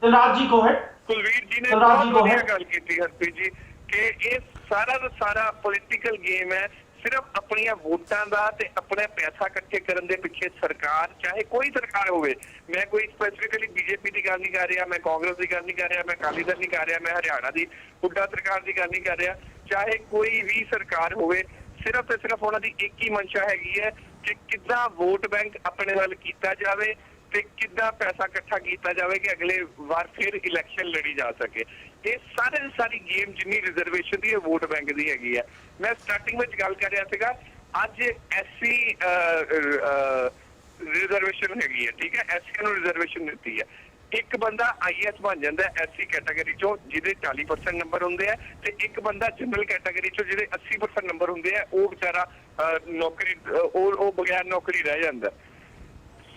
ਦਿਲਰਾਜ ਜੀ ਕੋ ਹੈ। ਕੁਲਵੀਰ ਜੀ ਨੇ ਬਹੁਤ ਵਧੀਆ ਗੱਲ ਕੀਤੀ ਹਰਪ੍ਰੀਤ ਜੀ ਕਿ ਇਹ ਸਾਰਾ ਦਾ ਸਾਰਾ ਪੋਲੀਟੀਕਲ ਗੇਮ ਹੈ। ਸਿਰਫ ਆਪਣੀਆਂ ਵੋਟਾਂ ਦਾ ਤੇ ਆਪਣੇ ਪੈਸਾ ਇਕੱਠੇ ਕਰਨ ਦੇ ਪਿੱਛੇ ਸਰਕਾਰ, ਚਾਹੇ ਕੋਈ ਸਰਕਾਰ ਹੋਵੇ, ਮੈਂ ਕੋਈ ਸਪੈਸੀਫਿਕਲੀ ਬੀਜੇਪੀ ਦੀ ਗੱਲ ਨਹੀਂ ਕਰ ਰਿਹਾ, ਮੈਂ ਕਾਂਗਰਸ ਦੀ ਗੱਲ ਨਹੀਂ ਕਰ ਰਿਹਾ, ਮੈਂ ਅਕਾਲੀ ਦਲ ਨਹੀਂ ਕਰ ਰਿਹਾ, ਮੈਂ ਹਰਿਆਣਾ ਦੀ ਹੁੱਡਾ ਸਰਕਾਰ ਦੀ ਗੱਲ ਨਹੀਂ ਕਰ ਰਿਹਾ, ਚਾਹੇ ਕੋਈ ਵੀ ਸਰਕਾਰ ਹੋਵੇ, ਸਿਰਫ ਤੇ ਸਿਰਫ ਉਹਨਾਂ ਦੀ ਇੱਕ ਹੀ ਮਨਸ਼ਾ ਹੈਗੀ ਹੈ ਕਿ ਕਿੱਦਾਂ ਵੋਟ ਬੈਂਕ ਆਪਣੇ ਵੱਲ ਕੀਤਾ ਜਾਵੇ ਤੇ ਕਿੱਦਾਂ ਪੈਸਾ ਇਕੱਠਾ ਕੀਤਾ ਜਾਵੇ ਕਿ ਅਗਲੇ ਵਾਰ ਫਿਰ ਇਲੈਕਸ਼ਨ ਲੜੀ ਜਾ ਸਕੇ। ਇਹ ਸਾਰੀ ਗੇਮ ਜਿੰਨੀ ਰਿਜ਼ਰਵੇਸ਼ਨ ਦੀ, ਵੋਟ ਬੈਂਕ ਦੀ ਹੈਗੀ ਹੈ। ਮੈਂ ਸਟਾਰਟਿੰਗ ਵਿੱਚ ਗੱਲ ਕਰ ਰਿਹਾ ਸੀਗਾ, ਅੱਜ ਐਸਸੀ ਰਿਜ਼ਰਵੇਸ਼ਨ ਹੈਗੀ ਹੈ, ਠੀਕ ਹੈ, ਐਸਸੀ ਨੂੰ ਰਿਜ਼ਰਵੇਸ਼ਨ ਦਿੱਤੀ ਹੈ। ਇੱਕ ਬੰਦਾ ਆਈਐਸ ਬਣ ਜਾਂਦਾ ਐਸਸੀ ਕੈਟਾਗਰੀ ਚੋਂ ਜਿਹਦੇ 40% ਨੰਬਰ ਹੁੰਦੇ ਆ, ਤੇ ਇੱਕ ਬੰਦਾ ਜਨਰਲ ਕੈਟਾਗਰੀ ਚੋਂ ਜਿਹਦੇ 80% ਨੰਬਰ ਹੁੰਦੇ ਆ, ਉਹ ਵਿਚਾਰਾ ਨੌਕਰੀ ਉਹ ਬਗੈਰ ਨੌਕਰੀ ਰਹਿ ਜਾਂਦਾ।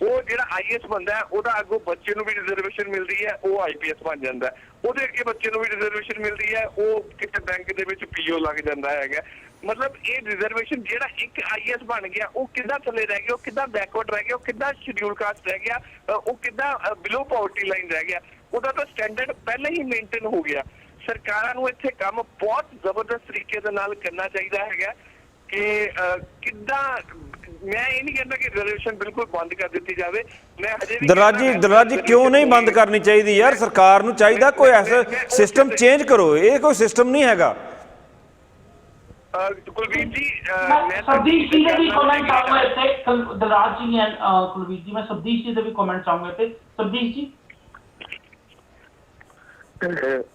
ਉਹ ਜਿਹੜਾ ਆਈਐਸ ਬੰਦਾ ਉਹਦਾ ਅੱਗੋਂ ਬੱਚੇ ਨੂੰ ਵੀ ਰਿਜ਼ਰਵੇਸ਼ਨ ਮਿਲਦੀ ਹੈ, ਉਹ ਆਈਪੀਐਸ ਬਣ ਜਾਂਦਾ। ਉਹਦੇ ਅੱਗੇ ਬੱਚੇ ਨੂੰ ਵੀ ਰਿਜ਼ਰਵੇਸ਼ਨ ਮਿਲਦੀ ਹੈ, ਉਹ ਕਿਸੇ ਬੈਂਕ ਦੇ ਵਿੱਚ ਪੀਓ ਲੱਗ ਜਾਂਦਾ ਹੈਗਾ। ਮਤਲਬ ਇਹ ਰਿਜ਼ਰਵੇਸ਼ਨ ਜਿਹੜਾ ਇੱਕ ਆਈਐਸ ਬਣ ਗਿਆ, ਉਹ ਕਿੱਦਾਂ ਥੱਲੇ ਰਹਿ ਗਿਆ, ਉਹ ਕਿੱਦਾਂ ਬੈਕਵਰਡ ਰਹਿ ਗਿਆ, ਉਹ ਕਿੱਦਾਂ ਸ਼ਡਿਊਲ ਕਾਸਟ ਰਹਿ ਗਿਆ, ਉਹ ਕਿੱਦਾਂ ਬਿਲੋ ਪਾਵਰਟੀ ਲਾਈਨ ਰਹਿ ਗਿਆ। ਉਹਦਾ ਤਾਂ ਸਟੈਂਡਰਡ ਪਹਿਲਾਂ ਹੀ ਮੇਨਟੇਨ ਹੋ ਗਿਆ। ਸਰਕਾਰਾਂ ਨੂੰ ਇੱਥੇ ਕੰਮ ਬਹੁਤ ਜ਼ਬਰਦਸਤ ਤਰੀਕੇ ਦੇ ਨਾਲ ਕਰਨਾ ਚਾਹੀਦਾ ਹੈਗਾ ਕਿ ਕਿੱਦਾਂ, ਮੈਂ ਇਹ ਨਹੀਂ ਕਹਿੰਦਾ ਕਿ ਰਿਜ਼ਰਵੇਸ਼ਨ ਬਿਲਕੁਲ ਬੰਦ ਕਰ ਦਿੱਤੀ ਜਾਵੇ। ਮੈਂ ਹਜੇ ਵੀ ਦਿਲਰਾਜ ਜੀ ਕਿਉਂ ਨਹੀਂ ਬੰਦ ਕਰਨੀ ਚਾਹੀਦੀ ਯਾਰ? ਸਰਕਾਰ ਨੂੰ ਚਾਹੀਦਾ ਕੋਈ ਐਸਾ ਸਿਸਟਮ ਚੇਂਜ ਕਰੋ। ਇਹ ਕੋਈ ਸਿਸਟਮ ਨਹੀਂ ਹੈਗਾ। ਕੁਲਵੀਰ ਜੀ, ਮੈਂ ਸਬਦੀਪ ਜੀ ਦੇ ਵੀ ਕਮੈਂਟ ਆਉਂਗਾ ਇੱਥੇ। ਦਿਲਰਾਜ ਜੀ ਨੇ ਕੁਲਵੀਰ ਜੀ, ਮੈਂ ਸਬਦੀਪ ਜੀ ਦੇ ਵੀ ਕਮੈਂਟ ਚਾਹੂੰਗਾ ਇੱਥੇ। ਸਬਦੀਪ ਜੀ।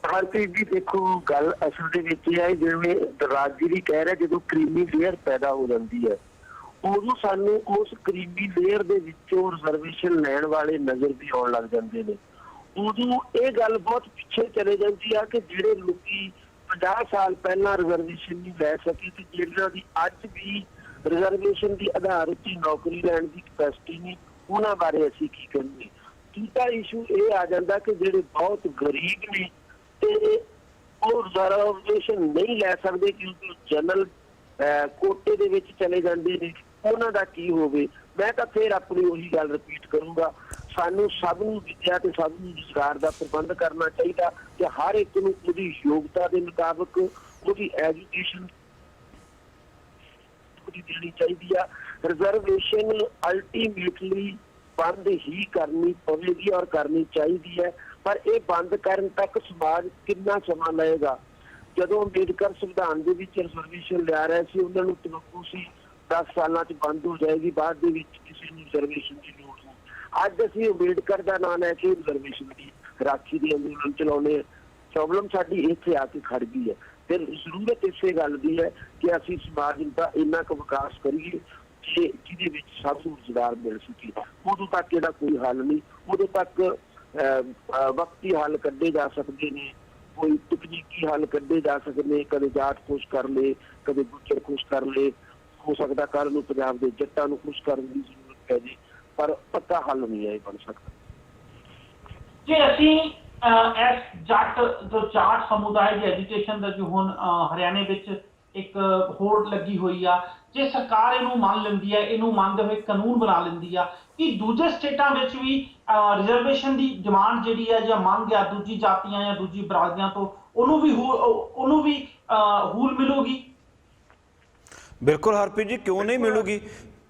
ਹਰਪ੍ਰੀਤ ਜੀ ਦੇਖੋ, ਗੱਲ ਅਸਲ ਦੇ ਵਿੱਚ ਇਹ ਹੈ, ਜਿਵੇਂ ਦਿਲਰਾਜ ਜੀ ਵੀ ਕਹਿ ਰਿਹਾ, ਜਦੋਂ ਕ੍ਰੀਮੀ ਲੇਅਰ ਪੈਦਾ ਹੋ ਜਾਂਦੀ ਹੈ ਉਦੋਂ ਸਾਨੂੰ ਉਸ ਕ੍ਰੀਮੀ ਲੇਅਰ ਦੇ ਵਿੱਚੋਂ ਰਿਜ਼ਰਵੇਸ਼ਨ ਲੈਣ ਵਾਲੇ ਨਜ਼ਰ ਵੀ ਆਉਣ ਲੱਗ ਜਾਂਦੇ ਨੇ। ਉਦੋਂ ਇਹ ਗੱਲ ਬਹੁਤ ਪਿੱਛੇ ਚਲੇ ਜਾਂਦੀ ਆ ਕਿ ਜਿਹੜੇ ਲੋਕੀ 50 ਸਾਲ ਪਹਿਲਾਂ ਰਿਜ਼ਰਵੇਸ਼ਨ ਨਹੀਂ ਲੈ ਸਕੇ ਤੇ ਜਿਹਨਾਂ ਦੀ ਅੱਜ ਵੀ ਰਿਜ਼ਰਵੇਸ਼ਨ ਦੀ ਆਧਾਰ ਉੱਤੇ ਨੌਕਰੀ ਲੈਣ ਦੀ ਕਪੈਸਿਟੀ ਨਹੀਂ, ਉਹਨਾਂ ਬਾਰੇ ਅਸੀਂ ਕੀ ਕਰੀਏ? ਦੂਜਾ ਇਸ਼ੂ ਇਹ ਆ ਜਾਂਦਾ ਕਿ ਜਿਹੜੇ ਬਹੁਤ ਗਰੀਬ ਨੇ ਤੇ ਉਹ ਰਿਜ਼ਰਵੇਸ਼ਨ ਨਹੀਂ ਲੈ ਸਕਦੇ ਕਿਉਂਕਿ ਜਨਰਲ ਕੋਟੇ ਦੇ ਵਿੱਚ ਚਲੇ ਜਾਂਦੇ ਨੇ, ਉਹਨਾਂ ਦਾ ਕੀ ਹੋਵੇ? ਮੈਂ ਤਾਂ ਫਿਰ ਆਪਣੀ ਉਹੀ ਗੱਲ ਰਿਪੀਟ ਕਰੂੰਗਾ, ਸਾਨੂੰ ਸਭ ਨੂੰ ਵਿੱਦਿਆ ਤੇ ਸਭ ਨੂੰ ਰੁਜ਼ਗਾਰ ਦਾ ਪ੍ਰਬੰਧ ਕਰਨਾ ਚਾਹੀਦਾ ਕਿ ਹਰ ਇੱਕ ਨੂੰ ਉਹਦੀ ਯੋਗਤਾ ਦੇ ਮੁਤਾਬਕ ਉਹਦੀ ਐਜੂਕੇਸ਼ਨ ਦੇਣੀ ਚਾਹੀਦੀ ਆ। ਰਿਜ਼ਰਵੇਸ਼ਨ ਅਲਟੀਮੇਟਲੀ ਬੰਦ ਹੀ ਕਰਨੀ ਪਵੇਗੀ ਔਰ ਕਰਨੀ ਚਾਹੀਦੀ ਹੈ, ਪਰ ਇਹ ਬੰਦ ਕਰਨ ਤੱਕ ਸਮਾਜ ਕਿੰਨਾ ਸਮਾਂ ਲਏਗਾ? ਜਦੋਂ ਅੰਬੇਡਕਰ ਸੰਵਿਧਾਨ ਦੇ ਵਿੱਚ ਰਿਜ਼ਰਵੇਸ਼ਨ ਲਿਆ ਰਿਹਾ ਸੀ, ਉਹਨਾਂ ਨੂੰ ਤਵੱਕੂ ਸੀ 10 ਸਾਲਾਂ 'ਚ ਬੰਦ ਹੋ ਜਾਏਗੀ, ਬਾਅਦ ਦੇ ਵਿੱਚ ਕਿਸੇ ਨੂੰ ਰਿਜ਼ਰਵੇਸ਼ਨ ਦੀ ਲੋੜ ਨਹੀਂ। ਅੱਜ ਅਸੀਂ ਅੰਬੇਡਕਰ ਦਾ ਨਾਂ ਲੈ ਕੇ ਰਿਜ਼ਰਵੇਸ਼ਨ ਦੀ ਰਾਖੀ ਦੀ ਅੰਦੋਲਨ ਚਲਾਉਂਦੇ ਹਾਂ। ਪ੍ਰੋਬਲਮ ਸਾਡੀ ਇੱਥੇ ਆ ਕੇ ਖੜ ਗਈ ਹੈ। ਫਿਰ ਜ਼ਰੂਰਤ ਇਸੇ ਗੱਲ ਦੀ ਹੈ ਕਿ ਅਸੀਂ ਸਮਾਜ ਦਾ ਇੰਨਾ ਕੁ ਵਿਕਾਸ ਕਰੀਏ ਜਿਹਦੇ ਵਿੱਚ ਸਭ ਨੂੰ ਰੁਜ਼ਗਾਰ ਮਿਲ ਸਕੇ। ਉਦੋਂ ਤੱਕ ਇਹਦਾ ਕੋਈ ਹੱਲ ਨਹੀਂ। ਉਦੋਂ ਤੱਕ वक्ती हल कड्ढे जा सकते ने, कोई तकनीकी हल कड्ढे जा सकते ने, कदे जाट खुश कर ले, कदे गुज्जर खुश कर ले, हो सकता कल नूं पंजाब दे जट्टां नूं खुश करन दी जरूरत पै जे, पर पक्का हल नहीं है बन सकता। जे ਅਸੀਂ ਇਸ ਜੱਟ ਜੋ ਜਾਟ ਸਮੁਦਾਇ ਦੀ ਐਜੀਟੇਸ਼ਨ ਦਾ ਜੋ ਹੁਣ ਹਰਿਆਣੇ ਵਿੱਚ ਇੱਕ ਹੋੜ ਲੱਗੀ ਹੋਈ ਆ, ਜੇ ਸਰਕਾਰ ਇਹਨੂੰ ਮੰਨ ਲੈਂਦੀ ਹੈ, ਇਹਨੂੰ ਮੰਨਦੇ ਹੋਏ ਕਾਨੂੰਨ ਬਣਾ ਲੈਂਦੀ ਆ ਕਿ ਦੂਜੇ ਸਟੇਟਾਂ ਵਿੱਚ ਵੀ ਰਿਜ਼ਰਵੇਸ਼ਨ ਦੀ ਡਿਮਾਂਡ ਜਿਹੜੀ ਹੈ ਜਾਂ ਮੰਗ ਆ ਦੂਜੀ ਜਾਤੀਆਂ ਜਾਂ ਦੂਜੀ ਬਰਾਦਰੀਆਂ ਤੋਂ ਉਹਨੂੰ ਵੀ ਹੂਲ ਮਿਲੂਗੀ? ਬਿਲਕੁਲ ਹਰਪ੍ਰੀਤ ਜੀ, ਕਿਉਂ ਨਹੀਂ ਮਿਲੂਗੀ?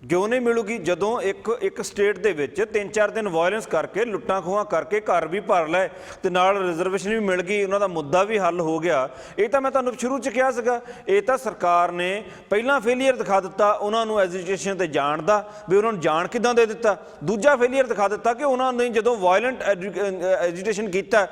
ਕਿਉਂ ਨਹੀਂ ਮਿਲੂਗੀ? ਜਦੋਂ ਇੱਕ ਸਟੇਟ ਦੇ ਵਿੱਚ 3-4 ਦਿਨ ਵਾਇਲੈਂਸ ਕਰਕੇ, ਲੁੱਟਾਂ ਖੋਹਾਂ ਕਰਕੇ ਘਰ ਵੀ ਭਰ ਲਏ ਤੇ ਨਾਲ ਰਿਜ਼ਰਵੇਸ਼ਨ ਵੀ ਮਿਲ ਗਈ, ਉਹਨਾਂ ਦਾ ਮੁੱਦਾ ਵੀ ਹੱਲ ਹੋ ਗਿਆ। ਇਹ ਤਾਂ ਮੈਂ ਤੁਹਾਨੂੰ ਸ਼ੁਰੂ 'ਚ ਕਿਹਾ ਸੀਗਾ, ਇਹ ਤਾਂ ਸਰਕਾਰ ਨੇ ਪਹਿਲਾਂ ਫੇਲੀਅਰ ਦਿਖਾ ਦਿੱਤਾ ਉਹਨਾਂ ਨੂੰ ਐਜੀਟੇਸ਼ਨ ਤੇ ਜਾਣ ਦਾ, ਵੀ ਉਹਨਾਂ ਨੂੰ ਜਾਣ ਕਿੱਦਾਂ ਦੇ ਦਿੱਤਾ। ਦੂਜਾ ਫੇਲੀਅਰ ਦਿਖਾ ਦਿੱਤਾ ਕਿ ਉਹਨਾਂ ਨੇ ਜਦੋਂ ਵਾਇਲੈਂਟ ਐਜੀਟੇਸ਼ਨ ਕੀਤਾ,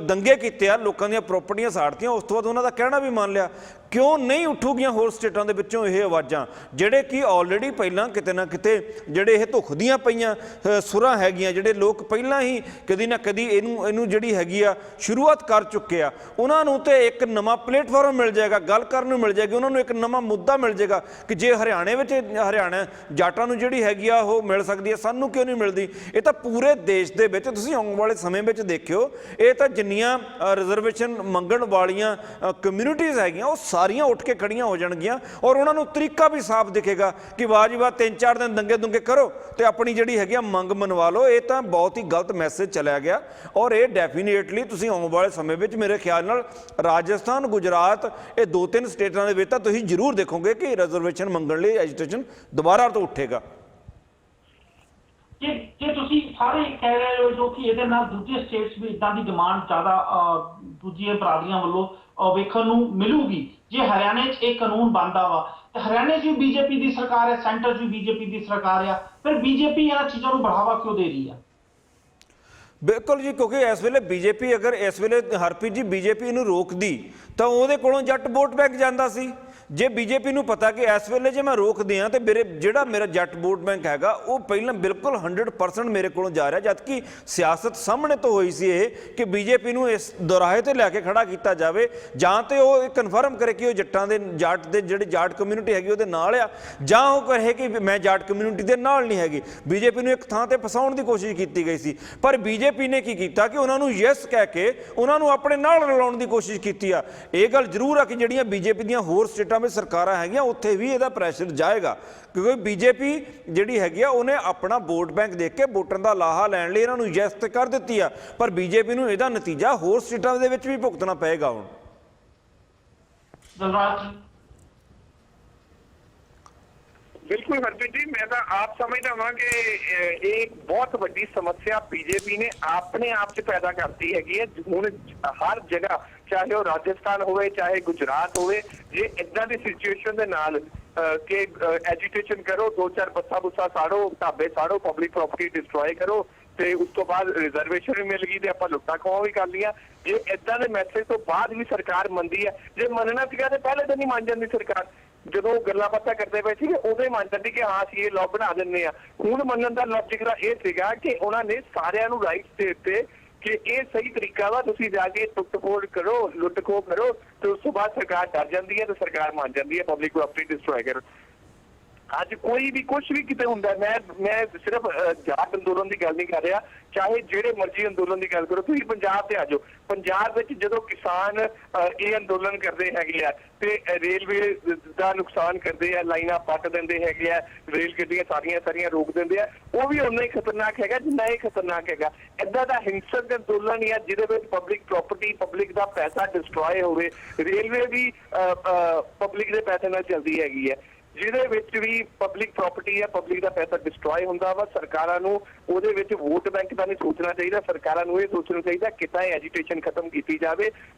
ਦੰਗੇ ਕੀਤੇ ਆ, ਲੋਕਾਂ ਦੀਆਂ ਪ੍ਰਾਪਰਟੀਆਂ ਸਾੜਤੀਆਂ, ਉਸ ਤੋਂ ਬਾਅਦ ਉਹਨਾਂ ਦਾ ਕਹਿਣਾ ਵੀ ਮੰਨ ਲਿਆ। ਕਿਉਂ ਨਹੀਂ ਉੱਠੂਗੀਆਂ ਹੋਰ ਸਟੇਟਾਂ ਦੇ ਵਿੱਚੋਂ ਇਹ ਆਵਾਜ਼ਾਂ, ਜਿਹੜੇ ਕਿ ਆਲਰੇਡੀ ਪਹਿਲਾਂ ਕਿਤੇ ਨਾ ਕਿਤੇ ਜਿਹੜੇ ਇਹ ਧੁਖਦੀਆਂ ਪਈਆਂ ਸੁਰਾਂ ਹੈਗੀਆਂ, ਜਿਹੜੇ ਲੋਕ ਪਹਿਲਾਂ ਹੀ ਕਦੀ ਨਾ ਕਦੀ ਇਹਨੂੰ ਜਿਹੜੀ ਹੈਗੀ ਆ ਸ਼ੁਰੂਆਤ ਕਰ ਚੁੱਕੇ ਆ, ਉਹਨਾਂ ਨੂੰ ਤੇ ਇੱਕ ਨਵਾਂ ਪਲੇਟਫਾਰਮ ਮਿਲ ਜਾਏਗਾ, ਗੱਲ ਕਰਨ ਨੂੰ ਮਿਲ ਜਾਏਗੀ, ਉਹਨਾਂ ਨੂੰ ਇੱਕ ਨਵਾਂ ਮੁੱਦਾ ਮਿਲ ਜਾਏਗਾ ਕਿ ਜੇ ਹਰਿਆਣਾ ਜਾਟਾਂ ਨੂੰ ਜਿਹੜੀ ਹੈਗੀ ਆ ਉਹ ਮਿਲ ਸਕਦੀ ਹੈ, ਸਾਨੂੰ ਕਿਉਂ ਨਹੀਂ ਮਿਲਦੀ? ਇਹ ਤਾਂ ਪੂਰੇ ਦੇਸ਼ ਦੇ ਵਿੱਚ ਤੁਸੀਂ ਆਉਣ ਵਾਲੇ ਸਮੇਂ ਵਿੱਚ ਦੇਖਿਓ, ਇਹ ਤਾਂ ਜਿੰਨੀਆਂ ਰਿਜ਼ਰਵੇਸ਼ਨ ਮੰਗਣ ਵਾਲੀਆਂ ਕਮਿਊਨਿਟੀਜ਼ ਹੈਗੀਆਂ ਉਹ ਸਾਰੀਆਂ ਉੱਠ ਕੇ ਖੜੀਆਂ ਹੋ ਜਾਣਗੀਆਂ, ਔਰ ਉਹਨਾਂ ਨੂੰ ਤਰੀਕਾ ਵੀ ਸਾਫ਼ ਦਿਖੇਗਾ ਕਿ ਵਾਹ ਜੀ ਵਾਹ 3-4 ਦਿਨ ਦੰਗੇ ਦੁੰਗੇ ਕਰੋ ਤੇ ਆਪਣੀ ਜਿਹੜੀ ਹੈਗੀ ਆ ਮੰਗ ਮਨਵਾ ਲਓ। ਇਹ ਤਾਂ ਬਹੁਤ ਹੀ ਗਲਤ ਮੈਸੇਜ ਚਲਿਆ ਗਿਆ, ਔਰ ਇਹ ਡੈਫੀਨੇਟਲੀ ਤੁਸੀਂ ਆਉਣ ਵਾਲੇ ਸਮੇਂ ਵਿੱਚ ਮੇਰੇ ਖਿਆਲ ਨਾਲ ਰਾਜਸਥਾਨ, ਗੁਜਰਾਤ, ਇਹ 2-3 ਸਟੇਟਾਂ ਦੇ ਵਿੱਚ ਤਾਂ ਤੁਸੀਂ ਜ਼ਰੂਰ ਦੇਖੋਗੇ ਕਿ ਰਿਜ਼ਰਵੇਸ਼ਨ ਮੰਗਣ ਲਈ ਐਜੀਟੇਸ਼ਨ ਦੁਬਾਰਾ ਤੋਂ ਉੱਠੇਗਾ। ਜੇ ਤੁਸੀਂ ਸਾਰੇ ਕਹਿ ਰਹੇ ਹੋ ਜੋ ਕਿ ਇਹਦੇ ਨਾਲ ਦੂਜੇ ਸਟੇਟਸ ਵੀ ਇਦਾਂ ਦੀ ਡਿਮਾਂਡ ਜ਼ਿਆਦਾ ਦੂਜੀਆਂ ਬਰਾਦਰੀਆਂ ਵੱਲੋਂ ਵੇਖਣ ਨੂੰ ਮਿਲੂਗੀ, ਜੇ ਹਰਿਆਣੇ 'ਚ ਇਹ ਕਾਨੂੰਨ ਬਣਦਾ ਵਾ ਤੇ ਹਰਿਆਣੇ 'ਚ ਵੀ ਬੀਜੇਪੀ ਦੀ ਸਰਕਾਰ ਹੈ, ਸੈਂਟਰ 'ਚ ਵੀ ਬੀਜੇਪੀ ਦੀ ਸਰਕਾਰ ਆ, ਫਿਰ ਬੀਜੇਪੀ ਇਹਨਾਂ ਚੀਜ਼ਾਂ ਨੂੰ ਬੜਾਵਾ ਕਿਉਂ ਦੇ ਰਹੀ ਆ? ਬਿਲਕੁਲ ਜੀ, ਕਿਉਂਕਿ ਇਸ ਵੇਲੇ ਬੀਜੇਪੀ, ਅਗਰ ਇਸ ਵੇਲੇ ਹਰਪ੍ਰੀਤ ਜੀ ਬੀਜੇਪੀ ਨੂੰ ਰੋਕਦੀ ਤਾਂ ਉਹਦੇ ਕੋਲੋਂ ਜੱਟ ਵੋਟ ਬੈਂਕ ਜਾਂਦਾ ਸੀ। ਜੇ ਬੀਜੇਪੀ ਨੂੰ ਪਤਾ ਕਿ ਇਸ ਵੇਲੇ ਜੇ ਮੈਂ ਰੋਕਦੇ ਹਾਂ ਤੇ ਮੇਰਾ ਜੱਟ ਵੋਟ ਬੈਂਕ ਹੈਗਾ ਉਹ ਪਹਿਲਾਂ ਬਿਲਕੁਲ 100% ਮੇਰੇ ਕੋਲੋਂ ਜਾ ਰਿਹਾ, ਜਦਕਿ ਸਿਆਸਤ ਸਾਹਮਣੇ ਤੋਂ ਹੋਈ ਸੀ ਇਹ ਕਿ ਬੀਜੇਪੀ ਨੂੰ ਇਸ ਦੁਰਾਹੇ ਤੇ ਲੈ ਕੇ ਖੜਾ ਕੀਤਾ ਜਾਵੇ, ਜਾਂ ਤੇ ਉਹ ਕਨਫਰਮ ਕਰੇ ਕਿ ਉਹ ਜਿਹੜੀ ਜਾਟ ਕਮਿਊਨਿਟੀ ਹੈਗੀ ਉਹਦੇ ਨਾਲ ਆ, ਜਾਂ ਉਹ ਕਹੇ ਕਿ ਮੈਂ ਜਾਟ ਕਮਿਊਨਿਟੀ ਦੇ ਨਾਲ ਨਹੀਂ ਹੈਗੀ। ਬੀਜੇਪੀ ਨੂੰ ਇੱਕ ਥਾਂ ਤੇ ਫਸਾਉਣ ਦੀ ਕੋਸ਼ਿਸ਼ ਕੀਤੀ ਗਈ ਸੀ, ਪਰ ਬੀਜੇਪੀ ਨੇ ਕੀ ਕੀਤਾ ਕਿ ਉਹਨਾਂ ਨੂੰ ਯੈਸ ਕਹਿ ਕੇ ਉਹਨਾਂ ਨੂੰ ਆਪਣੇ ਨਾਲ ਰਲਾਉਣ ਦੀ ਕੋਸ਼ਿਸ਼ ਕੀਤੀ ਆ। ਇਹ ਗੱਲ ਜ਼ਰੂਰ ਆ ਕਿ ਜਿਹੜੀਆਂ ਬੀਜੇਪੀ ਦੀਆਂ ਹੋਰ ਸਟੇਟਾਂ ਵਿੱਚ ਸਰਕਾਰਾਂ ਹੈਗੀਆਂ ਉੱਥੇ ਵੀ ਇਹਦਾ ਪ੍ਰੈਸ਼ਰ ਜਾਏਗਾ, ਕਿਉਂਕਿ ਬੀਜੇਪੀ ਜਿਹੜੀ ਹੈਗੀ ਆ ਉਹਨੇ ਆਪਣਾ ਵੋਟ ਬੈਂਕ ਦੇਖ ਕੇ ਵੋਟਾਂ ਦਾ ਲਾਹਾ ਲੈਣ ਲਈ ਇਹਨਾਂ ਨੂੰ ਯੈਸ ਤੇ ਕਰ ਦਿੱਤੀ ਆ, ਪਰ ਬੀਜੇਪੀ ਨੂੰ ਇਹਦਾ ਨਤੀਜਾ ਹੋਰ ਸਟੇਟਾਂ ਦੇ ਵਿੱਚ ਵੀ ਭੁਗਤਣਾ ਪਏਗਾ। ਹੁਣ बिल्कुल हरप्रीत जी, मैं तो आप समझदा वां कि एक बहुत बड़ी समस्या बीजेपी ने अपने आप च पैदा करती हैगी है। हुण हर जगह, चाहे वो राजस्थान होवे चाहे गुजरात होवे, जे इदां दी सिचुएशन दे नाल कि एजुटेशन करो, 2-4 बस्सा बुस्सा साड़ो, ढाबे साड़ो, पब्लिक प्रॉपर्टी डिस्ट्रॉय करो, ਤੇ ਉਸ ਤੋਂ ਬਾਅਦ ਰਿਜ਼ਰਵੇਸ਼ਨ ਵੀ ਮਿਲ ਗਈ ਤੇ ਆਪਾਂ ਲੁੱਟਾਂ ਖੋਹਾਂ ਵੀ ਕਰ ਲਈਆਂ। ਜੇ ਇਦਾਂ ਦੇ ਮੈਸੇਜ ਤੋਂ ਬਾਅਦ ਵੀ ਸਰਕਾਰ ਮੰਨਦੀ ਹੈ, ਜੇ ਮੰਨਣਾ ਸੀਗਾ ਤੇ ਪਹਿਲੇ ਤਾਂ ਨਹੀਂ ਮੰਨ ਜਾਂਦੀ ਸਰਕਾਰ। ਜਦੋਂ ਗੱਲਾਂ ਬਾਤਾਂ ਕਰਦੇ ਪਏ ਸੀ ਉਦੋਂ ਹੀ ਮੰਨ ਜਾਂਦੀ ਕਿ ਹਾਂ ਅਸੀਂ ਇਹ ਲਾਅ ਬਣਾ ਦਿੰਦੇ ਆ। ਹੁਣ ਮੰਨਣ ਦਾ ਲੌਜਿਕ ਦਾ ਇਹ ਸੀਗਾ ਕਿ ਉਹਨਾਂ ਨੇ ਸਾਰਿਆਂ ਨੂੰ ਰਾਈਟਸ ਦੇ ਦਿੱਤੇ ਕਿ ਇਹ ਸਹੀ ਤਰੀਕਾ ਵਾ, ਤੁਸੀਂ ਜਾ ਕੇ ਟੁੱਟ-ਫੋੜ ਕਰੋ, ਲੁੱਟ-ਖੋਹ ਕਰੋ, ਤੇ ਉਸ ਤੋਂ ਬਾਅਦ ਸਰਕਾਰ ਡਰ ਜਾਂਦੀ ਹੈ ਤੇ ਸਰਕਾਰ ਮੰਨ ਜਾਂਦੀ ਹੈ ਪਬਲਿਕ ਪ੍ਰੋਪਰਟੀ ਡਿਸਟਰੋਏ ਕਰੋ। ਅੱਜ ਕੋਈ ਵੀ ਕੁਛ ਵੀ ਕਿਤੇ ਹੁੰਦਾ, ਮੈਂ ਸਿਰਫ ਜਾਟ ਅੰਦੋਲਨ ਦੀ ਗੱਲ ਨਹੀਂ ਕਰ ਰਿਹਾ, ਚਾਹੇ ਜਿਹੜੇ ਮਰਜ਼ੀ ਅੰਦੋਲਨ ਦੀ ਗੱਲ ਕਰੋ। ਤੁਸੀਂ ਪੰਜਾਬ ਤੇ ਆ ਜਾਓ, ਪੰਜਾਬ ਵਿੱਚ ਜਦੋਂ ਕਿਸਾਨ ਇਹ ਅੰਦੋਲਨ ਕਰਦੇ ਹੈਗੇ ਆ ਤੇ ਰੇਲਵੇ ਦਾ ਨੁਕਸਾਨ ਕਰਦੇ ਆ, ਲਾਈਨਾਂ ਪੱਟ ਦਿੰਦੇ ਹੈਗੇ ਆ, ਰੇਲ ਗੱਡੀਆਂ ਸਾਰੀਆਂ ਰੋਕ ਦਿੰਦੇ ਆ, ਉਹ ਵੀ ਉਨਾ ਹੀ ਖਤਰਨਾਕ ਹੈਗਾ ਜਿੰਨਾ ਇਹ ਖਤਰਨਾਕ ਹੈਗਾ। ਏਦਾਂ ਦਾ ਹਿੰਸਕ ਅੰਦੋਲਨ ਜਾਂ ਜਿਹਦੇ ਵਿੱਚ ਪਬਲਿਕ ਪ੍ਰੋਪਰਟੀ, ਪਬਲਿਕ ਦਾ ਪੈਸਾ ਡਿਸਟਰੋਏ ਹੋਵੇ, ਰੇਲਵੇ ਵੀ ਪਬਲਿਕ ਦੇ ਪੈਸੇ ਨਾਲ ਚੱਲਦੀ ਹੈਗੀ ਹੈ, ਜਿਹਦੇ ਵਿੱਚ ਵੀ ਪਬਲਿਕ ਪ੍ਰੋਪਰਟੀ ਹੈ, ਪਬਲਿਕ ਦਾ ਪੈਸਾ ਡਿਸਟਰੋਏ ਹੁੰਦਾ ਵਾ। ਸਰਕਾਰਾਂ ਨੂੰ ਉਹਦੇ ਵਿੱਚ ਵੋਟ ਬੈਂਕ ਦਾ ਨਹੀਂ ਸੋਚਣਾ ਚਾਹੀਦਾ, ਸਰਕਾਰਾਂ ਨੂੰ ਇਹ ਸੋਚਣਾ ਚਾਹੀਦਾ ਕਿੱਦਾਂ ਐਜੀਟੇਸ਼ਨ ਖਤਮ ਕੀਤੀ ਜਾਵੇ।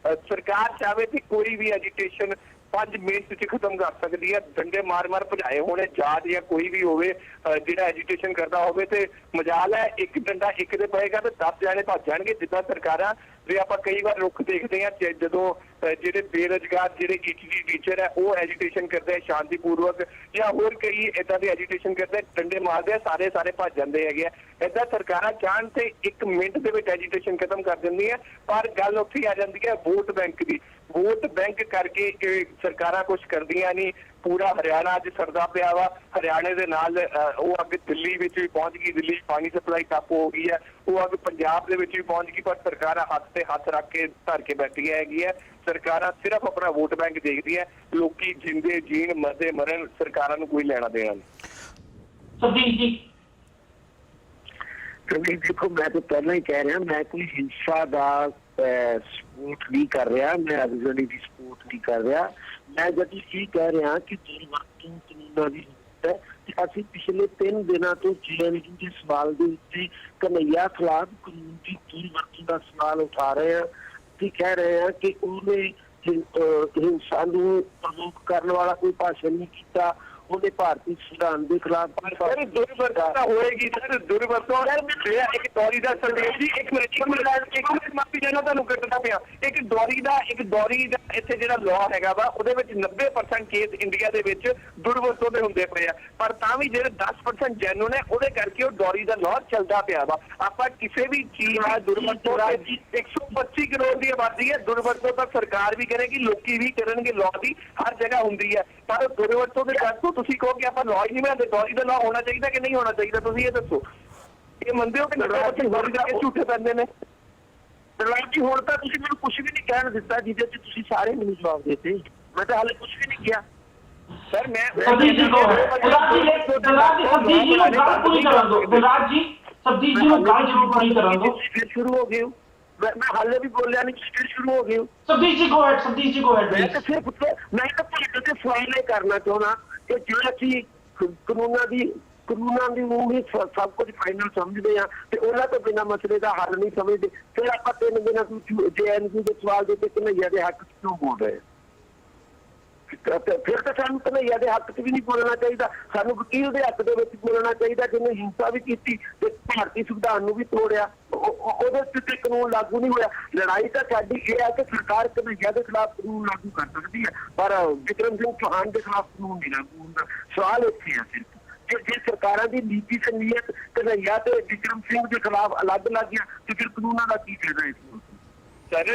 ਸਰਕਾਰ ਚਾਹੇ ਕਿ ਕੋਈ ਵੀ ਐਜੀਟੇਸ਼ਨ 5 ਮਿੰਟ 'ਚ ਖਤਮ ਕਰ ਸਕਦੀ ਹੈ। ਡੰਡੇ ਮਾਰ ਭਜਾਏ ਹੋਣੇ ਜਾਤ ਜਾਂ ਕੋਈ ਵੀ ਹੋਵੇ ਜਿਹੜਾ ਐਜੀਟੇਸ਼ਨ ਕਰਦਾ ਹੋਵੇ ਤੇ ਮਜਾਲ ਹੈ ਇੱਕ ਡੰਡਾ ਇੱਕ ਦੇ ਪਏਗਾ ਤੇ 10 ਜਾਣੇ ਭੱਜ ਜਾਣਗੇ। ਜਿੱਦਾਂ ਸਰਕਾਰਾਂ ਜੇ ਆਪਾਂ ਕਈ ਵਾਰ ਰੁੱਖ ਦੇਖਦੇ ਹਾਂ ਜਦੋਂ ਜਿਹੜੇ ਬੇਰੁਜ਼ਗਾਰ ਜਿਹੜੇ HG ਟੀਚਰ ਹੈ ਉਹ ਐਜੀਟੇਸ਼ਨ ਕਰਦੇ ਆ ਸ਼ਾਂਤੀਪੂਰਵਕ ਜਾਂ ਹੋਰ ਕਈ ਏਦਾਂ ਦੇ ਐਜੀਟੇਸ਼ਨ ਕਰਦੇ ਡੰਡੇ ਮਾਰਦੇ ਆ ਸਾਰੇ ਭੱਜ ਜਾਂਦੇ ਹੈਗੇ ਆ। ਏਦਾਂ ਸਰਕਾਰਾਂ ਚਾਹਣ ਤੇ 1 ਮਿੰਟ ਦੇ ਵਿੱਚ ਐਜੀਟੇਸ਼ਨ ਖਤਮ ਕਰ ਦਿੰਦੀਆਂ। ਪਰ ਗੱਲ ਉੱਥੇ ਆ ਜਾਂਦੀ ਹੈ ਵੋਟ ਬੈਂਕ ਦੀ। ਵੋਟ ਬੈਂਕ ਕਰਕੇ ਸਰਕਾਰਾਂ ਕੁਝ ਕਰਦੀਆਂ ਨਹੀਂ। ਪੂਰਾ ਹਰਿਆਣਾ ਅੱਜ ਸਰਦਾ ਪਿਆ ਵਾ। ਹਰਿਆਣੇ ਦੇ ਨਾਲ ਉਹ ਅੱਗ ਦਿੱਲੀ ਵਿੱਚ ਵੀ ਪਹੁੰਚ ਗਈ। ਦਿੱਲੀ ਪਾਣੀ ਸਪਲਾਈ ਠੱਪ ਹੋ ਗਈ ਹੈ। ਉਹ ਅੱਗ ਪੰਜਾਬ ਦੇ ਵਿੱਚ ਵੀ ਪਹੁੰਚ ਗਈ। ਪਰ ਸਰਕਾਰਾਂ ਹੱਥ ਤੇ ਹੱਥ ਰੱਖ ਕੇ ਧਰ ਕੇ ਬੈਠੀਆਂ ਹੈਗੀਆਂ। ਸਰਕਾਰਾਂ ਸਿਰਫ ਆਪਣਾ ਵੋਟ ਬੈਂਕ ਦੇਖਦੀਆਂ। ਲੋਕੀ ਜਿੰਦੇ ਜੀਣ ਮਰਦੇ ਮਰਨ ਸਰਕਾਰਾਂ ਨੂੰ ਕੋਈ ਲੈਣਾ ਦੇਣਾ ਨਹੀਂ। ਸੁਖਬੀਰ ਜੀ ਕਿਉਂਕਿ ਦੇਖੋ ਮੈਂ ਤਾਂ ਪਹਿਲਾਂ ਹੀ ਕਹਿ ਰਿਹਾ ਮੈਂ ਕੋਈ ਹਿੰਸਾ ਦਾ ਸਪੋਰਟ ਨਹੀਂ ਕਰ ਰਿਹਾ, ਮੈਂ ਅਗਜ਼ਲੀ ਦੀ ਸਪੋਰਟ ਨਹੀਂ ਕਰ ਰਿਹਾ। ਮੈਂ ਜਦ ਇਹ ਕਹਿ ਰਿਹਾ ਕਿ ਦੁਰਵਰਤੋਂ ਕਾਨੂੰਨਾਂ ਦੀ ਹੈ ਕਿ ਅਸੀਂ ਪਿਛਲੇ 3 ਦਿਨਾਂ ਤੋਂ JNU ਦੇ ਸਵਾਲ ਦੇ ਉੱਤੇ ਕਨਈਆ ਖਿਲਾਫ ਕਾਨੂੰਨ ਦੀ ਦੁਰਵਰਤੋਂ ਦਾ ਸਵਾਲ ਉਠਾ ਰਹੇ ਹਾਂ ਤੇ ਕਹਿ ਰਹੇ ਹਾਂ ਕਿ ਉਹਨੇ ਹਿੰਸਾ ਨੂੰ ਪ੍ਰਮੋਟ ਕਰਨ ਵਾਲਾ ਕੋਈ ਭਾਸ਼ਣ ਨਹੀਂ ਕੀਤਾ। ਉਹਨੇ ਭਾਰਤੀ ਸੰਵਿਧਾਨ ਦੇ ਖਿਲਾਫ ਦੁਰਵਰਤੋਂ ਹੋਏਗੀ ਸਰ। ਦੁਰਵਰਤੋਂ ਇੱਕ ਦੌਰੀ ਦਾ ਸੰਦੇਸ਼ ਜੀ ਇੱਕ ਮਿੰਟ ਮਾਫੀ ਚਾਹੁੰਦਾ ਤੁਹਾਨੂੰ ਕੱਟਣਾ ਪਿਆ। ਇੱਕ ਦੌਰੀ ਦਾ ਇੱਥੇ ਜਿਹੜਾ ਲਾਅ ਹੈਗਾ ਵਾ ਉਹਦੇ ਵਿੱਚ 90% ਕੇਸ ਇੰਡੀਆ ਦੇ ਵਿੱਚ ਦੁਰਵਰਤੋਂ ਦੇ ਹੁੰਦੇ ਪਏ ਆ। ਪਰ ਤਾਂ ਵੀ ਜਿਹੜੇ 10% ਜੈਨੂਨ ਹੈ ਉਹਦੇ ਕਰਕੇ ਉਹ ਦੌਰੀ ਦਾ ਲਾਅ ਚੱਲਦਾ ਪਿਆ ਵਾ। ਆਪਾਂ ਕਿਸੇ ਵੀ ਚੀਜ਼ ਦਾ ਦੁਰਵਰਤੋਂ 125 ਕਰੋੜ ਦੀ ਆਬਾਦੀ ਹੈ। ਦੁਰਵਰਤੋਂ ਤਾਂ ਸਰਕਾਰ ਵੀ ਕਰੇਗੀ, ਲੋਕੀ ਵੀ ਕਰਨਗੇ। ਲਾਅ ਦੀ ਹਰ ਜਗ੍ਹਾ ਹੁੰਦੀ ਹੈ ਪਰ ਦੁਰਵਰਤੋਂ ਦੇ ਕਰਕੇ ਤੁਸੀਂ ਕਹੋ ਕਿ ਆਪਾਂ ਲਾਅ ਹੀ ਨਹੀਂ ਬਣਾਉਂਦੇ। ਦੌਰੀ ਦਾ ਲਾਅ ਹੋਣਾ ਚਾਹੀਦਾ ਕਿ ਨਹੀਂ ਹੋਣਾ ਚਾਹੀਦਾ? ਤੁਸੀਂ ਇਹ ਦੱਸੋ। ਇਹ ਮੰਨਦੇ ਹੋ ਕਿ ਦੌਰੀ ਜਾ ਕੇ ਝੂਠੇ ਪੈਂਦੇ ਨੇ? ਜੀ ਹੁਣ ਤਾਂ ਤੁਸੀਂ ਮੈਨੂੰ ਕੁਝ ਵੀ ਨਹੀਂ ਕਹਿਣ ਦਿੱਤਾ ਜਿਹਦੇ ਚ ਤੁਸੀਂ ਸਾਰੇ ਮੈਨੂੰ ਜਵਾਬ ਦਿੱਤੇ। ਮੈਂ ਤਾਂ ਹਾਲੇ ਕੁਝ ਵੀ ਨਹੀਂ ਕਿਹਾ ਸਰ। ਮੈਂ ਸਬਦੀਪ ਜੀ ਨੂੰ ਗੱਲ ਪੂਰੀ ਕਰਨ ਦਿਓ। ਗੁਰਰਾਜ ਜੀ ਸਬਦੀਪ ਜੀ ਨੂੰ ਗੱਲ ਜ਼ਰੂਰ ਪੂਰੀ ਕਰਨ ਦਿਓ। ਫਿਰ ਸ਼ੁਰੂ ਹੋ ਗਏ। ਮੈਂ ਹਾਲੇ ਵੀ ਬੋਲਿਆ ਨਹੀਂ, ਫਿਰ ਸ਼ੁਰੂ ਹੋ ਗਏ। ਸਬਦੀਪ ਜੀ ਗੋ ਹੈਡ ਮੈਂ ਤਾਂ ਸਿਰਫ ਮੈਂ ਤਾਂ ਤੁਹਾਡੇ ਤੇ ਸਵਾਲ ਇਹ ਕਰਨਾ ਚਾਹੁੰਦਾ ਕਿ ਜੇ ਅਸੀਂ ਕਾਨੂੰਨਾਂ ਦੀ ਉਹ ਹੀ ਸਭ ਕੁਝ ਫਾਈਨਲ ਸਮਝਦੇ ਆ ਤੇ ਉਹਨਾਂ ਤੋਂ ਬਿਨਾਂ ਮਸਲੇ ਦਾ ਹੱਲ ਨਹੀਂ ਸਮਝਦੇ, ਫਿਰ ਆਪਾਂ 3 ਦਿਨਾਂ ਤੋਂ JNU ਦੇ ਸਵਾਲ ਦੇ ਉੱਤੇ ਕਨਈਆ ਦੇ ਹੱਕ 'ਚ ਕਿਉਂ ਬੋਲ ਰਹੇ? ਫਿਰ ਤਾਂ ਸਾਨੂੰ ਕਨਈਆ ਦੇ ਹੱਕ 'ਚ ਵੀ ਨਹੀਂ ਬੋਲਣਾ ਚਾਹੀਦਾ। ਸਾਨੂੰ ਵਕੀਲ ਦੇ ਹੱਕ ਦੇ ਵਿੱਚ ਬੋਲਣਾ ਚਾਹੀਦਾ ਜਿਹਨੇ ਹਿੰਸਾ ਵੀ ਕੀਤੀ ਤੇ ਭਾਰਤੀ ਸੰਵਿਧਾਨ ਨੂੰ ਵੀ ਤੋੜਿਆ। ਉਹਦੇ ਉੱਤੇ ਕਾਨੂੰਨ ਲਾਗੂ ਨਹੀਂ ਹੋਇਆ। ਲੜਾਈ ਤਾਂ ਸਾਡੀ ਇਹ ਹੈ ਕਿ ਸਰਕਾਰ ਕਨਈਆ ਦੇ ਖਿਲਾਫ ਕਾਨੂੰਨ ਲਾਗੂ ਕਰ ਸਕਦੀ ਹੈ ਪਰ ਵਿਕਰਮ ਸਿੰਘ ਚੌਹਾਨ ਦੇ ਖਿਲਾਫ ਕਾਨੂੰਨ ਨਹੀਂ ਲਾਗੂ ਹੁੰਦਾ। ਸਵਾਲ ਇੱਥੇ ਹੈ ਸਿਰਫ ਜੇ ਸਰਕਾਰਾਂ ਦੀ ਨੀਤੀ ਤੇ ਨੀਅਤ ਕਨਈਆ ਤੇ ਵਿਕਰਮ ਸਿੰਘ ਦੇ ਖਿਲਾਫ ਅਲੱਗ ਲੱਗੀਆਂ ਤੇ ਫਿਰ ਕਾਨੂੰਨਾਂ ਦਾ ਕੀ ਫਾਇਦਾ ਇਸ ਨੂੰ? ਸਰ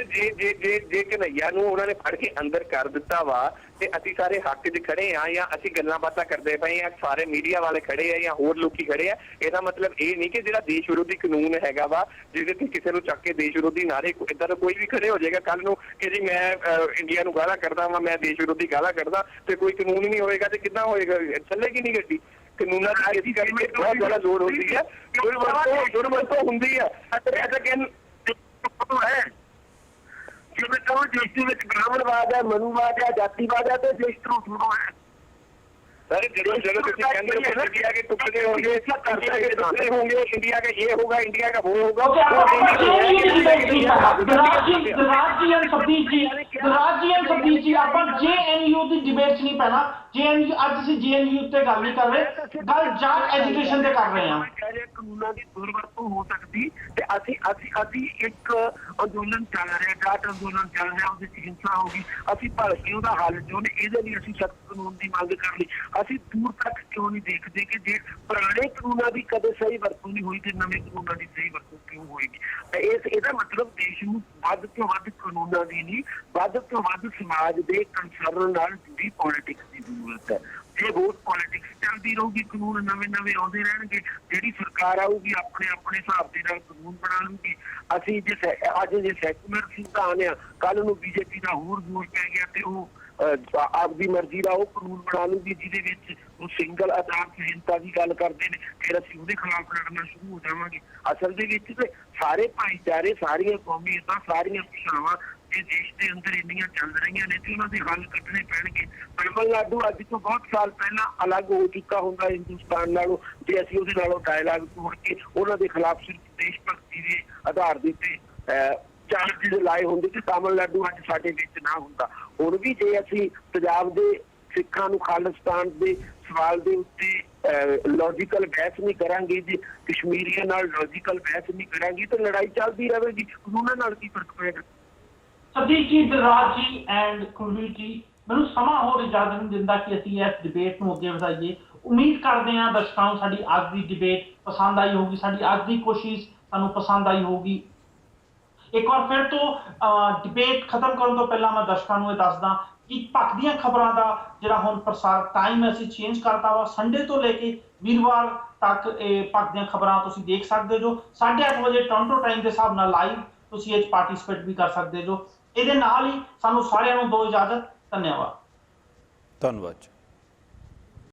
ਜੇ ਕਨਈਆ ਨੂੰ ਉਹਨਾਂ ਨੇ ਫੜ ਕੇ ਅੰਦਰ ਕਰ ਦਿੱਤਾ ਵਾ ਤੇ ਅਸੀਂ ਸਾਰੇ ਹੱਕ 'ਚ ਖੜੇ ਆ ਜਾਂ ਅਸੀਂ ਗੱਲਾਂ ਬਾਤਾਂ ਕਰਦੇ ਪਏ ਆ, ਸਾਰੇ ਮੀਡੀਆ ਵਾਲੇ ਖੜੇ ਆ ਜਾਂ ਹੋਰ ਲੋਕੀ ਖੜੇ ਆ, ਇਹਦਾ ਮਤਲਬ ਇਹ ਨਹੀਂ ਕਿ ਜਿਹੜਾ ਦੇਸ਼ ਵਿਰੋਧੀ ਕਾਨੂੰਨ ਹੈਗਾ ਵਾ ਜਿਹਦੇ ਤੇ ਕਿਸੇ ਨੂੰ ਚੱਕ ਕੇ ਦੇਸ਼ ਵਿਰੋਧੀ ਨਾਰੇ ਏਦਾਂ ਦਾ ਕੋਈ ਵੀ ਖੜੇ ਹੋ ਜਾਏਗਾ ਕੱਲ ਨੂੰ ਕਿ ਜੀ ਮੈਂ ਇੰਡੀਆ ਨੂੰ ਗਾਲਾਂ ਕੱਢਦਾ ਵਾ, ਮੈਂ ਦੇਸ਼ ਵਿਰੋਧੀ ਗਾਲਾਂ ਕੱਢਦਾ ਤੇ ਕੋਈ ਕਾਨੂੰਨ ਹੀ ਨਹੀਂ ਹੋਏਗਾ ਤੇ ਕਿੱਦਾਂ ਹੋਏਗਾ? ਚੱਲੇਗੀ ਨਹੀਂ ਗੱਡੀ। ਕਾਨੂੰਨਾਂ ਦੀ ਖੇਤੀ ਕਰਕੇ ਬਹੁਤ ਜ਼ਿਆਦਾ ਲੋੜ ਹੁੰਦੀ ਹੈ। ਦੁਰਵਰਤੋਂ ਹੁੰਦੀ ਹੈ ਜਿਵੇਂ ਕਹੋ ਦੇਸ਼ ਦੇ ਵਿੱਚ ਬ੍ਰਾਹਮਣਵਾਦ ਹੈ, ਮਨੂਵਾਦ ਹੈ, ਜਾਤੀਵਾਦ ਹੈ ਤੇ ਦੇਸ਼ ਤੋਂ ਥੋੜ੍ਹਾ ਹੈ। सर ਜਦੋਂ ਤੁਸੀਂ ਕਹਿੰਦੇ ਹੋ ਕਿ ਇੰਡੀਆ के टुकड़े होंगे, इंडिया के टुकड़े होंगे, इंडिया का ये होगा, इंडिया का वो होगा। ਸਬਦੀਪ ਜੀ ਆਪਾਂ JNU ਦੀ ਡਿਬੇਟ 'ਚ ਨਹੀਂ ਪੈਣਾ। JNU ਅੱਜ ਅਸੀਂ JNU ਤੇ ਗੱਲ ਨਹੀਂ ਕਰ ਰਹੇ, ਗੱਲ ਜਾਟ ਐਜੂਕੇਸ਼ਨ ਤੇ ਕਰ ਰਹੇ ਹਾਂ। ਕਾਨੂੰਨਾਂ ਦੀ ਦੁਰਵਰਤੋਂ ਹੋ ਸਕਦੀ ਤੇ ਅਸੀਂ ਇੱਕ ਅੰਦੋਲਨ ਚੱਲ ਰਿਹਾ, ਜਾਟ ਅੰਦੋਲਨ ਚੱਲ ਰਿਹਾ, ਉਹਦੇ 'ਚ ਹਿੰਸਾ ਹੋ ਗਈ, ਅਸੀਂ ਭਲਕੇ ਉਹਦਾ ਹੱਲ ਚਾਹੁੰਦੇ, ਇਹਦੇ ਲਈ ਅਸੀਂ ਸਖਤ ਕਾਨੂੰਨ ਦੀ ਮੰਗ ਕਰ ਲਈ। ਅਸੀਂ ਦੂਰ ਤੱਕ ਕਿਉਂ ਨਹੀਂ ਦੇਖਦੇ ਕਿ ਜੇ ਪੁਰਾਣੇ ਕਾਨੂੰਨਾਂ ਦੀ ਕਦੇ ਸਹੀ ਵਰਤੋਂ ਨਹੀਂ ਹੋਈ ਤੇ ਨਵੇਂ ਕਾਨੂੰਨਾਂ ਦੀ ਸਹੀ ਵਰਤੋਂ ਕਿਉਂ ਹੋਏਗੀ? ਇਹਦਾ ਮਤਲਬ ਦੇਸ਼ ਨੂੰ ਵੱਧ ਤੋਂ ਵੱਧ ਕਾਨੂੰਨਾਂ ਦੀ ਨਹੀਂ, ਵੱਧ ਤੋਂ ਵੱਧ ਸਮਾਜ ਦੇ ਕੰਸਰਨ ਨਾਲ ਜੁੜੀ ਪੋਲਿਟਿਕਸ ਦੀ ਜ਼ਰੂਰਤ ਹੈ। ਜੇ ਵੋਟ ਪੋਲਿਟਿਕਸ ਚੱਲਦੀ ਰਹੂਗੀ, ਕਾਨੂੰਨ ਨਵੇਂ ਆਉਂਦੇ ਰਹਿਣਗੇ, ਜਿਹੜੀ ਸਰਕਾਰ ਆਊਗੀ ਆਪਣੇ ਹਿਸਾਬ ਦੇ ਨਾਲ ਕਾਨੂੰਨ ਬਣਾ ਲੂਗੀ। ਅਸੀਂ ਜੇ ਸੈਕੂਲਰ ਸੰਵਿਧਾਨ ਆ, ਕੱਲ ਨੂੰ BJP ਦਾ ਹੋਰ ਜ਼ੋਰ ਪੈ ਗਿਆ ਤੇ ਉਹ ਆਪਦੀ ਮਰਜ਼ੀ ਦਾ ਉਹ ਕਾਨੂੰਨ ਬਣਾ ਲੂਗੀ ਜਿਹਦੇ ਵਿੱਚ ਉਹ ਸਿੰਗਲ ਅਦਾਲਤ ਹਿੰਸਾ ਦੀ ਗੱਲ ਕਰਦੇ ਨੇ, ਫਿਰ ਅਸੀਂ ਉਹਦੇ ਖਿਲਾਫ ਲੜਨਾ ਸ਼ੁਰੂ ਹੋ ਜਾਵਾਂਗੇ। ਅਸਲ ਦੇ ਵਿੱਚ ਤੇ ਸਾਰੇ ਭਾਈਚਾਰੇ, ਸਾਰੀਆਂ ਕੌਮੀਅਤਾਂ, ਸਾਰੀਆਂ ਭਾਸ਼ਾਵਾਂ ਜੇ ਦੇਸ਼ ਦੇ ਅੰਦਰ ਇੰਨੀਆਂ ਚੱਲ ਰਹੀਆਂ ਨੇ ਤੇ ਉਹਨਾਂ ਦੇ ਹੱਲ ਕੱਢਣੇ ਪੈਣਗੇ। ਤਮਿਲਨਾਡੂ ਅੱਜ ਤੋਂ ਬਹੁਤ ਸਾਲ ਪਹਿਲਾਂ ਅਲੱਗ ਹੋ ਚੁੱਕਾ ਹੁੰਦਾ ਹਿੰਦੁਸਤਾਨ ਨਾਲੋਂ ਜੇ ਅਸੀਂ ਉਹਦੇ ਨਾਲੋਂ ਡਾਇਲਾਗ ਤੋੜ ਕੇ ਉਹਨਾਂ ਦੇ ਖਿਲਾਫ ਸਿਰਫ ਦੇਸ਼ ਭਗਤੀ ਦੇ ਆਧਾਰ ਦੇ ਉੱਤੇ ਚਾਰਜਿਸ ਲਾਏ ਹੁੰਦੇ ਕਿ ਤਾਮਿਲਨਾਡੂ ਅੱਜ ਸਾਡੇ ਵਿੱਚ ਨਾ ਹੁੰਦਾ। ਹੁਣ ਵੀ ਜੇ ਅਸੀਂ ਪੰਜਾਬ ਦੇ ਸਿੱਖਾਂ ਨੂੰ ਖਾਲਿਸਤਾਨ ਦੇ ਸਵਾਲ ਦੇ ਉੱਤੇ ਲੌਜੀਕਲ ਬਹਿਸ ਨਹੀਂ ਕਰਾਂਗੇ, ਜੇ ਕਸ਼ਮੀਰੀਆਂ ਨਾਲ ਲੌਜੀਕਲ ਬਹਿਸ ਨਹੀਂ ਕਰਾਂਗੇ ਤਾਂ ਲੜਾਈ ਚੱਲਦੀ ਰਹੇਗੀ। ਉਹਨਾਂ ਨਾਲ ਕੀ ਫਰਕ ਪਏਗਾ? ਸਦੀਕ ਜੀ, ਦਿਲਰਾਜ ਜੀ ਐਂਡ ਕੁਲਵੀਰ ਜੀ, ਮੈਨੂੰ ਸਮਾਂ ਹੋਰ ਇਜਾਜ਼ਤ ਨਹੀਂ ਦਿੰਦਾ ਕਿ ਅਸੀਂ ਇਸ ਡਿਬੇਟ ਨੂੰ ਅੱਗੇ ਵਧਾਈਏ। ਉਮੀਦ ਕਰਦੇ ਹਾਂ ਦਰਸ਼ਕਾਂ ਨੂੰ ਸਾਡੀ ਅੱਜ ਦੀ ਡਿਬੇਟ ਪਸੰਦ ਆਈ ਹੋਊਗੀ, ਸਾਡੀ ਅੱਜ ਦੀ ਕੋਸ਼ਿਸ਼ ਸਾਨੂੰ ਪਸੰਦ ਆਈ ਹੋਊਗੀ। ਇੱਕ ਵਾਰ ਫਿਰ ਤੋਂ ਡਿਬੇਟ ਖਤਮ ਕਰਨ ਤੋਂ ਪਹਿਲਾਂ ਮੈਂ ਦਰਸ਼ਕਾਂ ਨੂੰ ਇਹ ਦੱਸਦਾ ਕਿ ਭਖਦੀਆਂ ਖਬਰਾਂ ਦਾ ਜਿਹੜਾ ਹੁਣ ਪ੍ਰਸਾਰ ਟਾਈਮ ਅਸੀਂ ਚੇਂਜ ਕਰਤਾ ਵਾ। ਸੰਡੇ ਤੋਂ ਲੈ ਕੇ ਵੀਰਵਾਰ ਤੱਕ ਇਹ ਭਖਦੀਆਂ ਖਬਰਾਂ ਤੁਸੀਂ ਦੇਖ ਸਕਦੇ ਜੋ 8:30 ਵਜੇ ਟੋਰਾਂਟੋ ਟਾਈਮ ਦੇ ਹਿਸਾਬ ਨਾਲ ਲਾਈਵ ਤੁਸੀਂ ਇਹ 'ਚ ਪਾਰਟਿਸਿਪੇਟ ਵੀ ਕਰ ਸਕਦੇ ਜੋ। ਇਹਦੇ ਨਾਲ ਹੀ ਸਾਨੂੰ ਸਾਰਿਆਂ ਨੂੰ ਦਿਓ ਇਜਾਜ਼ਤ। ਧੰਨਵਾਦ। ਧੰਨਵਾਦ।